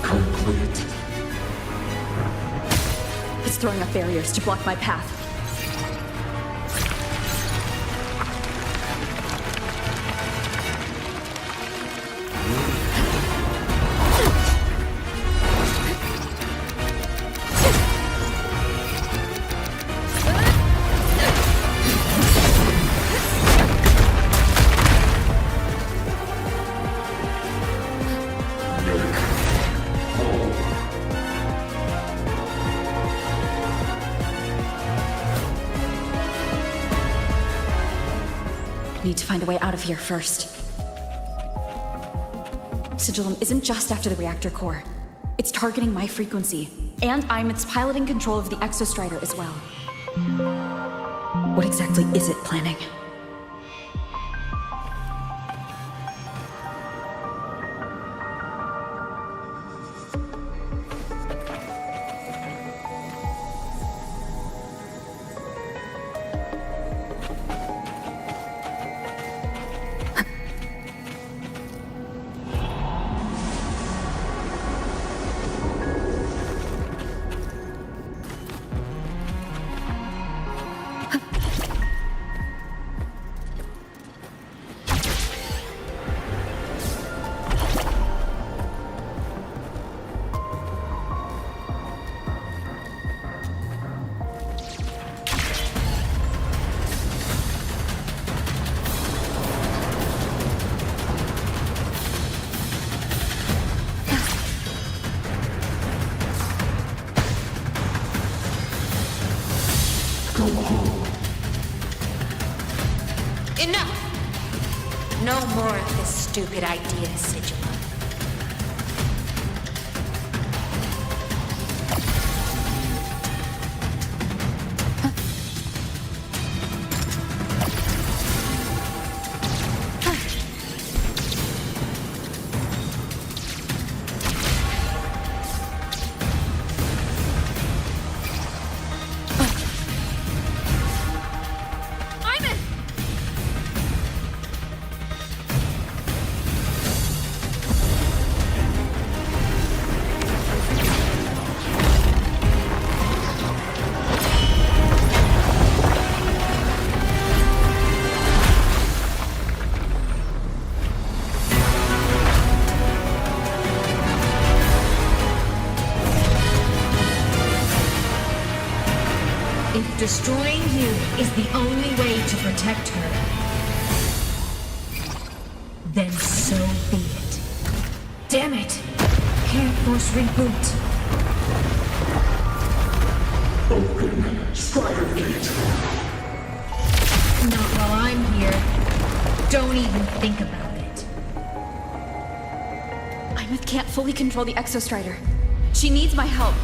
Complete. It's throwing up barriers to block my path. Need to find a way out of here first. Sigillum isn't just after the reactor core. It's targeting my frequency, and Imeth's piloting control of the Exostrider as well. What exactly is it planning? No more of this stupid idea, Sigil. Destroying you is the only way to protect her. Then so be it. Damn it! Can't force reboot. Open Strider Gate. Not while I'm here. Don't even think about it. Imeth can't fully control the Exostrider. She needs my help.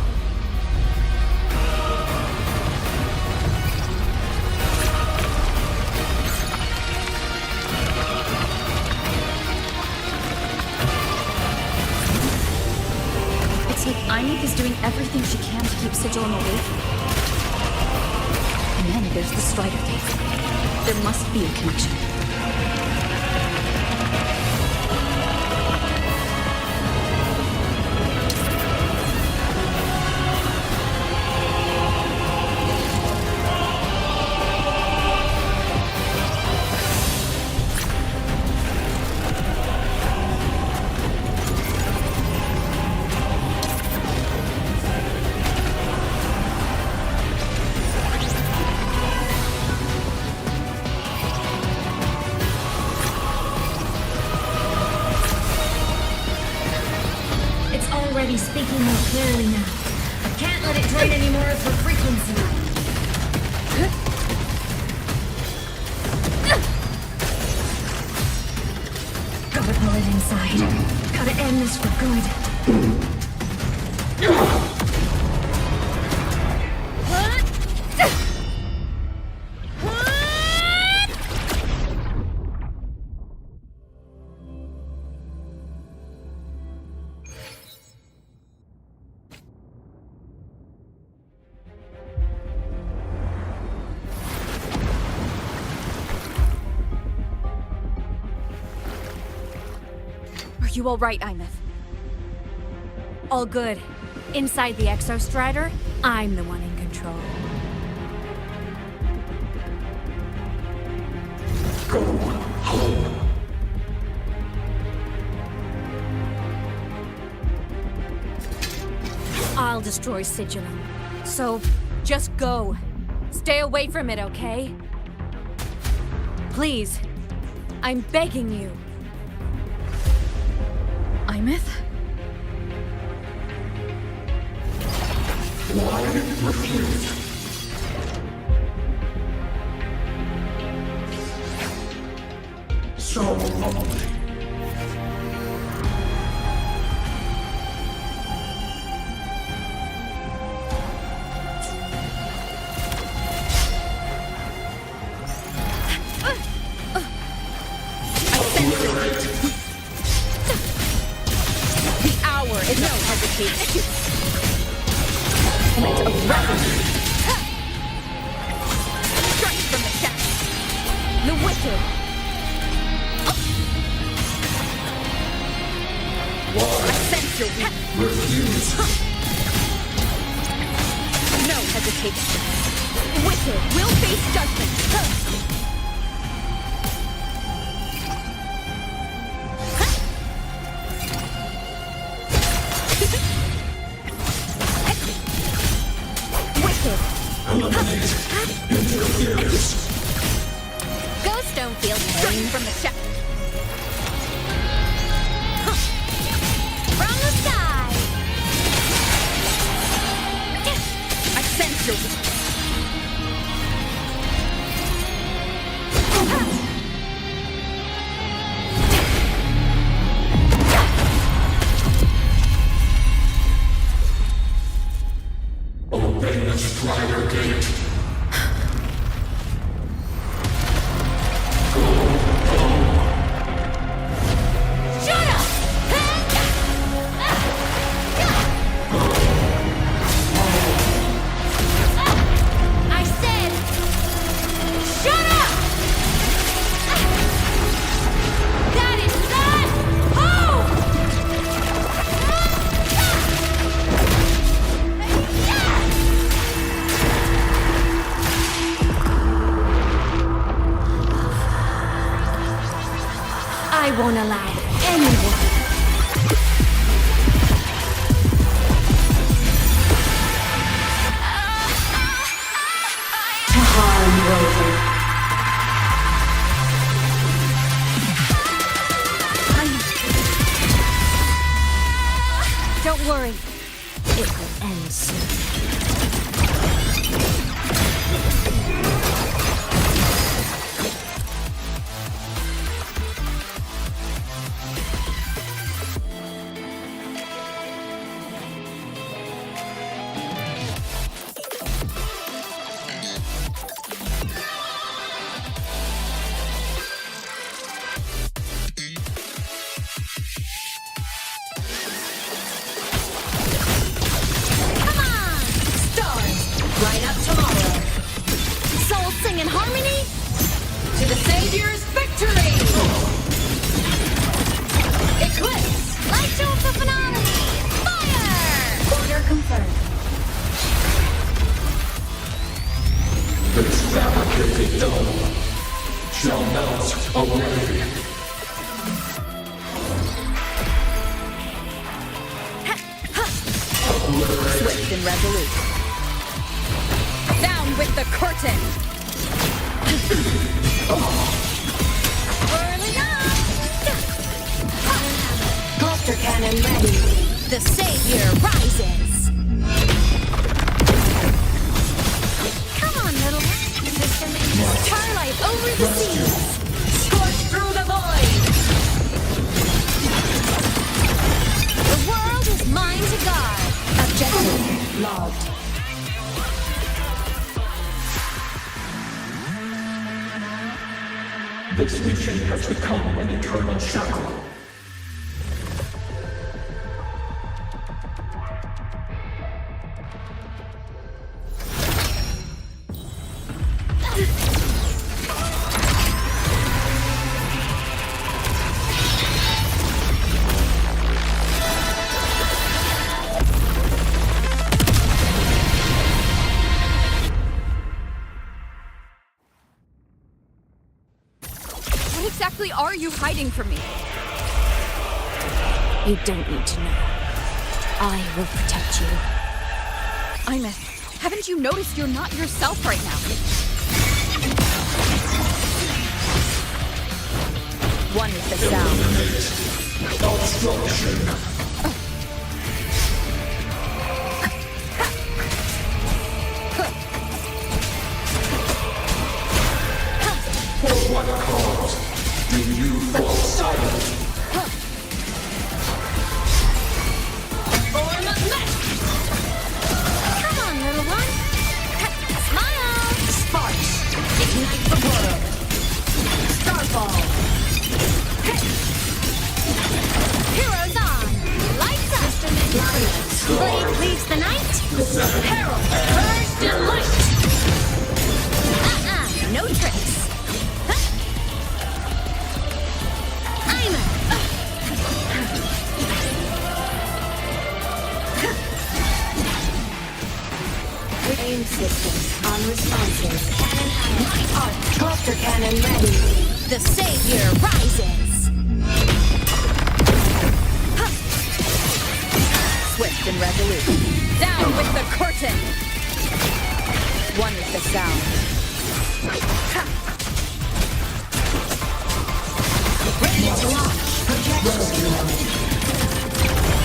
Imeth is doing everything she can to keep Sigilum away from me. And then there's the Strider Gate. There must be a connection. Speaking more clearly now. I can't let it drain any more of her frequency. Gotta pull it inside. Gotta end this for good. You all right, Imeth? All good. Inside the Exostrider, I'm the one in control. Go home. I'll destroy Sigilum. So, just go. Stay away from it, okay? Please. I'm begging you. Imeth? Why refuse? So lonely. It's no hesitation. Moment of revelry. Strike from the chest. The wicked. I sense your weakness. Refuse. No hesitation. Wicked will face judgment. Ghost don't feel pain from the chest. From the sky. I sense your weakness. I won't allow anyone. To harm Rover. Don't worry. It will end soon. Light up tomorrow. Souls sing in harmony? To the Savior's victory! Eclipse! Light to the finale! Fire! Order confirmed. This fabricated dome shall melt away. Swift and resolute. Down with the curtain! Whirling up! Cluster cannon ready. The Savior rises! Come on, little one. Starlight over the seas! Scorch through the void! The world is mine to guard! Objective logged. This mission has become an eternal shackle. What exactly are you hiding from me? You don't need to know. I will protect you. Imeth, haven't you noticed you're not yourself right now? One with the sound. Obstruction. For what cause do you fall silent? Form of mech! Come on, little one. Smile! Sparks! Ignite the world! Starfall! Heroes on! Lights up! Blade leaves the night! Herald! Purged in light! No tricks! Aim system unresponsive. Cannon out. Cluster cannon ready. The Savior rises! Swift and resolute. Down with the curtain! One with the sound. Ready to launch. Projection.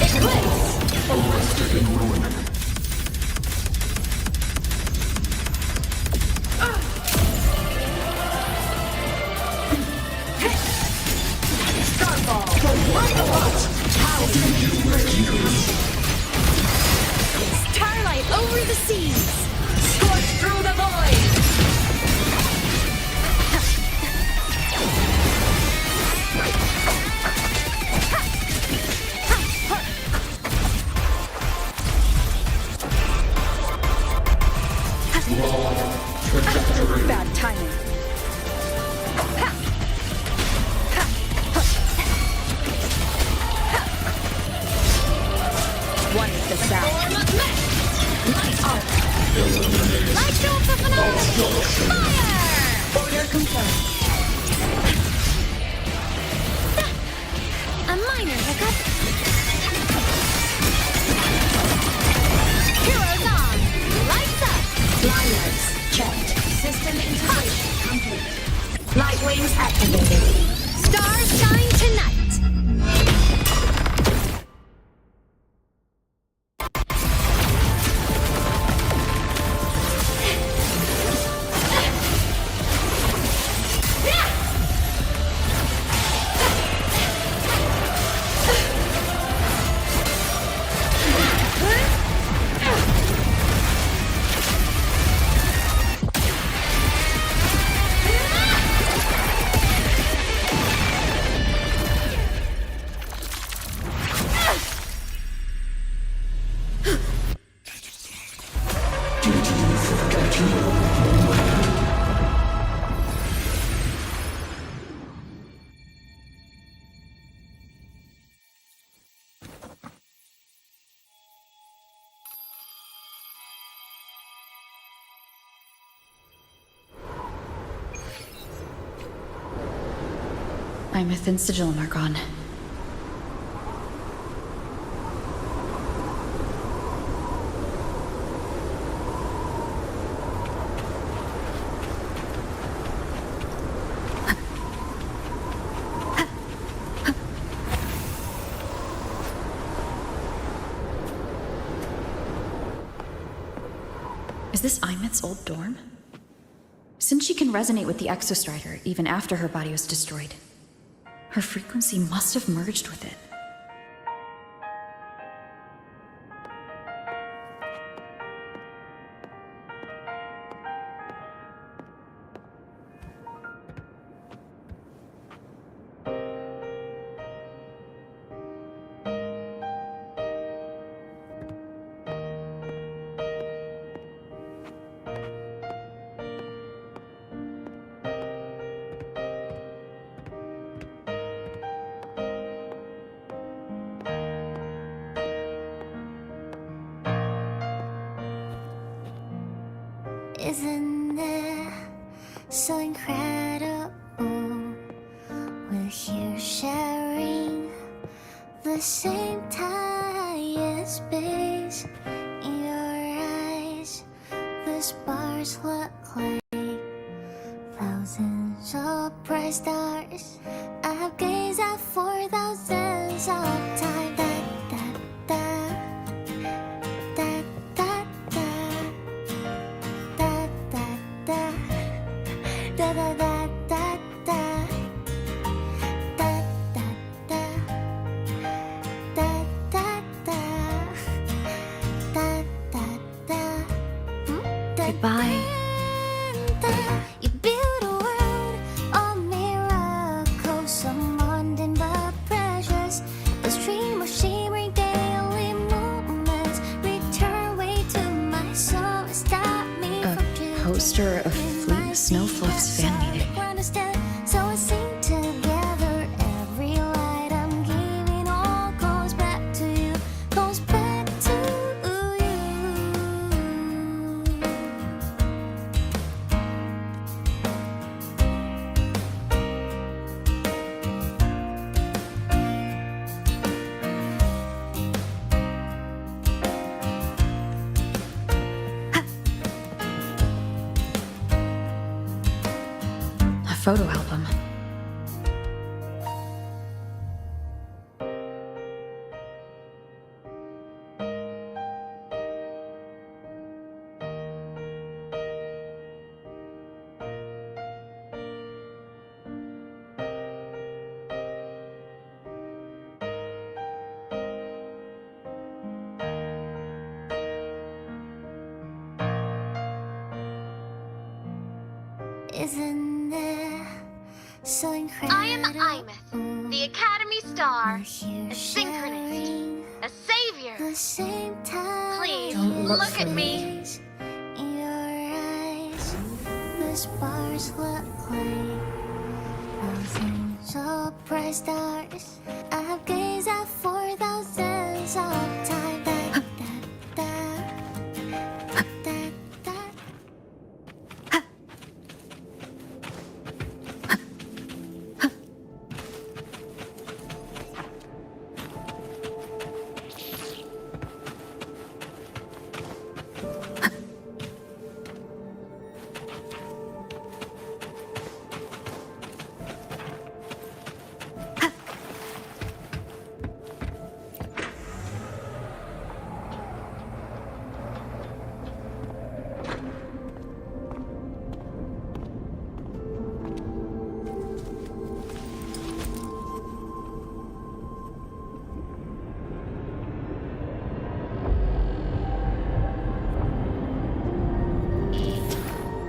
Eclipse. Arrested in ruin. Starfall. How do you refuse? Starlight over the seas! Scorch through the void! Bad timing. One with the sound. Form of mech! Light arc! Imeth and Sigillum are gone. Is this Imeth's old dorm? Since she can resonate with the Exostrider even after her body was destroyed, her frequency must have merged with it. Isn't it so incredible? We're here sharing the same time and space. In your eyes, the stars look like thousands of bright stars. I've gazed at for thousands of times. Goodbye. You build a world of miracles, some mundane but precious. The stream of shimmering daily moments return way to my soul. Stop me from A poster of Fleet Snowfluff's fan meeting. so I sing together. Every light I'm giving all goes back to you, goes back to you. A photo album. Isn't it so incredible? I am Imeth, the Academy Star, a synchronist, a savior. The same time. Please, Don't look look for at me. me. In your eyes, the stars look like thousands of bright stars. I've gazed at for thousands of times.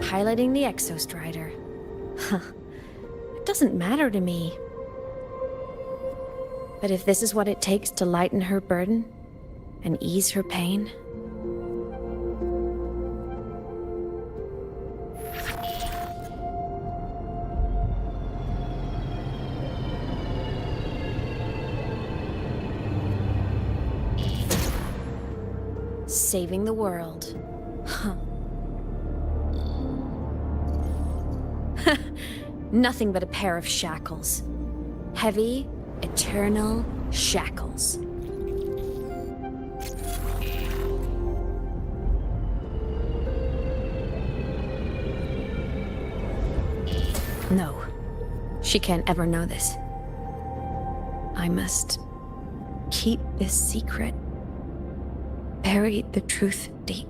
Piloting the Exostrider. Huh. It doesn't matter to me. But if this is what it takes to lighten her burden and ease her pain, saving the world. Huh. Nothing but a pair of shackles. Heavy, eternal shackles. No, she can't ever know this. I must keep this secret. Bury the truth deep.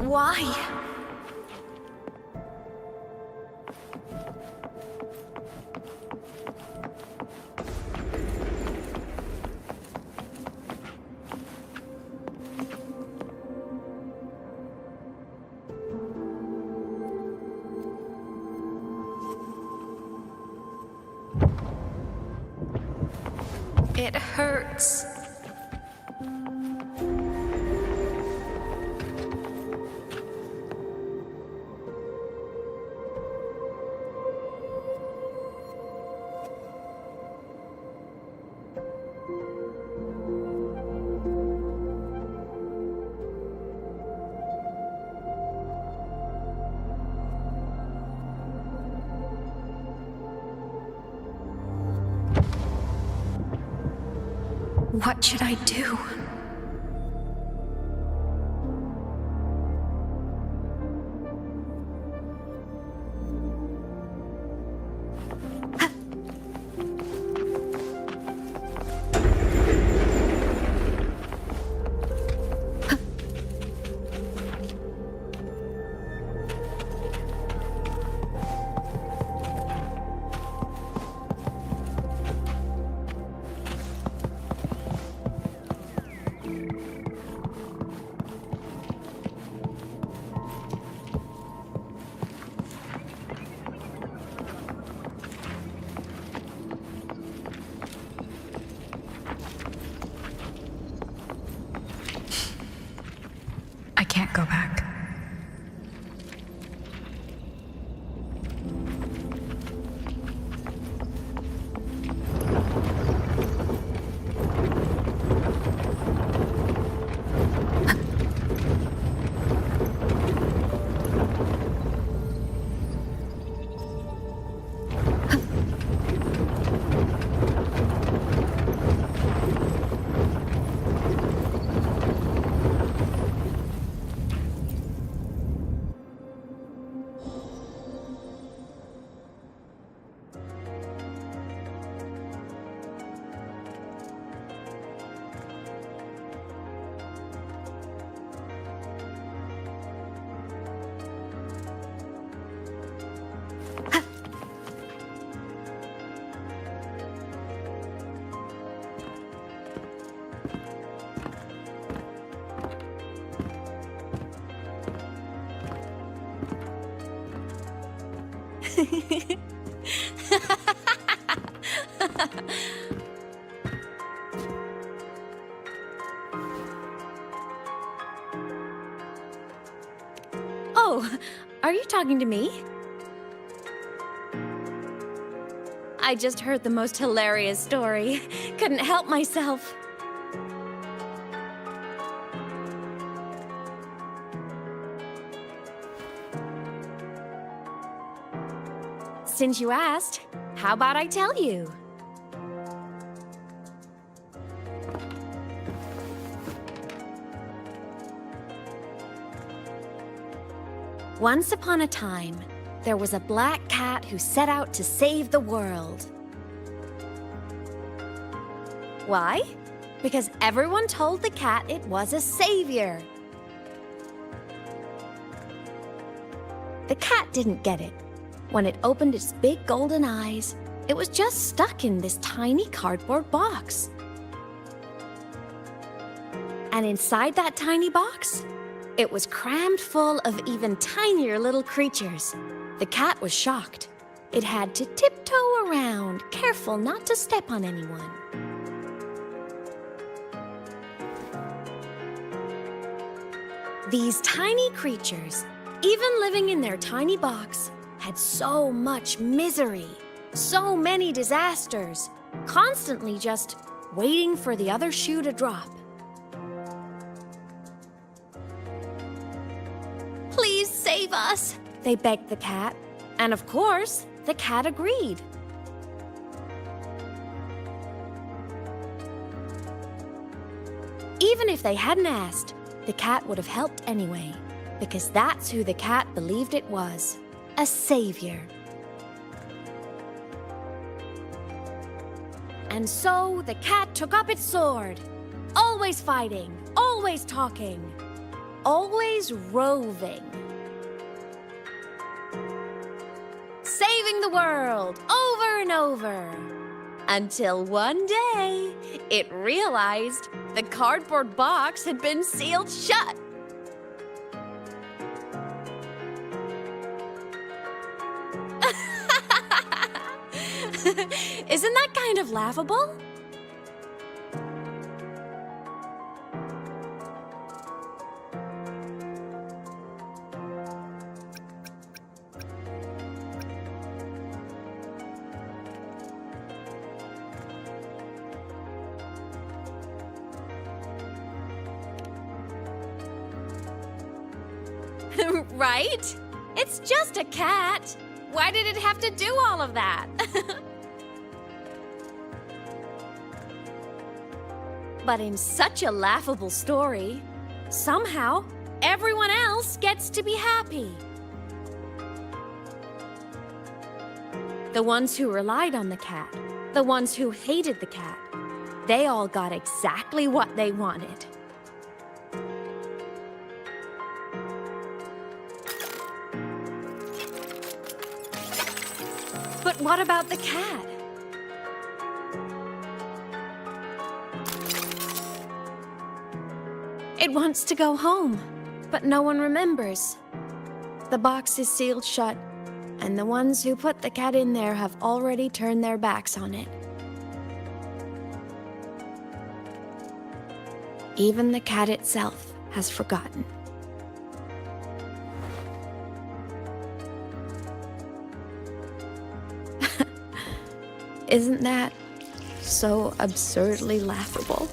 Why? It hurts. What should I do? I can't go back. Oh, are you talking to me? I just heard the most hilarious story. Couldn't help myself. Since you asked, how about I tell you? Once upon a time, there was a black cat who set out to save the world. Why? Because everyone told the cat it was a savior. The cat didn't get it. When it opened its big golden eyes, it was just stuck in this tiny cardboard box. And inside that tiny box, It was crammed full of even tinier little creatures. The cat was shocked. It had to tiptoe around, careful not to step on anyone. These tiny creatures, even living in their tiny box, had so much misery, so many disasters, constantly just waiting for the other shoe to drop. Please save us, they begged the cat, and of course, the cat agreed. Even if they hadn't asked, the cat would have helped anyway, because that's who the cat believed it was, a savior. And so the cat took up its sword, always fighting, always talking, always roving. Saving the world over and over. Until one day, it realized the cardboard box had been sealed shut. Isn't that kind of laughable? Right? It's just a cat. Why did it have to do all of that? But in such a laughable story, somehow everyone else gets to be happy. The ones who relied on the cat, the ones who hated the cat, they all got exactly what they wanted. But what about the cat? It wants to go home, but no one remembers. The box is sealed shut, and the ones who put the cat in there have already turned their backs on it. Even the cat itself has forgotten. Isn't that so absurdly laughable?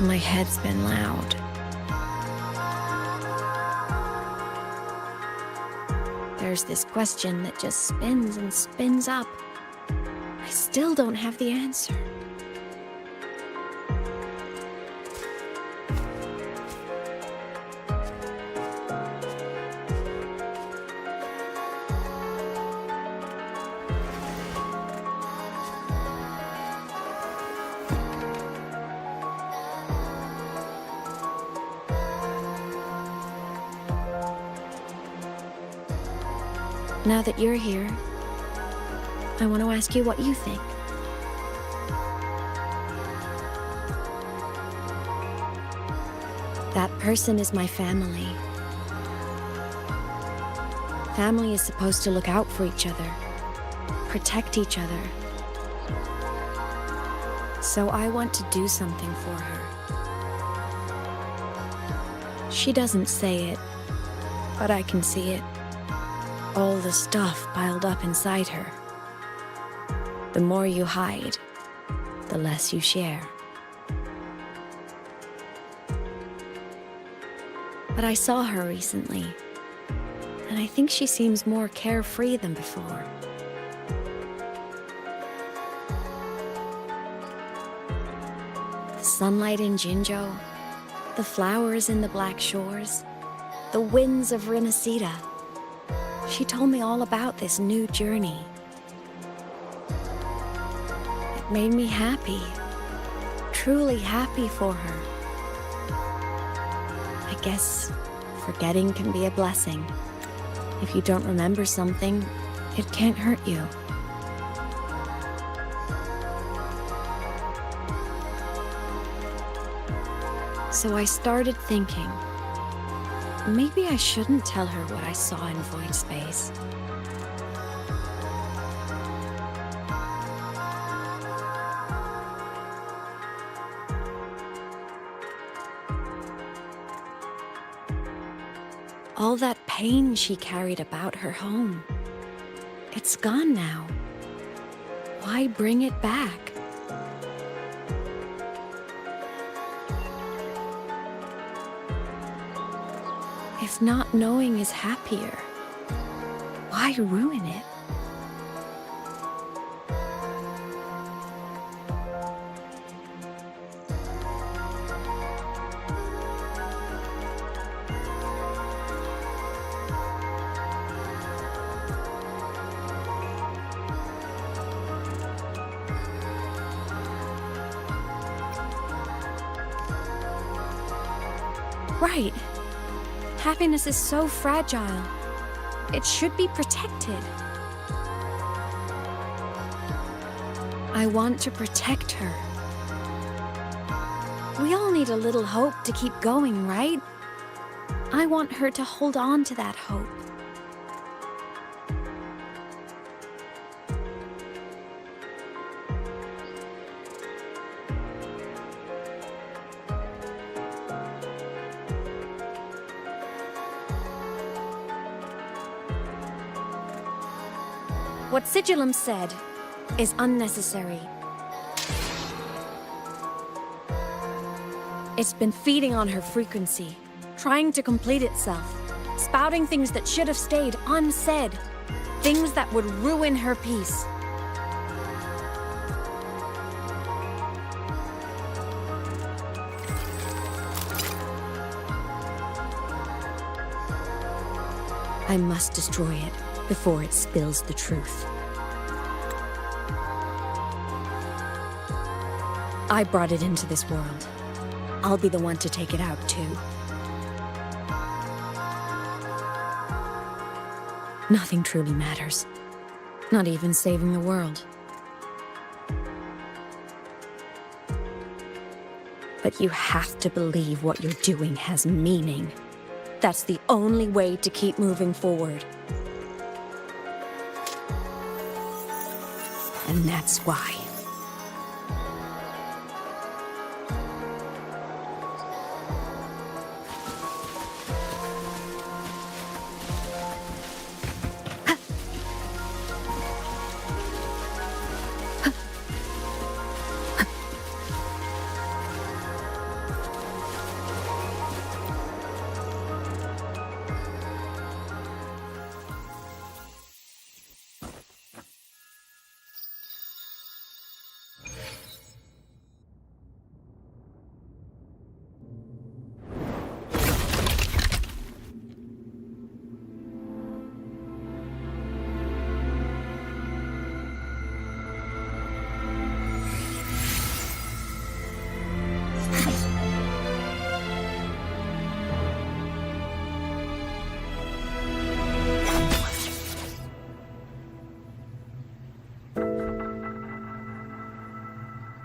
My head's been loud. There's this question that just spins and spins up. I still don't have the answer. Now that you're here, I want to ask you what you think. That person is my family. Family is supposed to look out for each other, protect each other. So I want to do something for her. She doesn't say it, but I can see it. All the stuff piled up inside her. The more you hide, the less you share. But I saw her recently, and I think she seems more carefree than before. The sunlight in Jinzhou, the flowers in the Black Shores, the winds of Rimacita. She told me all about this new journey. It made me happy, truly happy for her. I guess forgetting can be a blessing. If you don't remember something, it can't hurt you. So I started thinking, maybe I shouldn't tell her what I saw in void space. All that pain she carried about her home, it's gone now. Why bring it back? If not knowing is happier, why ruin it? Right. Happiness is so fragile. It should be protected. I want to protect her. We all need a little hope to keep going, right? I want her to hold on to that hope. What Sigillum said is unnecessary. It's been feeding on her frequency, trying to complete itself, spouting things that should have stayed unsaid, things that would ruin her peace. I must destroy it before it spills the truth. I brought it into this world. I'll be the one to take it out, too. Nothing truly matters. Not even saving the world. But you have to believe what you're doing has meaning. That's the only way to keep moving forward. And that's why.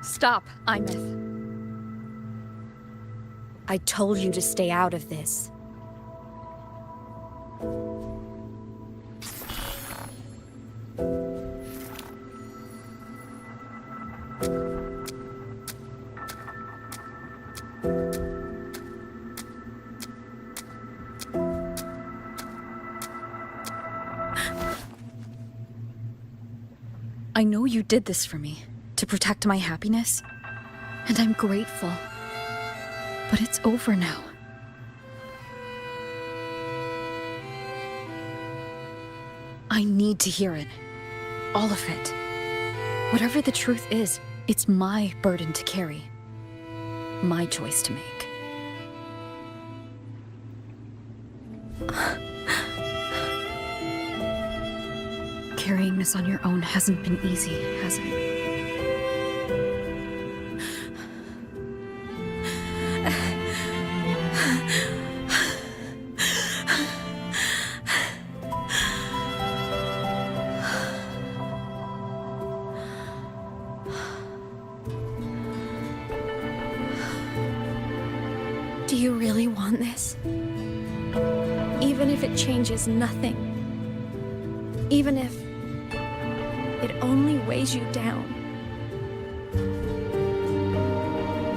Stop, Imeth. I told you to stay out of this. I know you did this for me, to protect my happiness, and I'm grateful. But it's over now. I need to hear it. All of it. Whatever the truth is, it's my burden to carry. My choice to make. Carrying this on your own hasn't been easy, has it? Do you really want this? Even if it changes nothing? Even if it only weighs you down?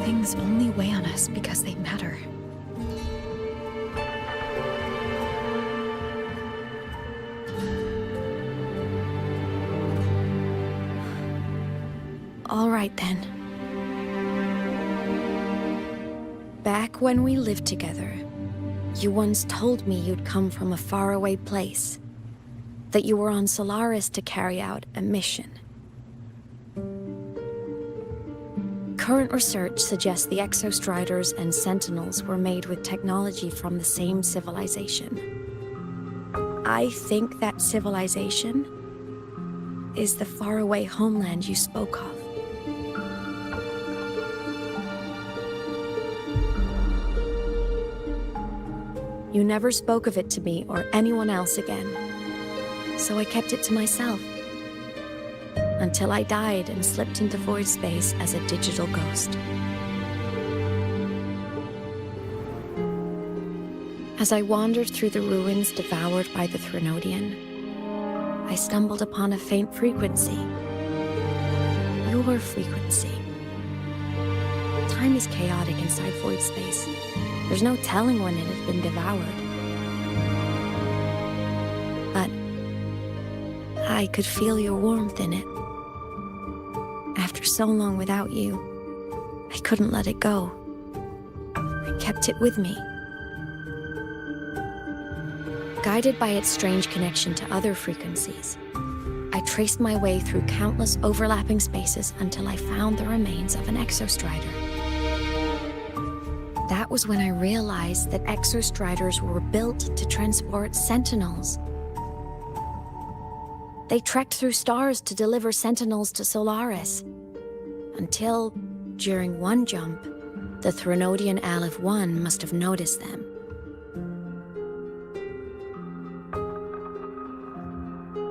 Things only weigh on us because they matter. All right then. Back when we lived together, you once told me you'd come from a faraway place. That you were on Solaris to carry out a mission. Current research suggests the Exostriders and Sentinels were made with technology from the same civilization. I think that civilization is the faraway homeland you spoke of. You never spoke of it to me or anyone else again, so I kept it to myself. Until I died and slipped into void space as a digital ghost. As I wandered through the ruins devoured by the Threnodian, I stumbled upon a faint frequency. Your frequency. Time is chaotic inside void space. There's no telling when it has been devoured. But I could feel your warmth in it. After so long without you, I couldn't let it go. I kept it with me. Guided by its strange connection to other frequencies, I traced my way through countless overlapping spaces until I found the remains of an Exostrider. That was when I realized that Exostriders were built to transport Sentinels. They trekked through stars to deliver Sentinels to Solaris. Until, during one jump, the Threnodian Aleph 1 must have noticed them.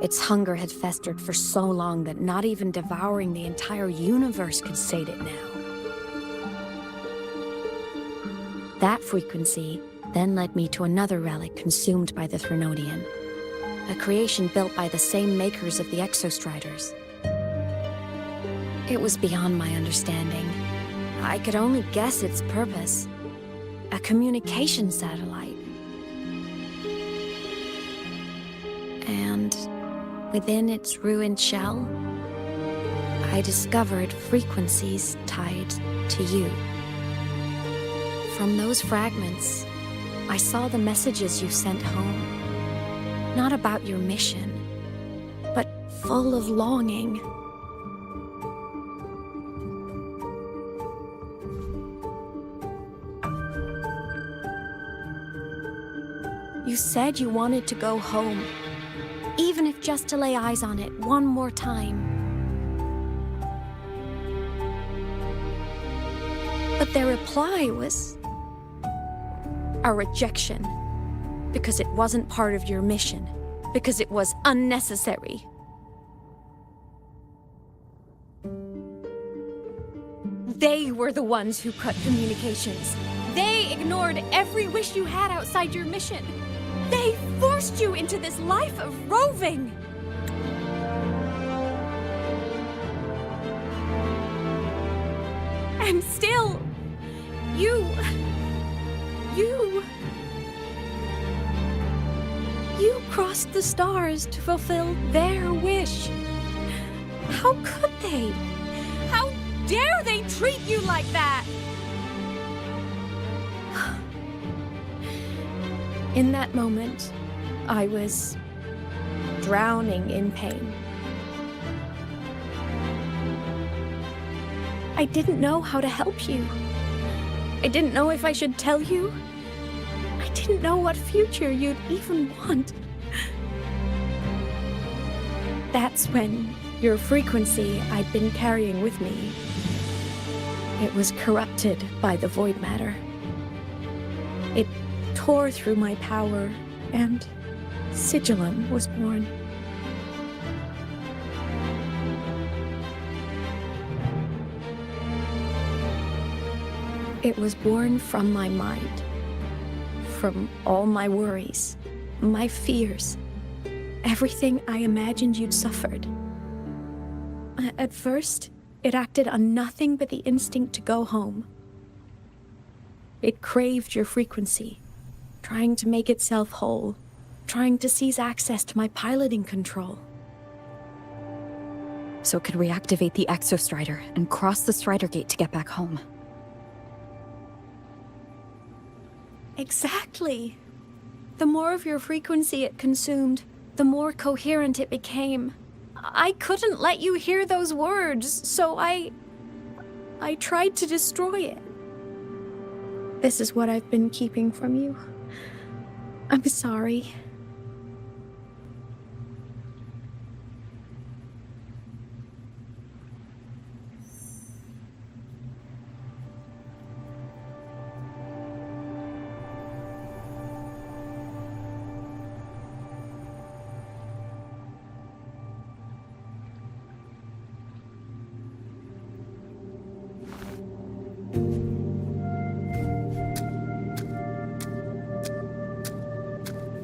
Its hunger had festered for so long that not even devouring the entire universe could sate it now. That frequency then led me to another relic consumed by the Threnodian, a creation built by the same makers of the Exostriders. It was beyond my understanding. I could only guess its purpose. A communication satellite. And within its ruined shell, I discovered frequencies tied to you. From those fragments, I saw the messages you sent home. Not about your mission, but full of longing. You said you wanted to go home, even if just to lay eyes on it one more time. But their reply was a rejection, because it wasn't part of your mission, because it was unnecessary. They were the ones who cut communications. They ignored every wish you had outside your mission. They forced you into this life of roving. And still, you crossed the stars to fulfill their wish. How could they? How dare they treat you like that? In that moment, I was drowning in pain. I didn't know how to help you. I didn't know if I should tell you. I didn't know what future you'd even want. That's when your frequency I'd been carrying with me, it was corrupted by the void matter. It tore through my power, and Sigillum was born. It was born from my mind, from all my worries, my fears, everything I imagined you'd suffered. At first, it acted on nothing but the instinct to go home. It craved your frequency, trying to make itself whole, trying to seize access to my piloting control. So it could reactivate the Exostrider and cross the Strider Gate to get back home. Exactly. The more of your frequency it consumed, the more coherent it became. I couldn't let you hear those words, so I tried to destroy it. This is what I've been keeping from you. I'm sorry.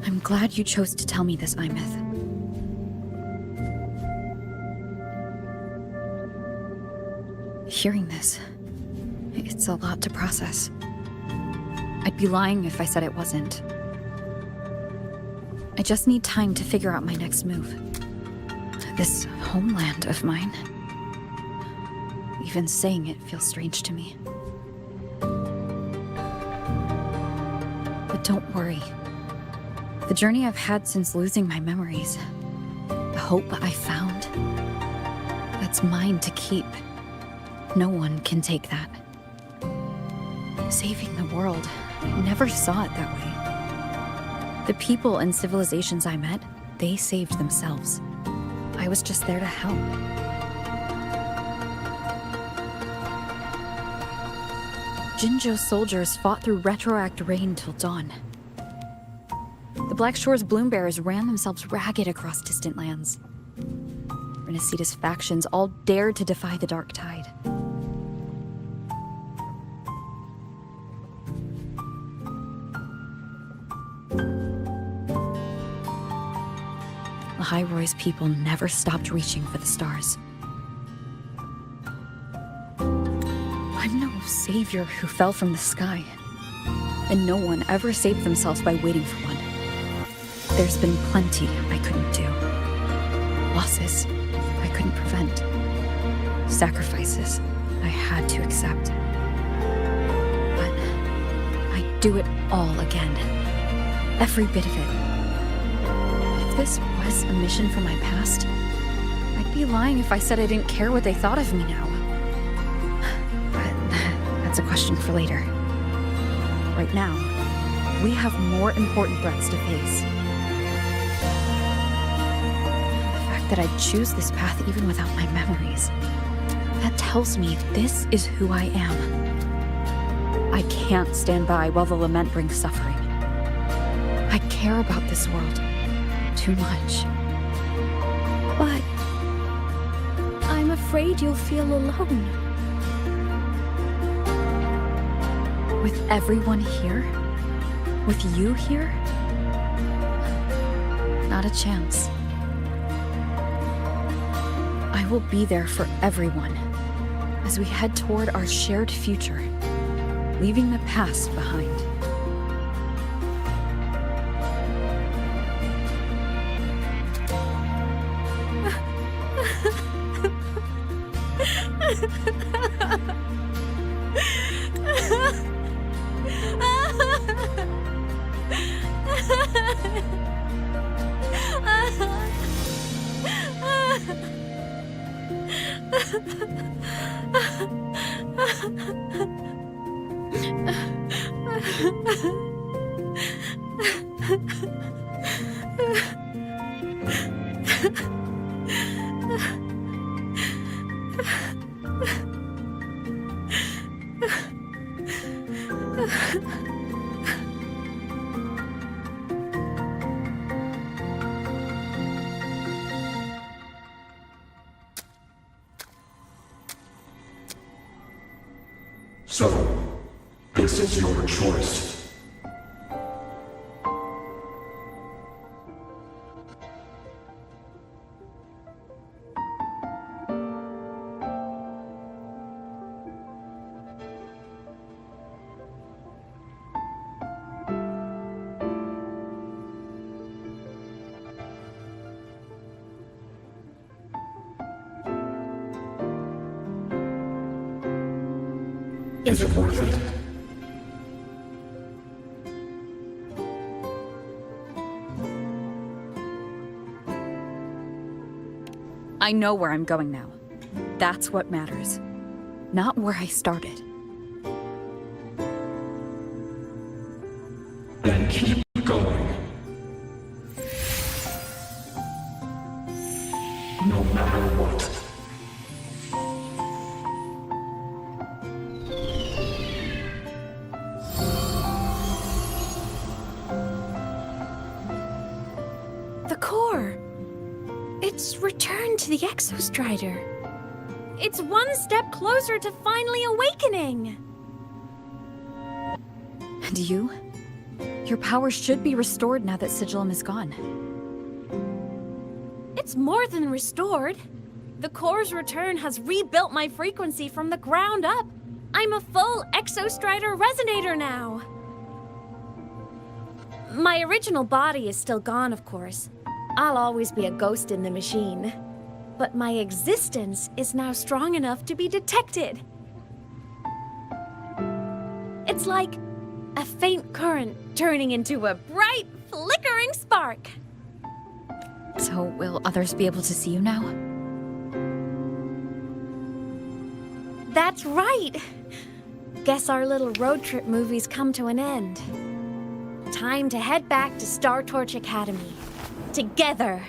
I'm glad you chose to tell me this, Imeth. Hearing this, it's a lot to process. I'd be lying if I said it wasn't. I just need time to figure out my next move. This homeland of mine. Even saying it feels strange to me. But don't worry. The journey I've had since losing my memories, the hope I found, that's mine to keep. No one can take that. Saving the world, I never saw it that way. The people and civilizations I met, they saved themselves. I was just there to help. Jinzhou's soldiers fought through retroact rain till dawn. The Black Shore's Bloombearers ran themselves ragged across distant lands. Renacita's factions all dared to defy the Dark Tide. Lahai-Roy's people never stopped reaching for the stars. I'm no savior who fell from the sky, and no one ever saved themselves by waiting for one. There's been plenty I couldn't do. Losses I couldn't prevent. Sacrifices I had to accept. But I'd do it all again. Every bit of it. If this was a mission from my past, I'd be lying if I said I didn't care what they thought of me now. But that's a question for later. Right now, we have more important threats to face. That I'd choose this path even without my memories. That tells me this is who I am. I can't stand by while the lament brings suffering. I care about this world too much. But I'm afraid you'll feel alone. With everyone here? With you here? Not a chance. I will be there for everyone as we head toward our shared future, leaving the past behind. So, this is your choice. Is it worth it? I know where I'm going now. That's what matters. Not where I started. Then keep going. No matter what. The core! It's returned to the Exostrider. It's one step closer to finally awakening! And you? Your powers should be restored now that Sigillum is gone. It's more than restored. The core's return has rebuilt my frequency from the ground up. I'm a full Exostrider resonator now. My original body is still gone, of course. I'll always be a ghost in the machine. But my existence is now strong enough to be detected. It's like a faint current turning into a bright, flickering spark. So will others be able to see you now? That's right. Guess our little road trip movie's come to an end. Time to head back to Star Torch Academy. Together.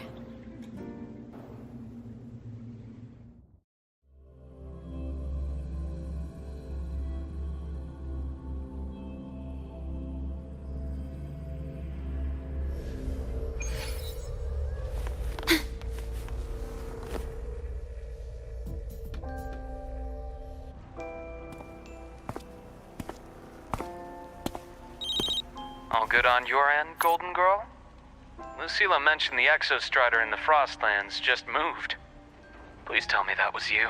All good on your end, Golden Girl? Lucilla mentioned the Exostrider in the Frostlands just moved. Please tell me that was you.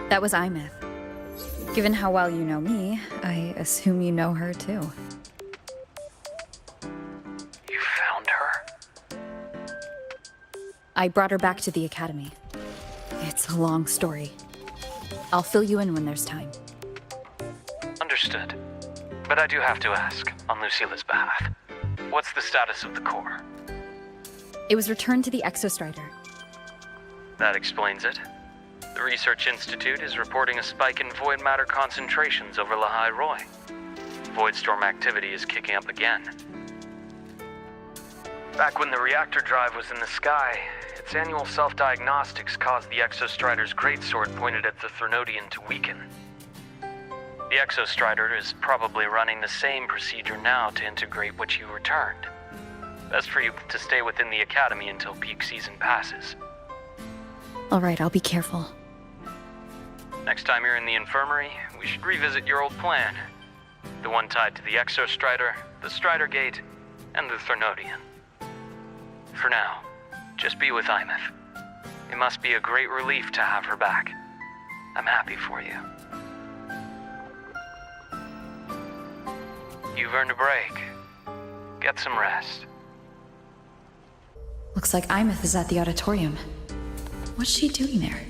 That was Imeth. Given how well you know me, I assume you know her too. You found her? I brought her back to the Academy. It's a long story. I'll fill you in when there's time. Understood. But I do have to ask, on Lucilla's behalf, what's the status of the core? It was returned to the Exostrider. That explains it. The Research Institute is reporting a spike in void matter concentrations over Lahai Roy. Voidstorm activity is kicking up again. Back when the reactor drive was in the sky, its annual self-diagnostics caused the Exostrider's greatsword pointed at the Threnodian to weaken. The Exostrider is probably running the same procedure now to integrate what you returned. Best for you to stay within the Academy until peak season passes. All right, I'll be careful. Next time you're in the infirmary, we should revisit your old plan. The one tied to the Exostrider, the Strider Gate, and the Threnodian. For now, just be with Imeth. It must be a great relief to have her back. I'm happy for you. You've earned a break. Get some rest. Looks like Imeth is at the auditorium. What's she doing there?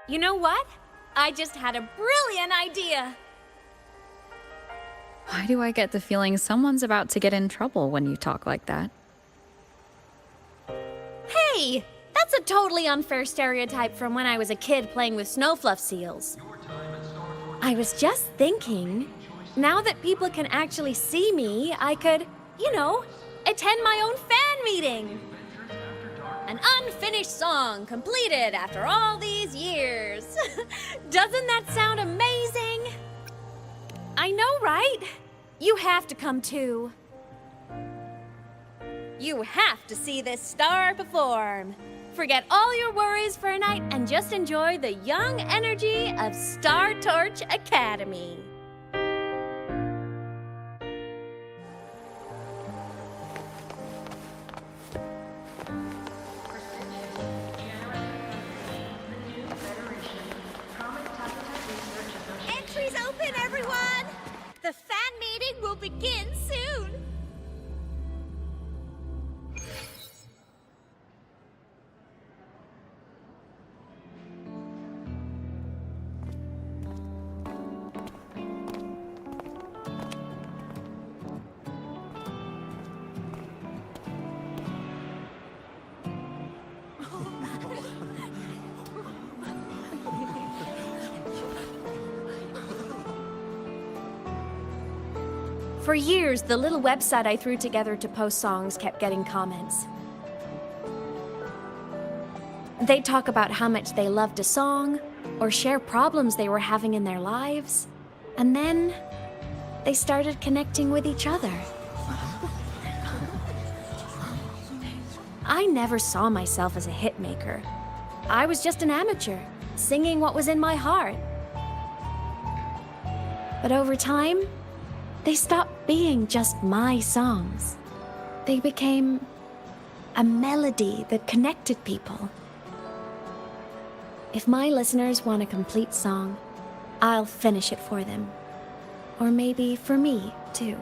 You know what? I just had a brilliant idea! Why do I get the feeling someone's about to get in trouble when you talk like that? Hey! That's a totally unfair stereotype from when I was a kid playing with snowfluff seals. I was just thinking, now that people can actually see me, I could, attend my own fan meeting! An unfinished song completed after all these years. Doesn't that sound amazing? I know, right? You have to come too. You have to see this star perform. Forget all your worries for a night and just enjoy the young energy of Star Torch Academy. Entries open, everyone! The fan meeting will begin soon! For years, the little website I threw together to post songs kept getting comments. They'd talk about how much they loved a song, or share problems they were having in their lives, and then they started connecting with each other. I never saw myself as a hitmaker. I was just an amateur, singing what was in my heart. But over time, they stopped being just my songs. They became a melody that connected people. If my listeners want a complete song, I'll finish it for them. Or maybe for me, too.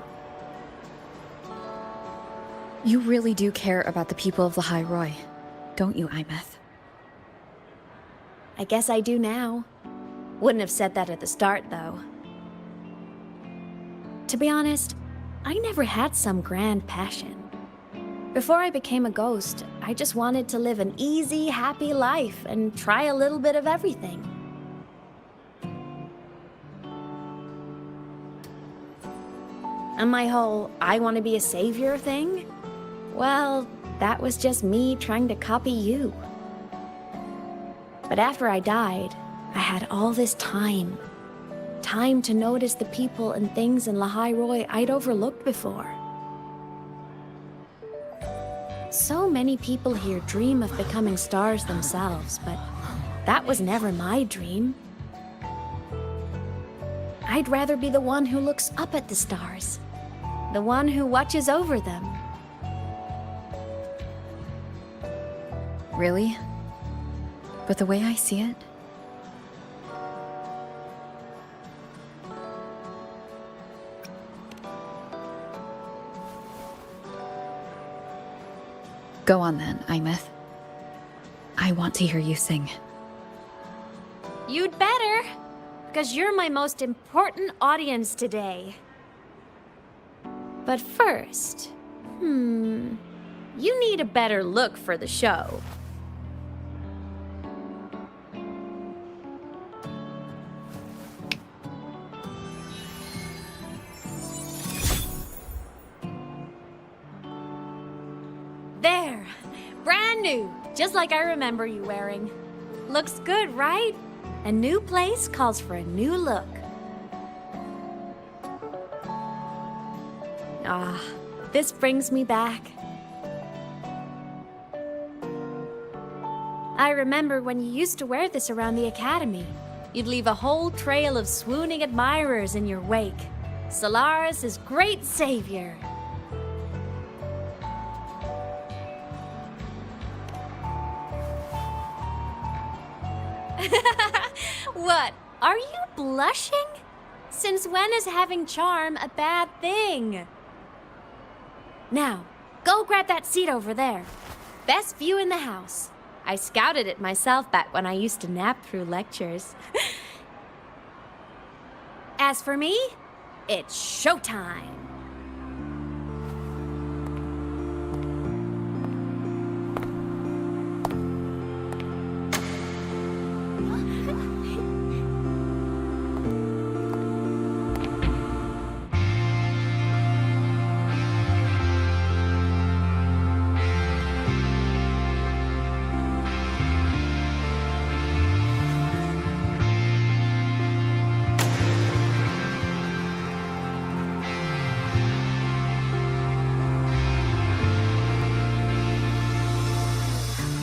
You really do care about the people of Lahai Roi, don't you, Imeth? I guess I do now. Wouldn't have said that at the start, though. To be honest, I never had some grand passion. Before I became a ghost, I just wanted to live an easy, happy life and try a little bit of everything. And my whole I want to be a savior thing? Well, that was just me trying to copy you. But after I died, I had all this time. Time to notice the people and things in Lahai Roi I'd overlooked before. So many people here dream of becoming stars themselves, but that was never my dream. I'd rather be the one who looks up at the stars, the one who watches over them. Really? But the way I see it, go on then, Imeth. I want to hear you sing. You'd better, because you're my most important audience today. But first, you need a better look for the show. There, brand new, just like I remember you wearing. Looks good, right? A new place calls for a new look. Ah, this brings me back. I remember when you used to wear this around the academy. You'd leave a whole trail of swooning admirers in your wake. Solaris' great savior. What? Are you blushing? Since when is having charm a bad thing? Now, go grab that seat over there. Best view in the house. I scouted it myself back when I used to nap through lectures. As for me, it's showtime.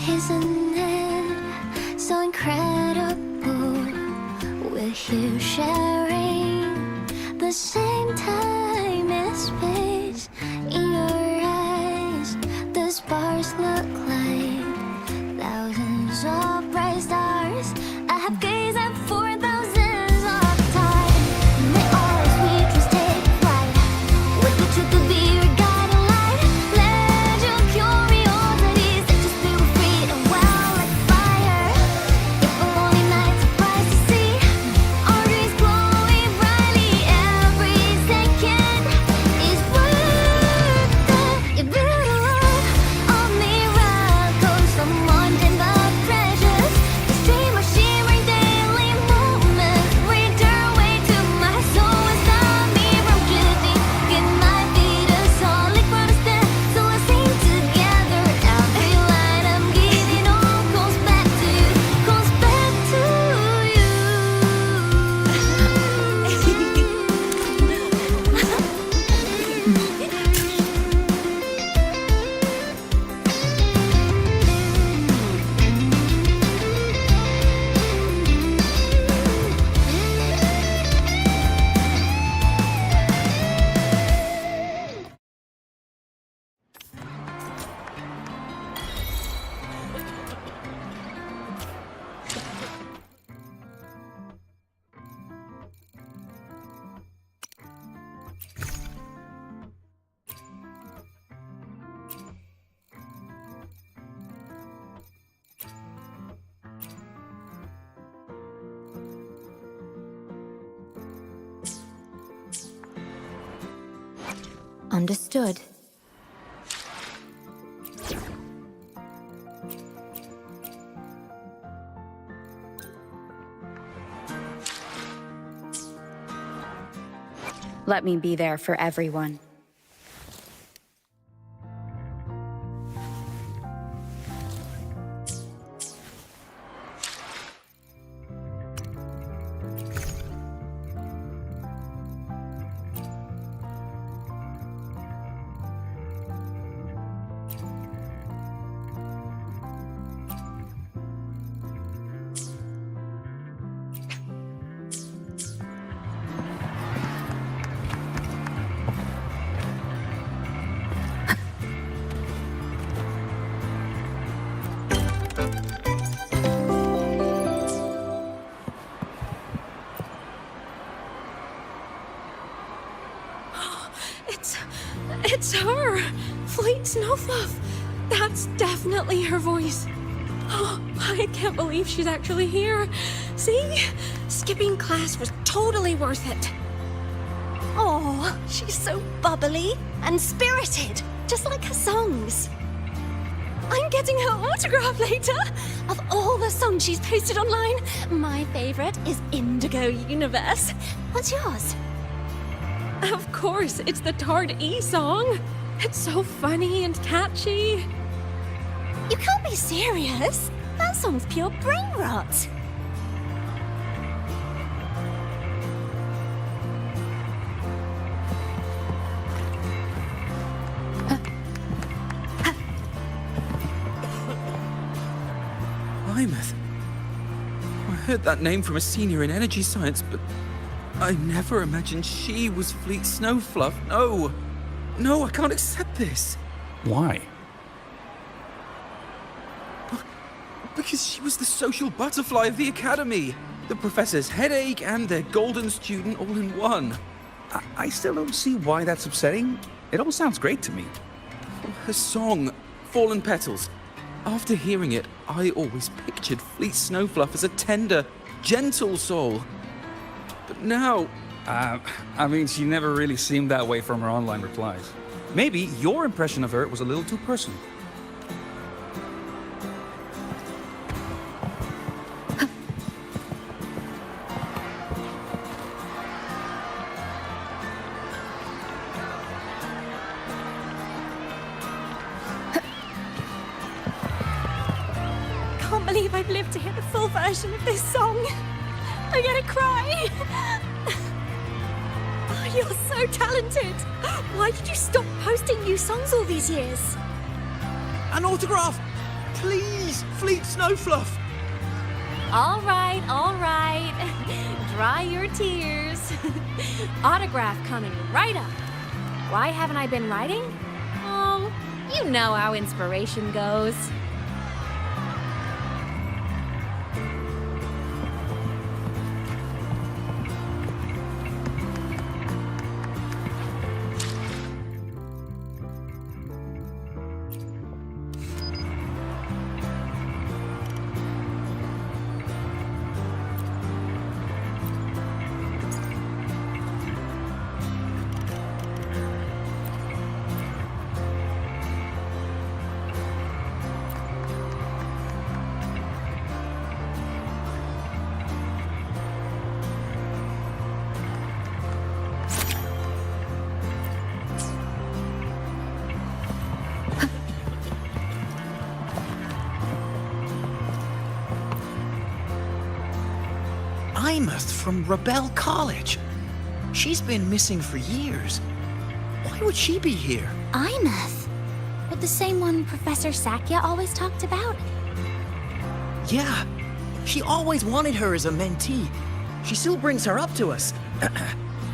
Isn't it so incredible? We're here sharing the same time and space. In your eyes, the sparks look like thousands of bright stars. I have gazed at for thousands of time. May all its features take flight. With the truth to be your guiding light. Let your curiosity set your spirit free and wild like fire. If a lonely night surprised to see our dreams glowing brightly, every second is worth it. You're beautiful, all miracles, someone in the treasures. This dream of shimmering daily moments read their way to my soul and stop me from drifting. It might be the solid ground to stand, so let's sing together. Every line I'm giving all goes back to you, goes back to you. Understood. Let me be there for everyone. It's her! Fleet Snowfluff! That's definitely her voice. Oh, I can't believe she's actually here. See? Skipping class was totally worth it. Oh, she's so bubbly and spirited, just like her songs. I'm getting her autograph later. Of all the songs she's posted online, my favorite is Indigo Universe. What's yours? Of course, it's the Tard E song. It's so funny and catchy. You can't be serious. That song's pure brain rot. Imeth. I heard that name from a senior in energy science, but I never imagined she was Fleet Snowfluff. No! No, I can't accept this! Why? Because she was the social butterfly of the Academy! The professor's headache and their golden student all in one. I still don't see why that's upsetting. It all sounds great to me. Her song, Fallen Petals. After hearing it, I always pictured Fleet Snowfluff as a tender, gentle soul. But now... I mean, she never really seemed that way from her online replies. Maybe your impression of her was a little too personal. Can't believe I've lived to hear the full version of this song. I'm gonna cry. Oh, you're so talented. Why did you stop posting new songs all these years? An autograph! Please, Fleet Snowfluff! All right, all right. Dry your tears. Autograph coming right up. Why haven't I been writing? Oh, you know how inspiration goes. Imeth from Rebel College. She's been missing for years. Why would she be here? Imeth? But the same one Professor Sakya always talked about? Yeah, she always wanted her as a mentee. She still brings her up to us.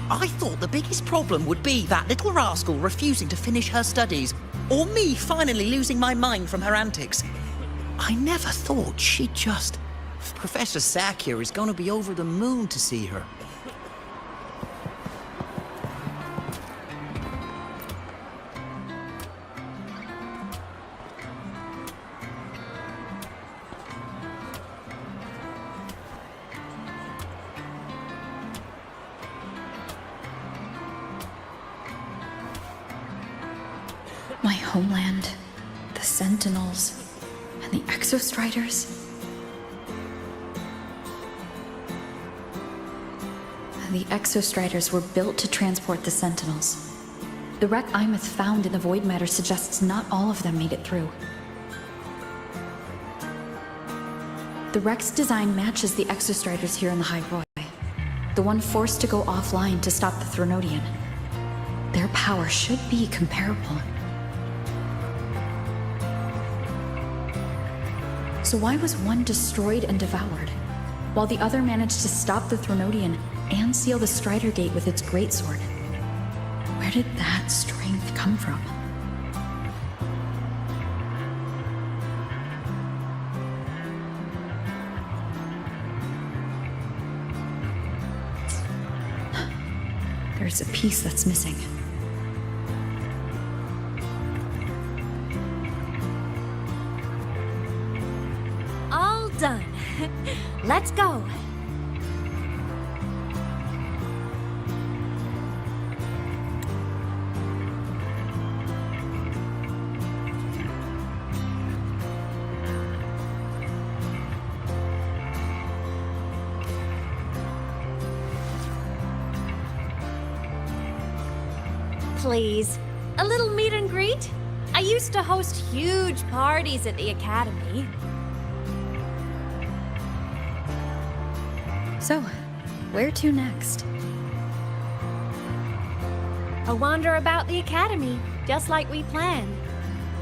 I thought the biggest problem would be that little rascal refusing to finish her studies, or me finally losing my mind from her antics. I never thought she'd just... Professor Sakya is going to be over the moon to see her. My homeland, the Sentinels, and the Exostriders. The Exostriders were built to transport the Sentinels. The wreck Imeth found in the Void Matter suggests not all of them made it through. The wreck's design matches the Exostriders here in the High Roy, the one forced to go offline to stop the Threnodian. Their power should be comparable. So why was one destroyed and devoured, while the other managed to stop the Threnodian and seal the Strider Gate with its greatsword? Where did that strength come from? There's a piece that's missing. All done. Let's go. Please, a little meet and greet? I used to host huge parties at the Academy. So, where to next? A wander about the Academy, just like we planned.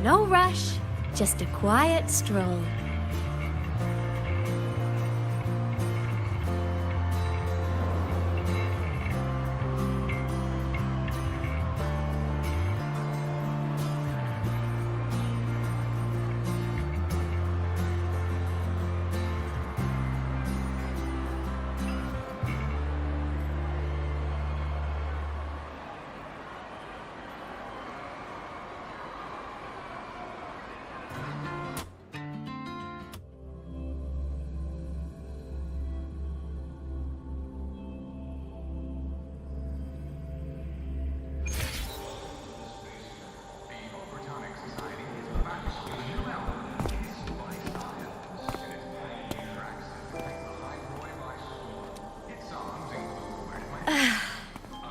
No rush, just a quiet stroll.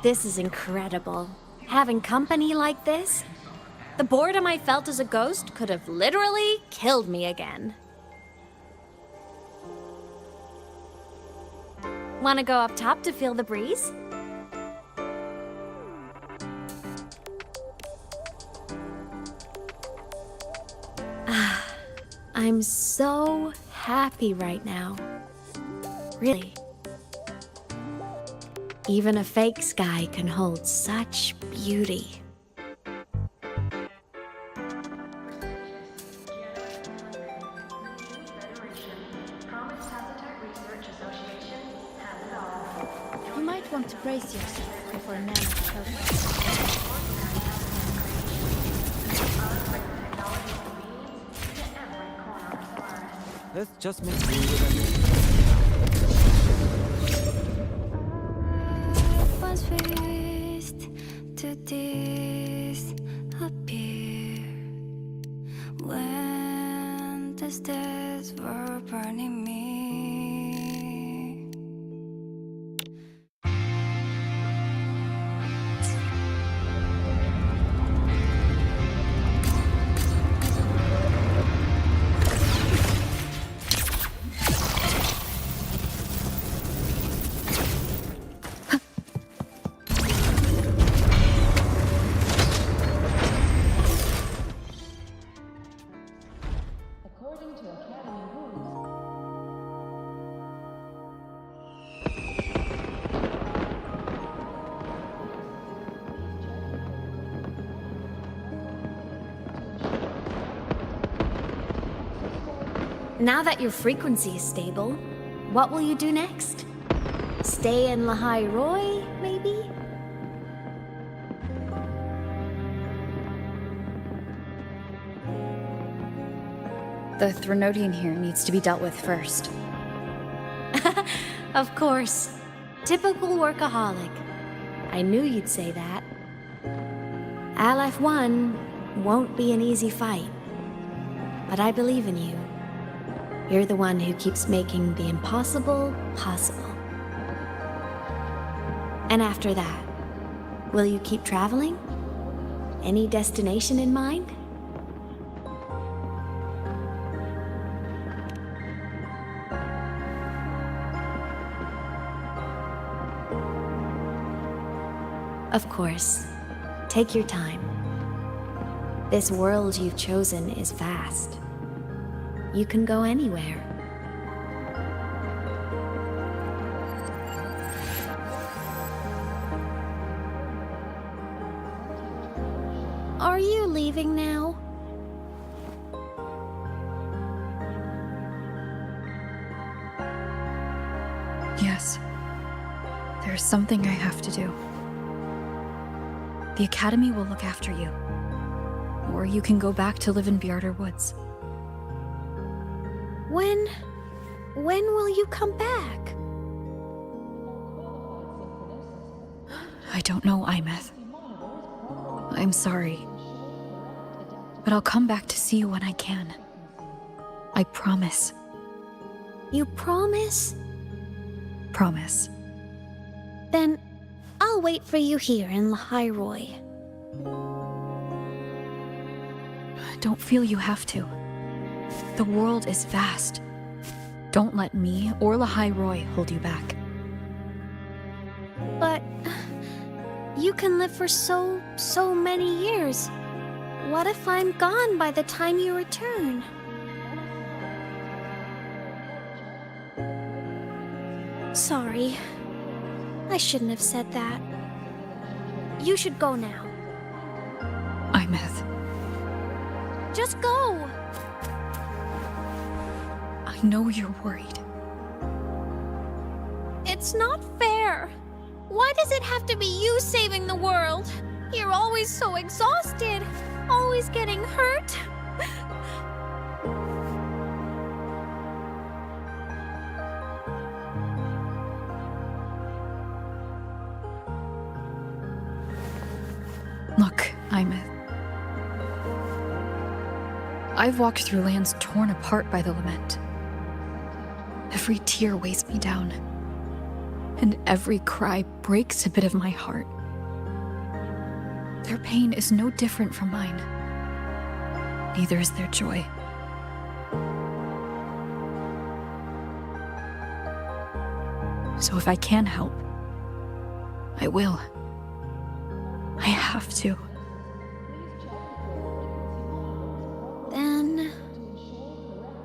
This is incredible. Having company like this? The boredom I felt as a ghost could have literally killed me again. Want to go up top to feel the breeze? I'm so happy right now. Really. Even a fake sky can hold such beauty. You might want to brace yourself before a man approaches. Let's just make do with it. Was raised to disappear when the stairs were burning me. Now that your frequency is stable, what will you do next? Stay in Lahai Roy, maybe? The Threnodian here needs to be dealt with first. Of course. Typical workaholic. I knew you'd say that. Aleph-1 won't be an easy fight. But I believe in you. You're the one who keeps making the impossible possible. And after that, will you keep traveling? Any destination in mind? Of course. Take your time. This world you've chosen is vast. You can go anywhere. Are you leaving now? Yes. There's something I have to do. The Academy will look after you. Or you can go back to live in Bjarder Woods. When will you come back? I don't know, Imeth. I'm sorry. But I'll come back to see you when I can. I promise. You promise? Promise. Then I'll wait for you here in Lahai Roy. Don't feel you have to. The world is vast. Don't let me or Lahai Roy hold you back. But you can live for so many years. What if I'm gone by the time you return? Sorry. I shouldn't have said that. You should go now. Imeth. Just go! I know you're worried. It's not fair. Why does it have to be you saving the world? You're always so exhausted, always getting hurt. Look, Imeth. I've walked through lands torn apart by the lament. Every tear weighs me down. and every cry breaks a bit of my heart. Their pain is no different from mine. Neither is their joy. So if I can help, I will. I have to. Then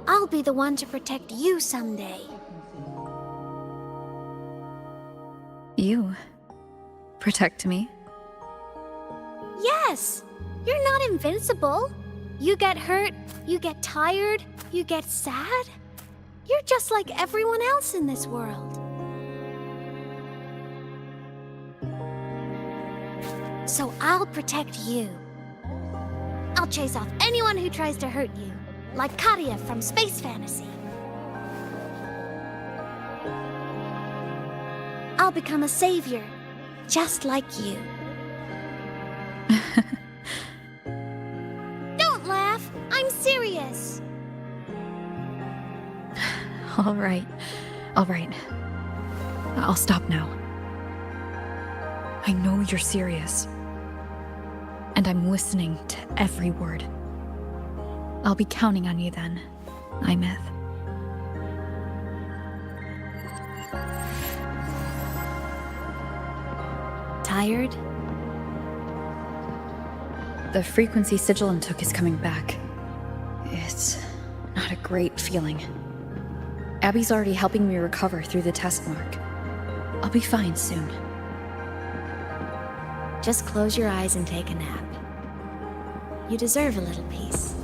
I'll be the one to protect you someday. You protect me? Yes! You're not invincible. You get hurt, you get tired, you get sad. You're just like everyone else in this world. So I'll protect you. I'll chase off anyone who tries to hurt you, like Katia from Space Fantasy. I'll become a savior, just like you. Don't laugh! I'm serious! All right. All right. I'll stop now. I know you're serious. And I'm listening to every word. I'll be counting on you then, Imeth. Tired? The frequency Sigilum took is coming back. It's not a great feeling. Abby's already helping me recover through the test mark. I'll be fine soon. Just close your eyes and take a nap. You deserve a little peace.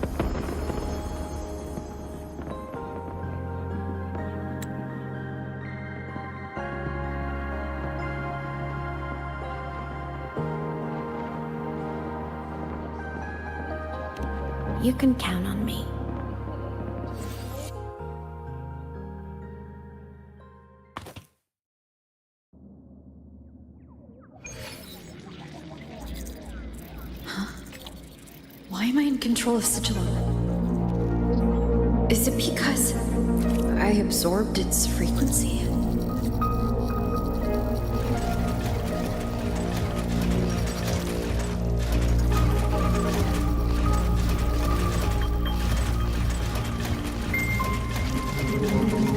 You can count on me. Why am I in control of Sigilum? Is it because I absorbed its frequency?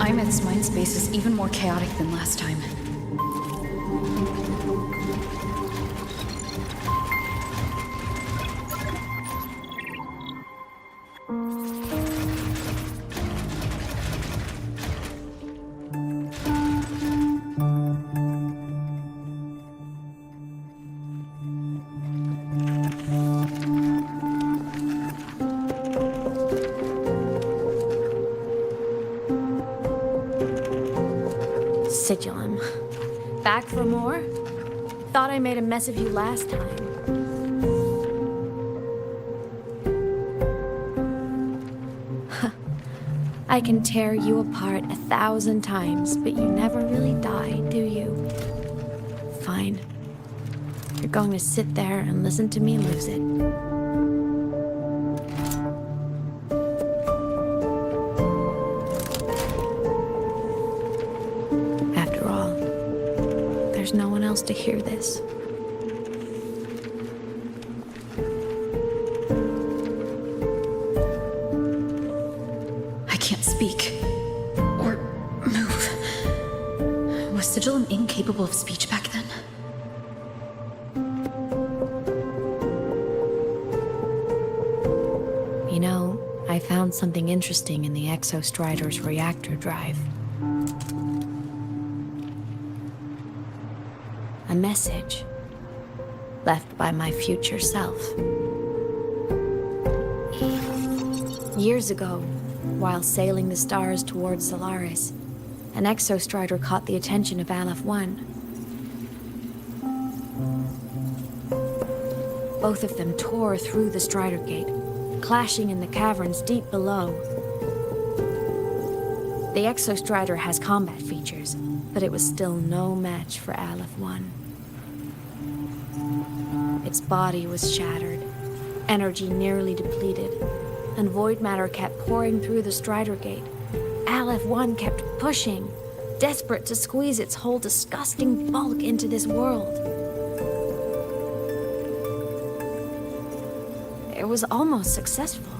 Imeth's mind space is even more chaotic than last time. Sigilum. Back for more? Thought I made a mess of you last time. I can tear you apart 1,000 times, but you never really die, do you? Fine. You're going to sit there and listen to me lose it. After all, there's no one else to hear this. I can't speak. Or move. Was Sigilum incapable of speech back then? You know, I found something interesting in the Exostrider's reactor drive. A message left by my future self. Years ago, while sailing the stars towards Solaris, an Exostrider caught the attention of Aleph 1. Both of them tore through the Strider Gate, clashing in the caverns deep below. The Exostrider has combat features, but it was still no match for Aleph 1. Its body was shattered, energy nearly depleted, and void matter kept pouring through the Strider Gate. Aleph 1 kept pushing, desperate to squeeze its whole disgusting bulk into this world. It was almost successful.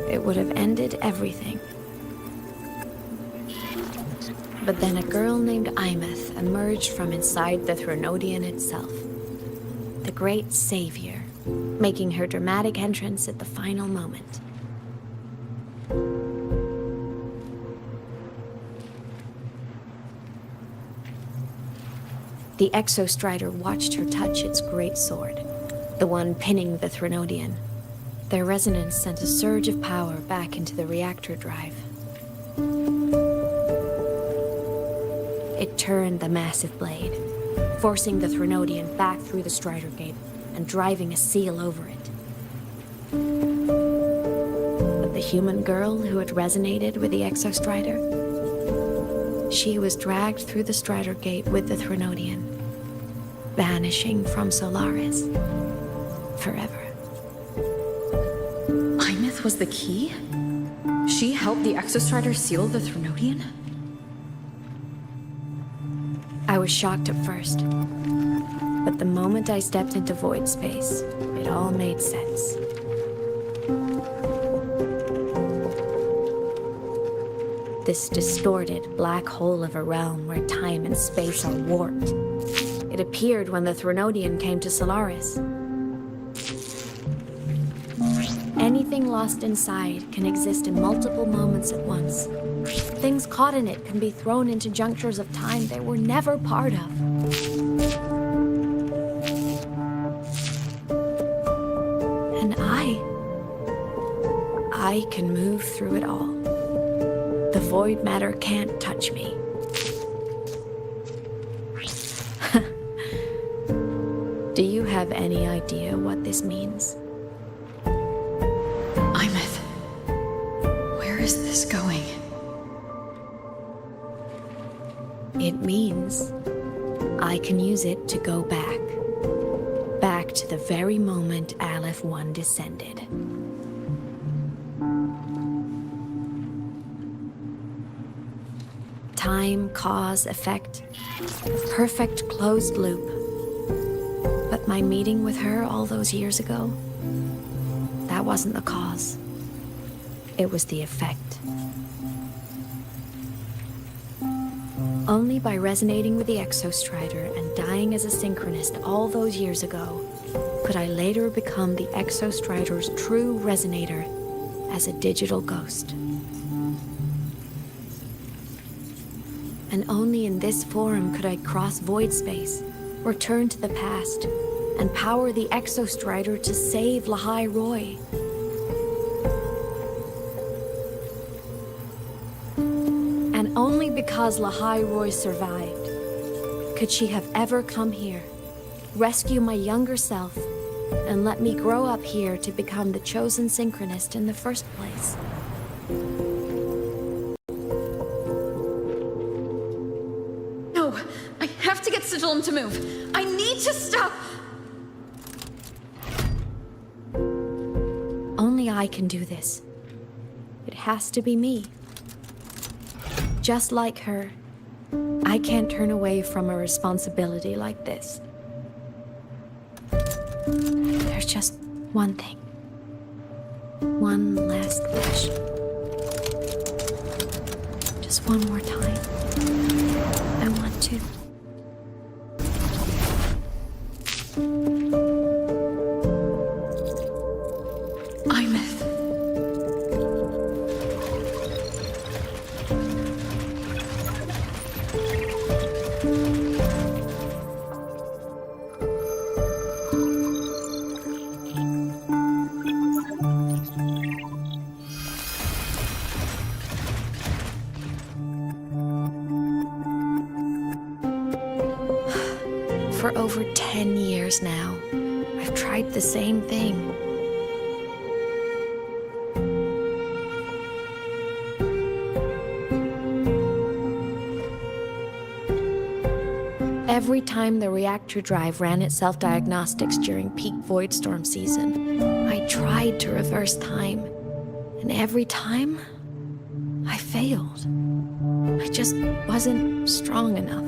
It would have ended everything. But then a girl named Imeth emerged from inside the Threnodian itself. The great savior, making her dramatic entrance at the final moment. The Exostrider watched her touch its great sword, the one pinning the Threnodian. Their resonance sent a surge of power back into the reactor drive. It turned the massive blade, forcing the Threnodian back through the Strider Gate and driving a seal over it. But the human girl who had resonated with the Exostrider, she was dragged through the Strider Gate with the Threnodian, vanishing from Solaris forever. Imeth was the key? She helped the Exostrider seal the Threnodian? I was shocked at first, but the moment I stepped into void space, it all made sense. This distorted black hole of a realm where time and space are warped. It appeared when the Threnodian came to Solaris. Anything lost inside can exist in multiple moments at once. Things caught in it can be thrown into junctures of time they were never part of. And I can move through it all. The void matter can't touch me. Do you have any idea what this means? Imeth, where is this going? It means I can use it to go back. Back to the very moment Aleph 1 descended. Time, cause, effect. Perfect closed loop. But my meeting with her all those years ago, that wasn't the cause. It was the effect. Only by resonating with the Exostrider and dying as a synchronist all those years ago could I later become the Exostrider's true resonator as a digital ghost. And only in this form could I cross void space, return to the past, and power the Exostrider to save Lahai Roy. And only because Lahai Roy survived could she have ever come here, rescue my younger self, and let me grow up here to become the chosen synchronist in the first place. No, I have to get Sigillum to move. I need to stop. Only I can do this. It has to be me. Just like her, I can't turn away from a responsibility like this. There's just one thing. One last wish. Just one more time. I want to. Imeth. For over 10 years now, I've tried the same thing. Every time the reactor drive ran its self-diagnostics during peak Voidstorm season, I tried to reverse time. And every time, I failed. I just wasn't strong enough.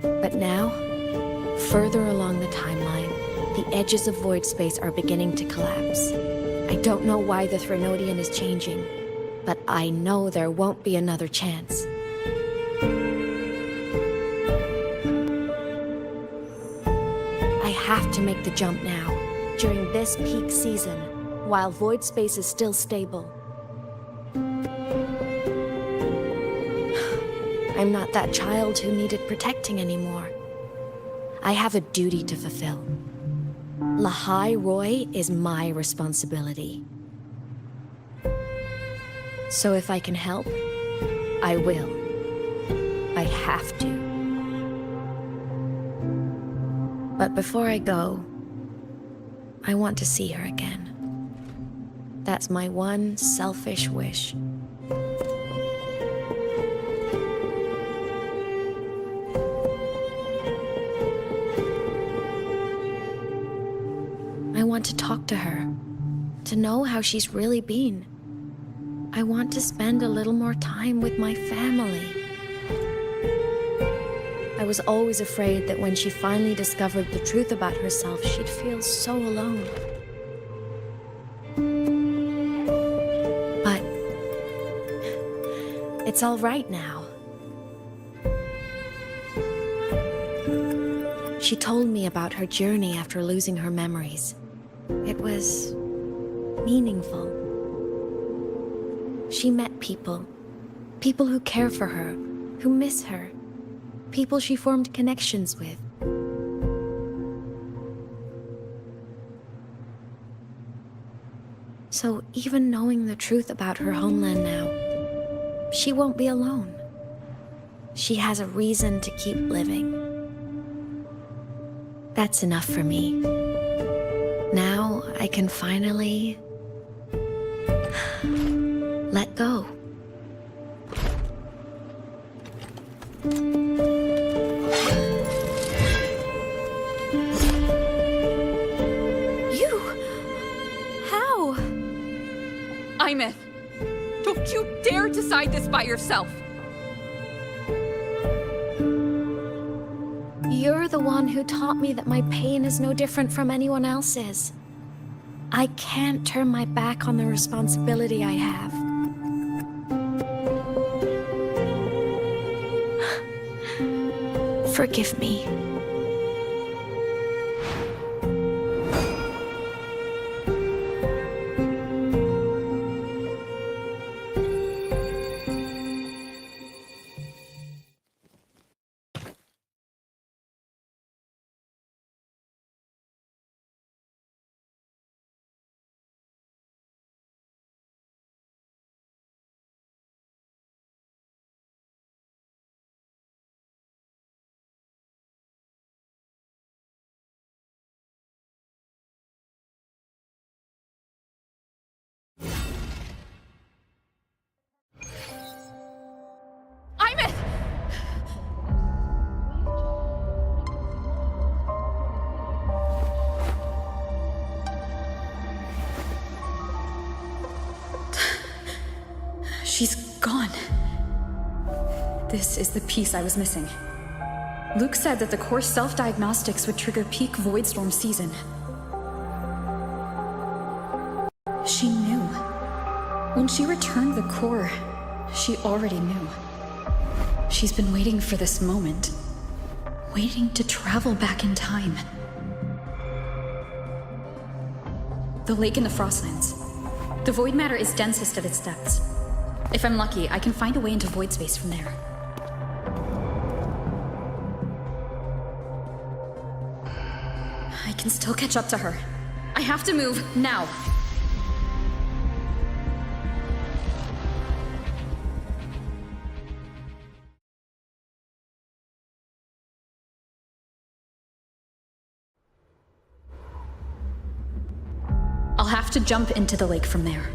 But now, further along the timeline, the edges of void space are beginning to collapse. I don't know why the Threnodian is changing, but I know there won't be another chance. I have to make the jump now, during this peak season, while void space is still stable. I'm not that child who needed protecting anymore. I have a duty to fulfill. Lahai Roy is my responsibility. So if I can help, I will. I have to. But before I go, I want to see her again. That's my one selfish wish. I want to talk to her, to know how she's really been. I want to spend a little more time with my family. I was always afraid that when she finally discovered the truth about herself, she'd feel so alone. But it's all right now. She told me about her journey after losing her memories. It was meaningful. She met people who care for her, who miss her, people she formed connections with. So even knowing the truth about her homeland now, she won't be alone. She has a reason to keep living. That's enough for me. Now I can finally let go. You? How? Imeth, don't you dare decide this by yourself! You're the one who taught me that my pain is no different from anyone else's. I can't turn my back on the responsibility I have. Forgive me. Imeth! She's gone. This is the piece I was missing. Luke said that the core self-diagnostics would trigger peak Voidstorm season. She knew. When she returned the core, she already knew. She's been waiting for this moment. Waiting to travel back in time. The lake in the Frostlands. The void matter is densest at its depths. If I'm lucky, I can find a way into void space from there. I can still catch up to her. I have to move, now. I'll have to jump into the lake from there.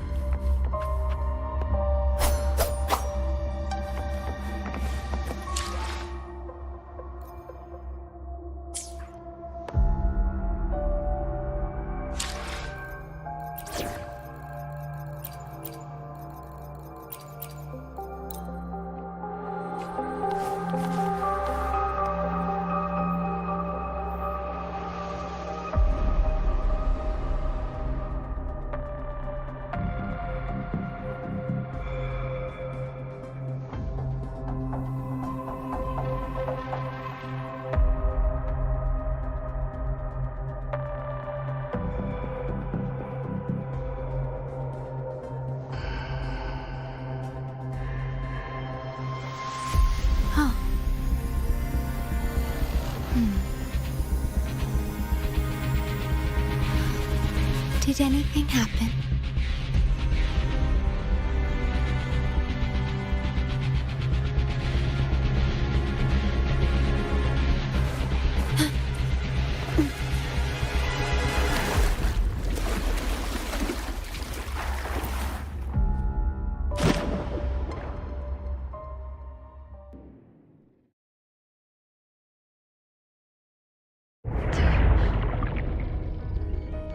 Did anything happen?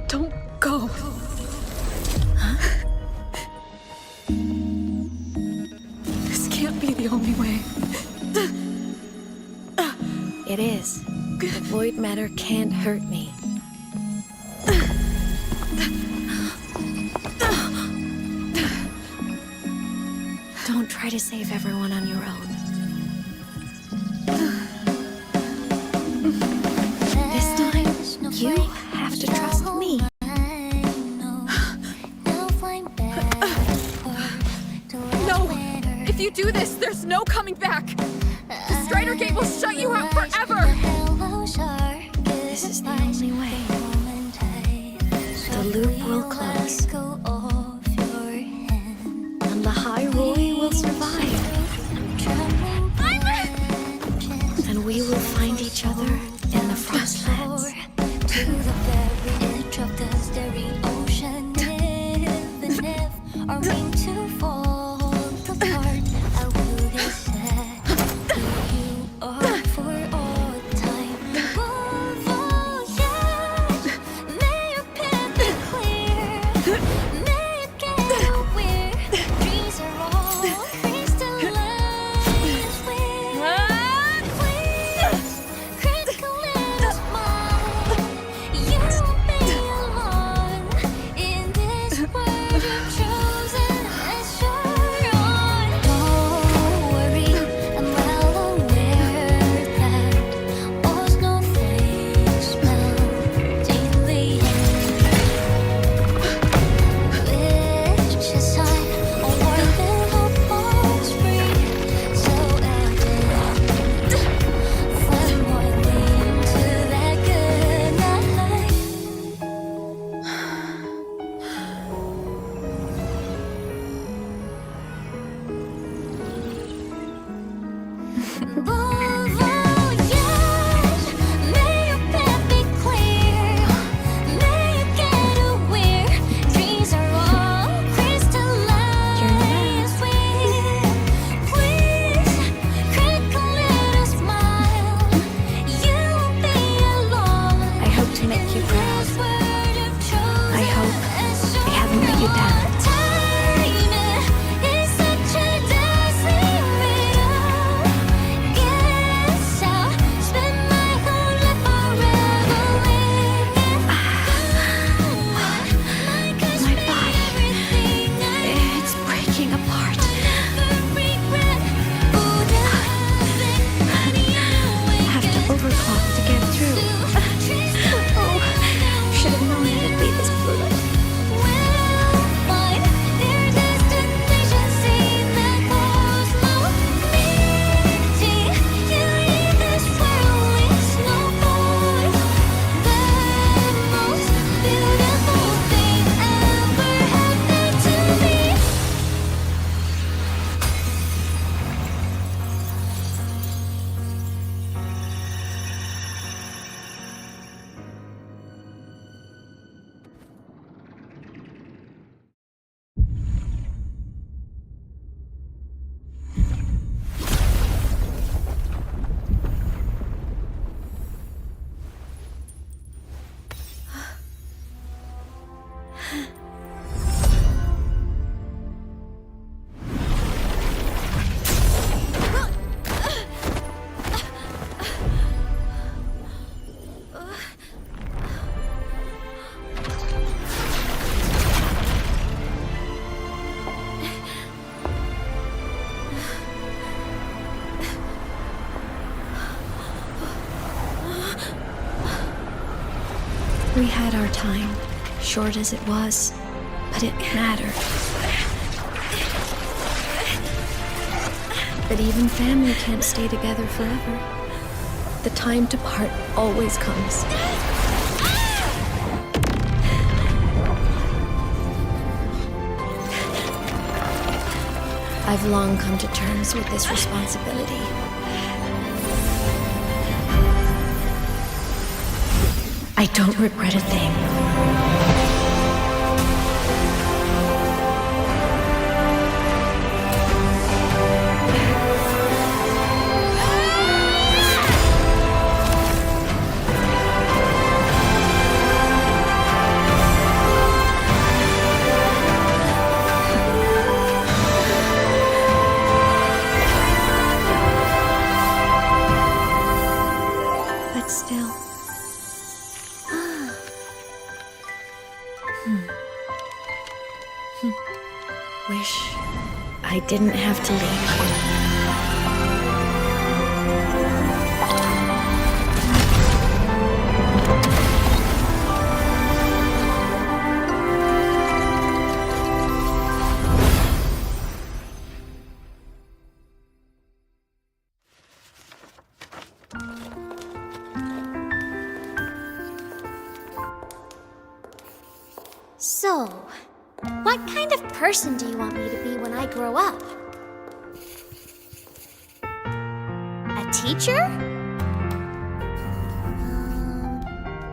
Don't go. This can't be the only way. It is. The void matter can't hurt me. Don't try to save everyone on your own. This time, you have to trust me. No! If you do this, there's no coming back! The Strider Gate will shut you out forever! This is the only way. The loop will close. And the High Roy will survive. And we will find each other in the Frostlands. To the very edge of the starry ocean, even if our mean to fall apart, I would accept you are for all time. Voyage, may your path be clear, may you get where dreams are all crystallized. Please, critical little smile. You won't be alone in this world you've chosen as your own. Don't worry, I'm well aware that all snowflakes melt in the air. Which is high, a world that hope spring, so evident. From morning to that good night. Voyage, may your path be clear, may you get aware dreams are all crystallized. Please, critical little smile. You won't be alone. I hope to make you proud. I hope I haven't let you down. Time is such a dazzling riddle. Guess I'll spend my whole life forever My body, it's breaking apart. Have to overclock to get through. Oh, should have known it'd be this brutal. We had our time, short as it was, but it mattered. But even family can't stay together forever. The time to part always comes. I've long come to terms with this responsibility. I don't regret a thing. But still. Wish I didn't have to leave. So, what kind of person do you want me to be when I grow up? A teacher?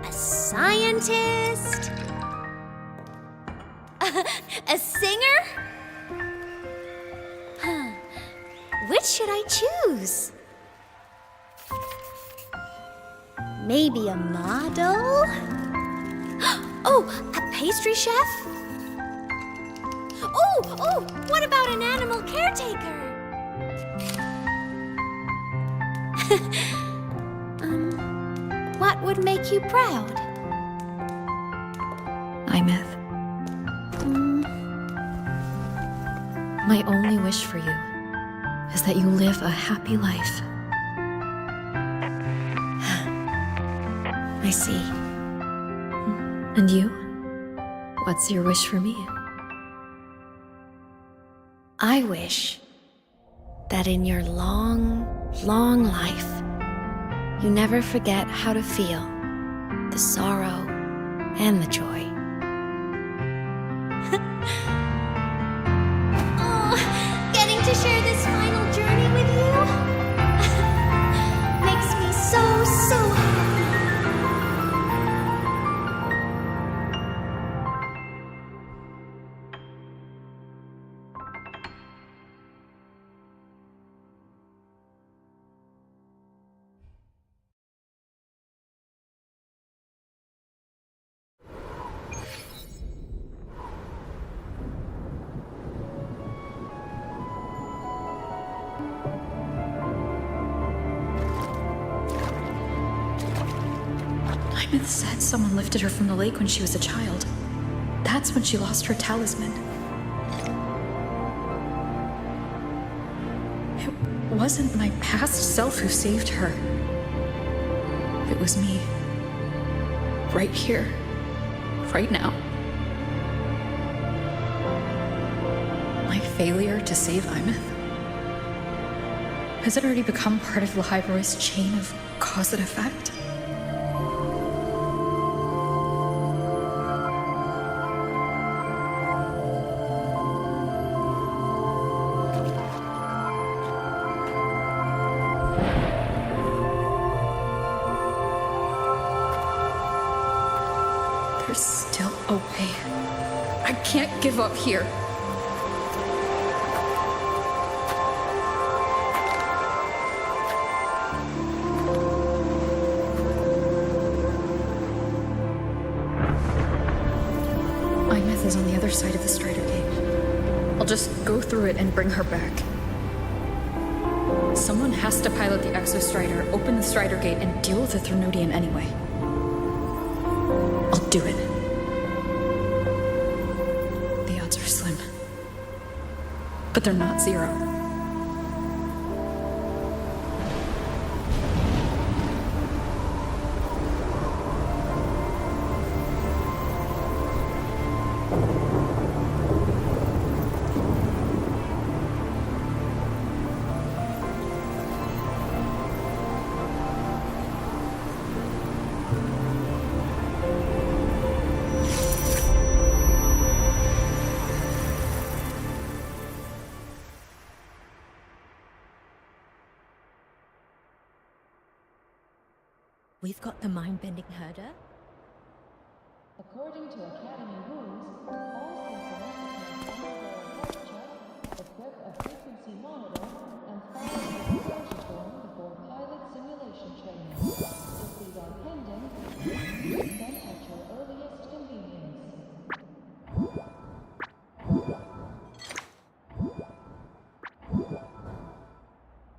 A scientist? A singer? Huh. Which should I choose? Maybe a model? Oh, a pastry chef? Oh, what about an animal caretaker? What would make you proud? Imeth. My only wish for you is that you live a happy life. I see. And you? What's your wish for me? I wish that in your long, long life, you never forget how to feel the sorrow and the joy. Oh, getting to share this final journey with you makes me so happy. Imeth said someone lifted her from the lake when she was a child. That's when she lost her talisman. It wasn't my past self who saved her. It was me. Right here. Right now. My failure to save Imeth? Has it already become part of Lahai-Roy's chain of cause and effect? There's still a way. I can't give up here. Imeth is on the other side of the Strider Gate. I'll just go through it and bring her back. Someone has to pilot the Exo-Strider, open the Strider Gate, and deal with the Threnodian anyway. I'll do it. The odds are slim. But they're not zero. We've got the mind-bending herder. According to Academy rules, all synchronous equip a frequency monitor and follow the disclosure form before pilot simulation training. If these are pending, please use them at your earliest convenience.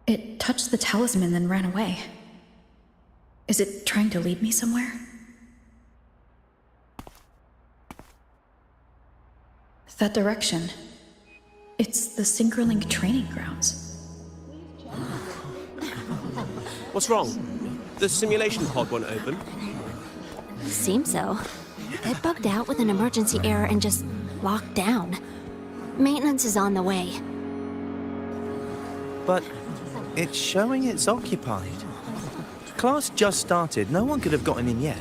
It touched the talisman, then ran away. Is it trying to lead me somewhere? That direction. It's the Synchrolink training grounds. What's wrong? The simulation pod won't open? Seems so. It bugged out with an emergency error and just locked down. Maintenance is on the way. But it's showing it's occupied. Class just started. No one could have gotten in yet.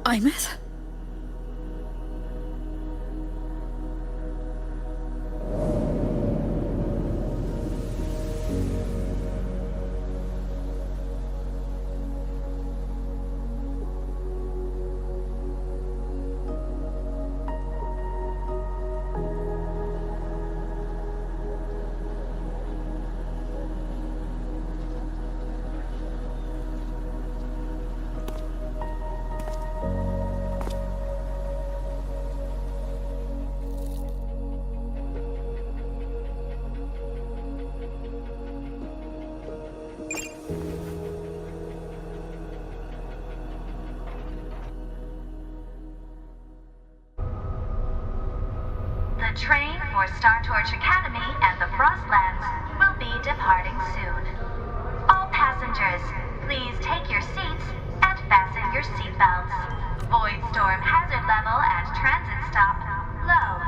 Imeth? The train for Star Torch Academy and the Frostlands will be departing soon. All passengers, please take your seats and fasten your seatbelts. Void storm hazard level at transit stop low.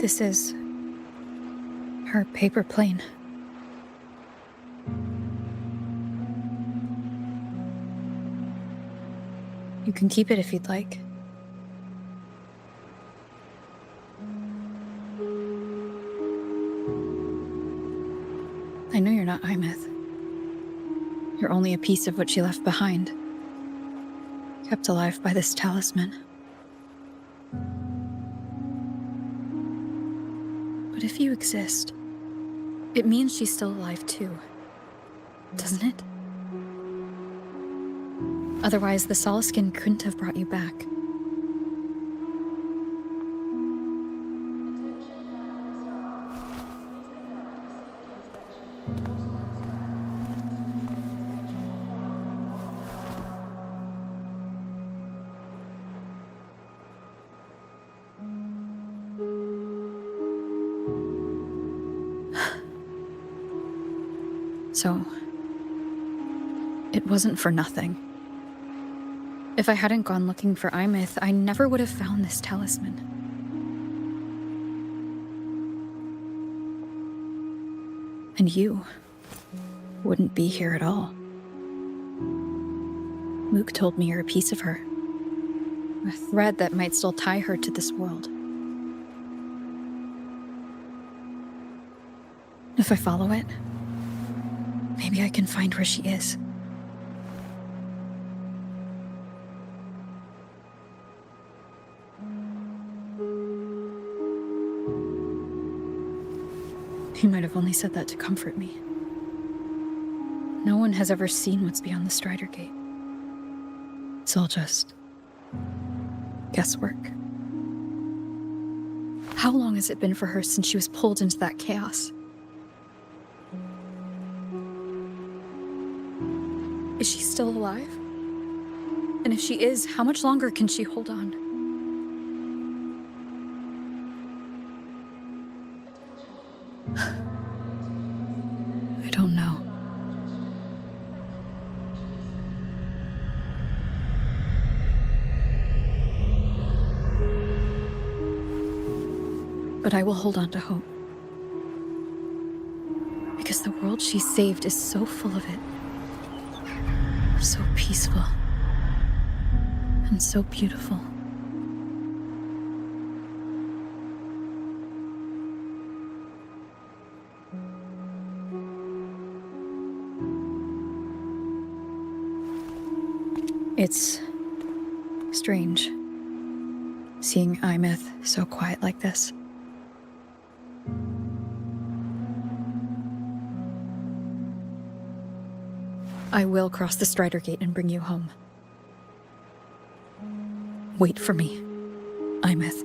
This is her paper plane. You can keep it if you'd like. you're only a piece of what she left behind, kept alive by this talisman. But if you exist, it means she's still alive too, doesn't it? Otherwise, the Solaskin couldn't have brought you back. So, it wasn't for nothing. If I hadn't gone looking for Imith, I never would have found this talisman. And you wouldn't be here at all. Luke told me you're a piece of her. A thread that might still tie her to this world. If I follow it, maybe I can find where she is. He might have only said that to comfort me. No one has ever seen what's beyond the Strider Gate. It's all just guesswork. How long has it been for her since she was pulled into that chaos? Is she still alive? And if she is, how much longer can she hold on? I don't know. But I will hold on to hope. Because the world she saved is so full of it. So peaceful. And so beautiful. It's strange, seeing Imith so quiet like this. I will cross the Strider Gate and bring you home. Wait for me, Imith.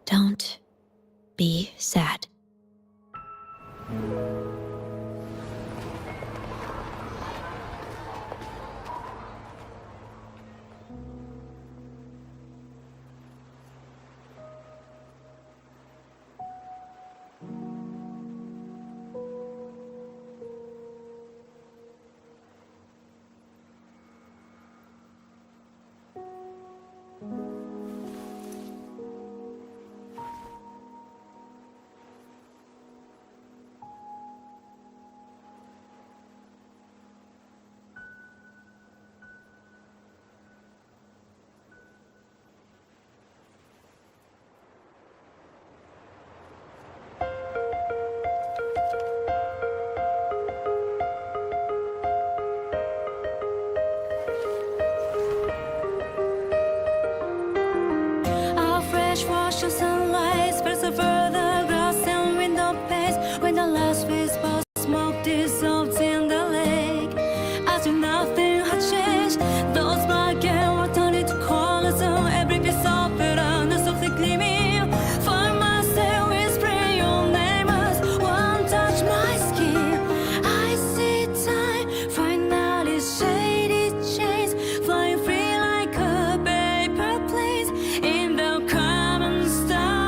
Don't be sad. Russian sunlight spreads over the grass and window panes. When the last whisper smoke dissolves in the lake, as if nothing had changed, those black and white turn into colors on every piece of it, and the softly gleaming. Find myself whispering your name as one touch my skin. I see time finally shaded chains, flying free like a paper plane in the common star.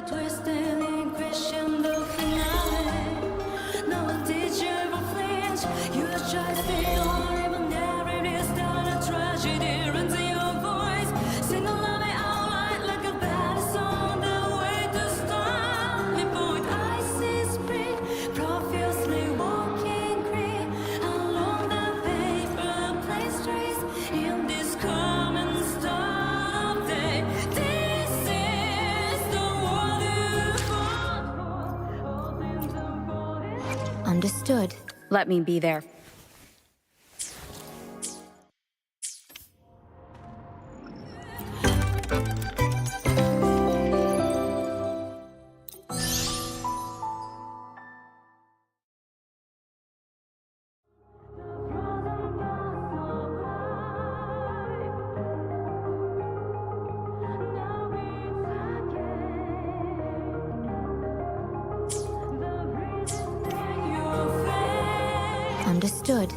twisting in crescendo finale. No one did you ever flinch? You just try to stay on, even narrative start a tragedy runs in your voice. Sing along it out right like a bad song. The way to start. Before it icy spring, profusely walking green along the paper place trees in this common start of day. This is the waterfall. Understood. Let me be there. Understood.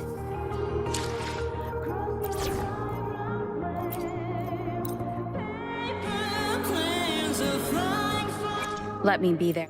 Let me be there.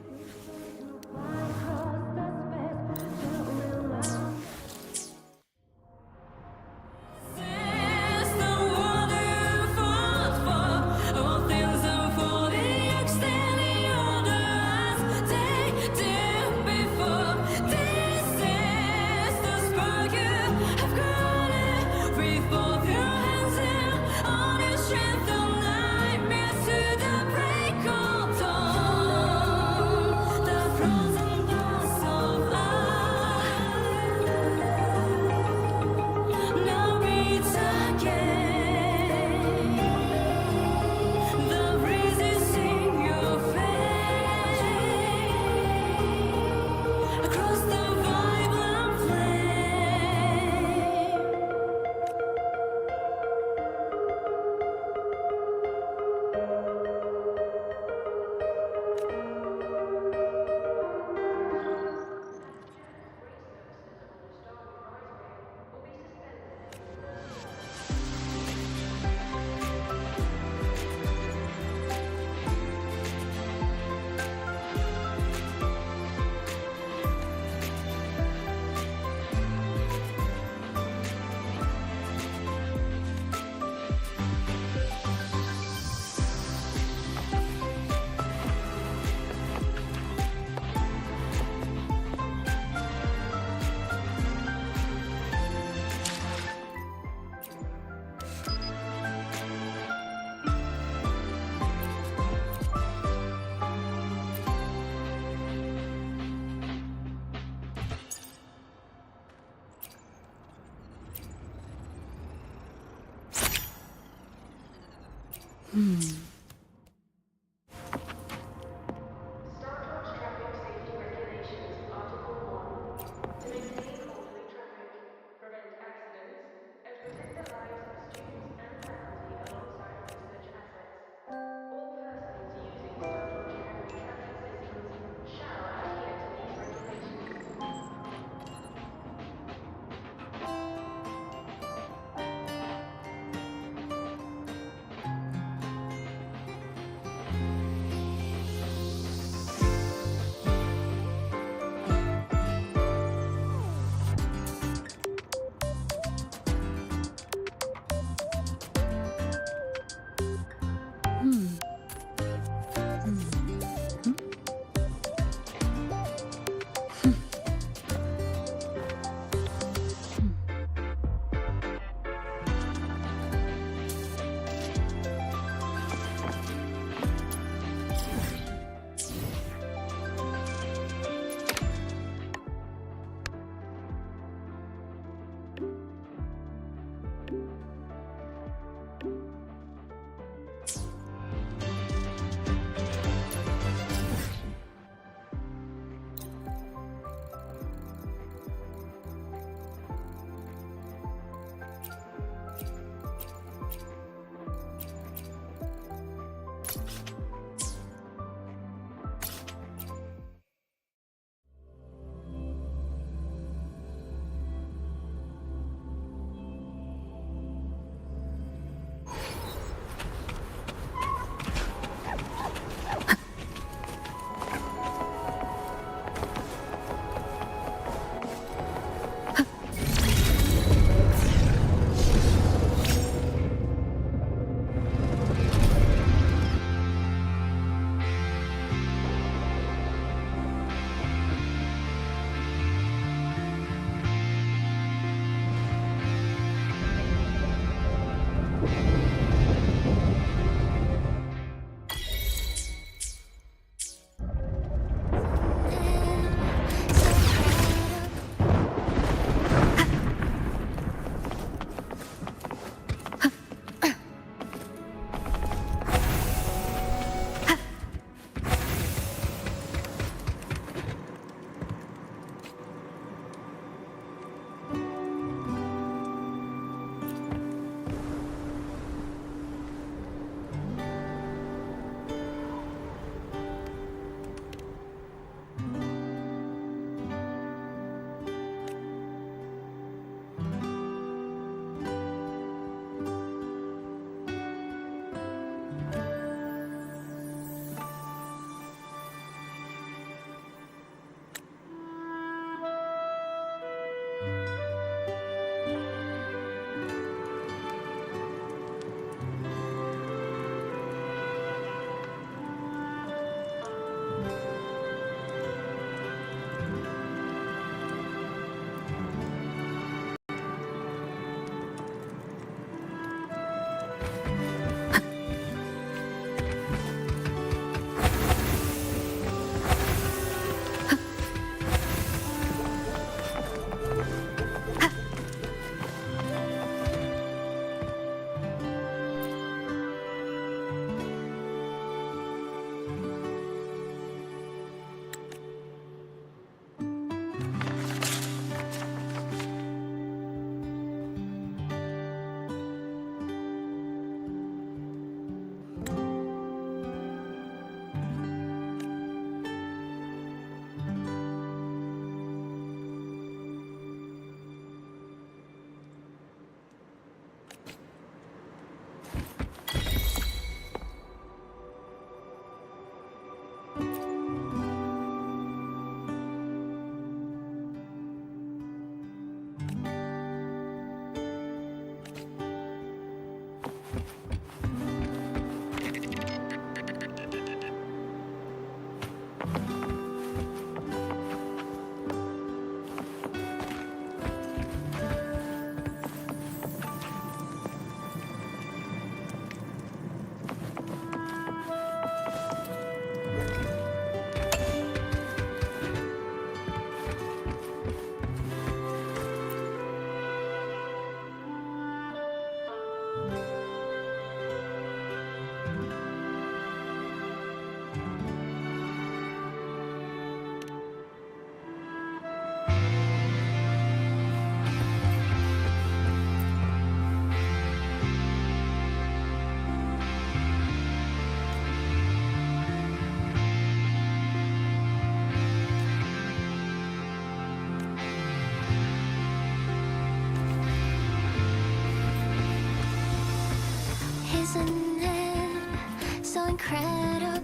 isn't it so incredible?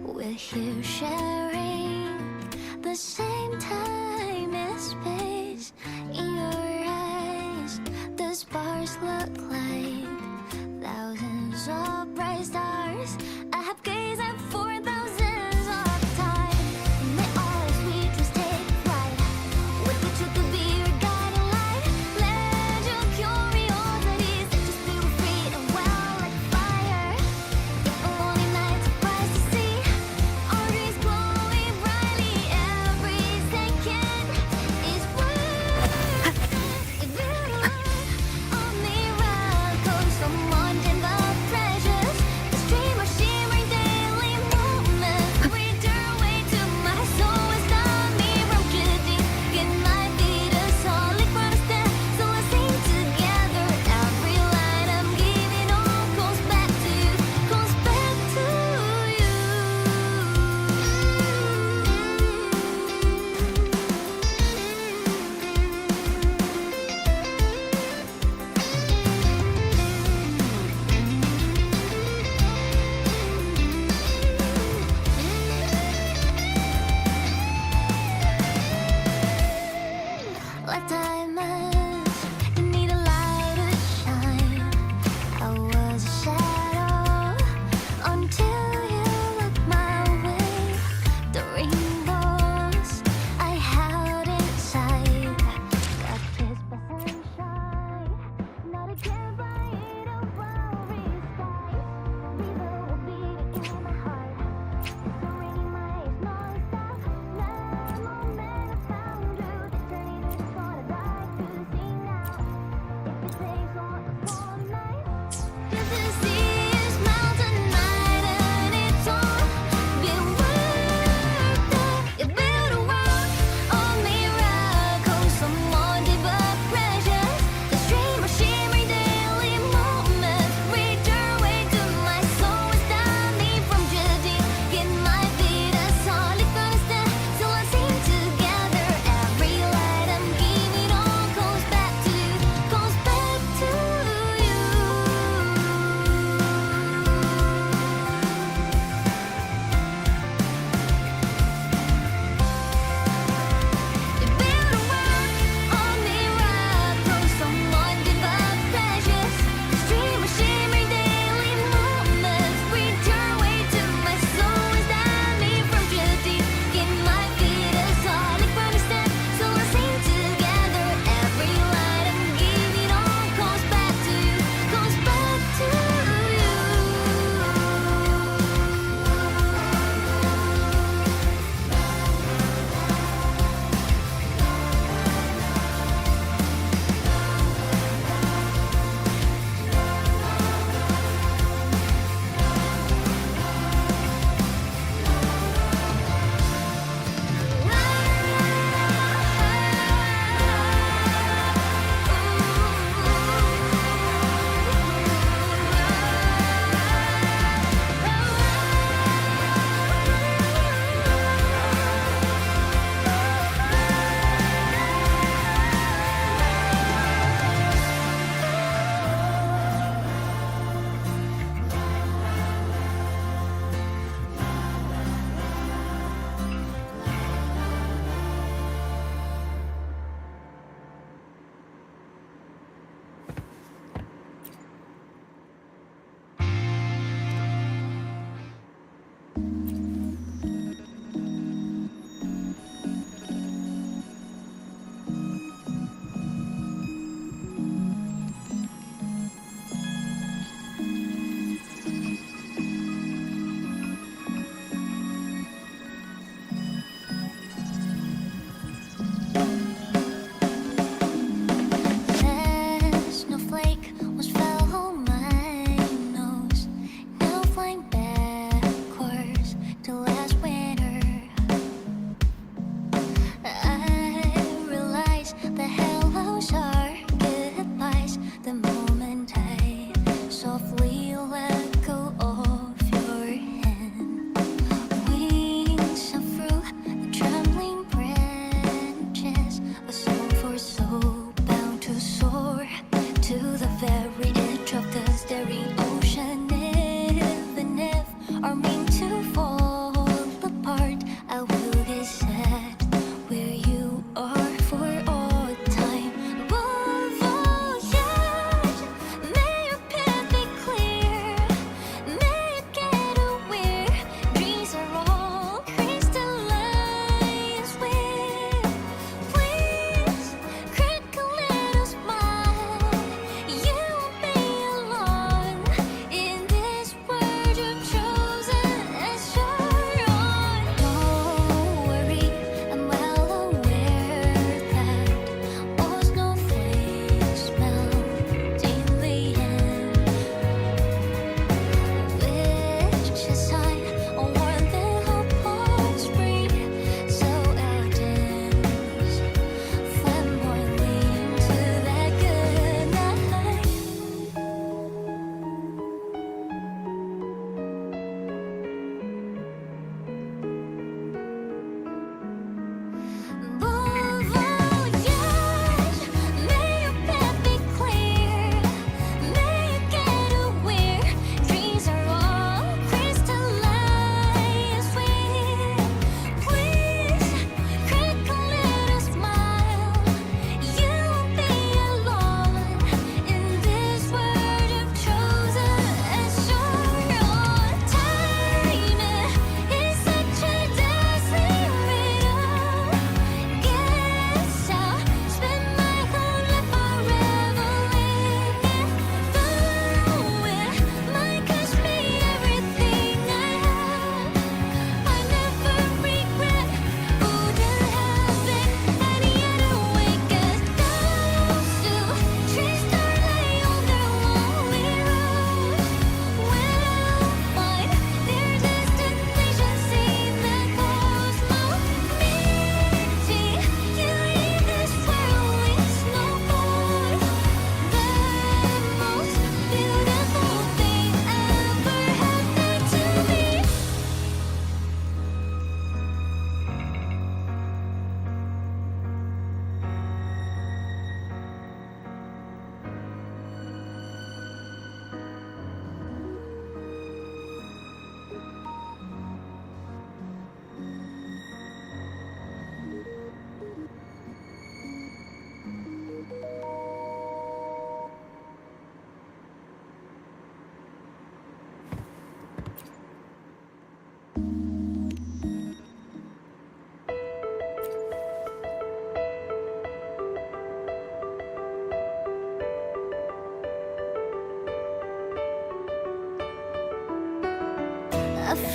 We're here sharing the same time and space. In your eyes, the sparks look like thousands of bright stars. I have gazed at for thousands of time, and they always we just take flight. With the truth to be your guiding light. Let your curiosity set your spirit free and well like fire. If a lonely night surprised to see our dreams glowing brightly, every second is worth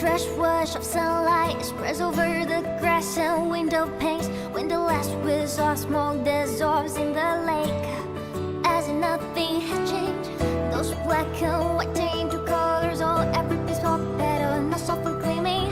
fresh wash of sunlight spreads over the grass and window panes when the last whiz of smoke dissolves in the lake. As if nothing had changed, those black and white turned to colors, all every piece of petal, not softly gleaming.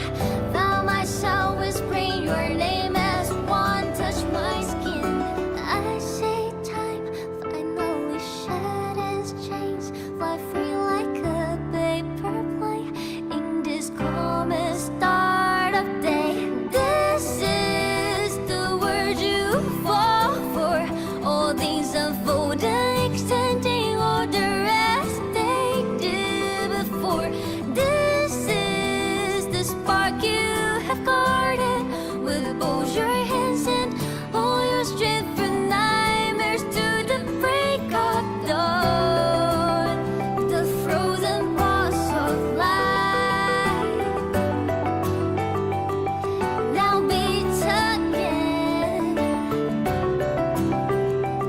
Found myself whispering your name as one touched my skin. I say time finally shed its chains, fly free like a paper plane in this calmest start of day. This is the word you fall for. All things unfolding, extending all the rest they did before. This is the spark you have guarded with both your hands and all your strength for nightmares to the break of dawn. The frozen pulse of light now beats again.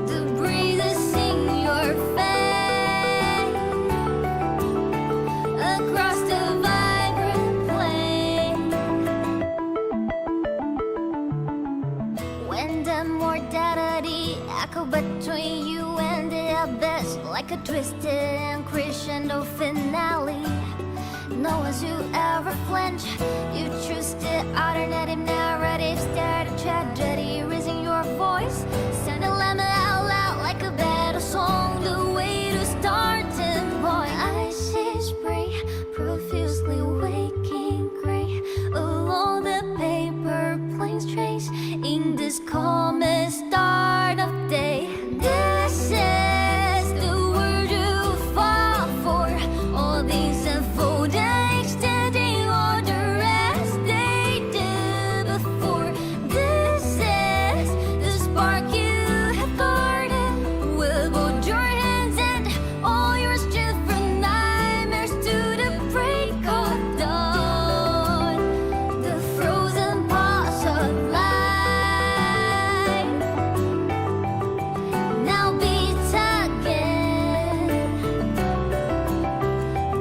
The breezes in your face across the vibrant plain. When the mortality echo between you and the abyss, like a twisted and crescendo finale. No one's you ever flinch. You choose the alternative narrative, stare at tragedy, raising your voice, send a lemon out loud like a battle song. The way to start and point. I see spray profusely waking gray along the paper planes trace in this calmest start of day. This is the word you fall for. All these unfolding, extending all the rest they did before. This is the spark you have guarded with both your hands and all your strength for nightmares to the break of dawn. The frozen pulse of light now beats again.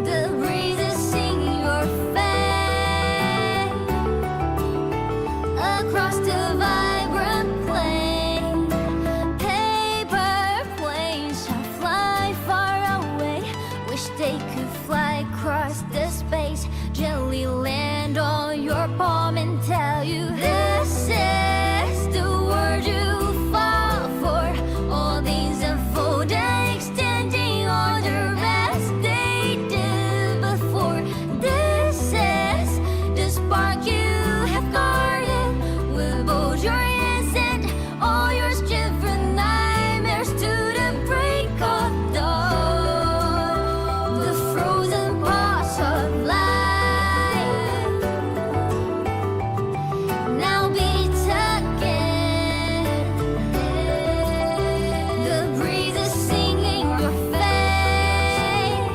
The breezes in your face across the vibrant plain. Paper planes shall fly far away. Wish they could fly across the space, gently land on your palm and tell you this is the word you fall for. All these unfolding, extending all the rest they did before. This is the spark you have guarded with both your hands and all your strength for nightmares to the break of dawn. The frozen pulse of light now beats again. The breezes singing your face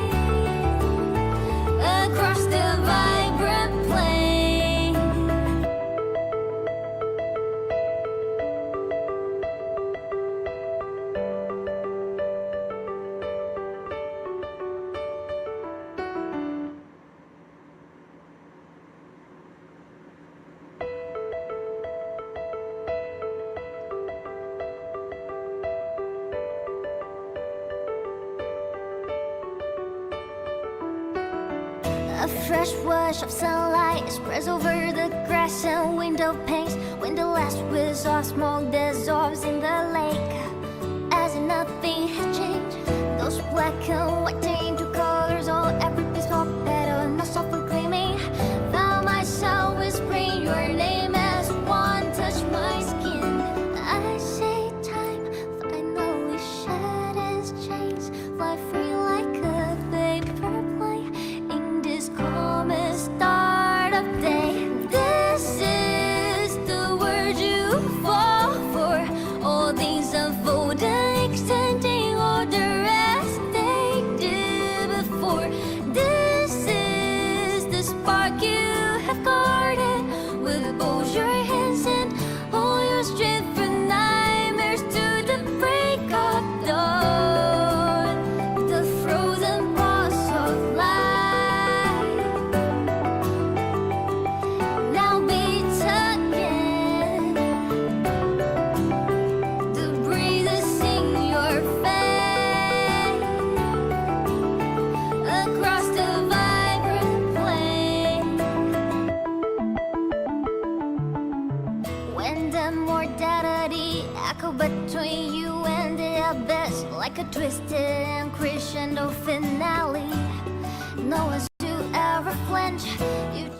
across the vibrant plain. A fresh wash of sunlight spreads over the grass and window panes when the last whiz of smoke dissolves in the lake. As if nothing had changed, those black and white turned to colors, all every piece of petal, not softly gleaming. Found myself whispering your name as one touched my skin. I say time finally shed its chains, fly free like a paper plane in this calmest start of day. This is the word you fall for. All things unfolding, extending all the rest they did before. This is the spark you have guarded with both your hands and all your strength for nightmares to the break of dawn. The frozen pulse of light immortality echo between you and the abyss, like a twisted and crescendo finale. No one's to ever flinch. You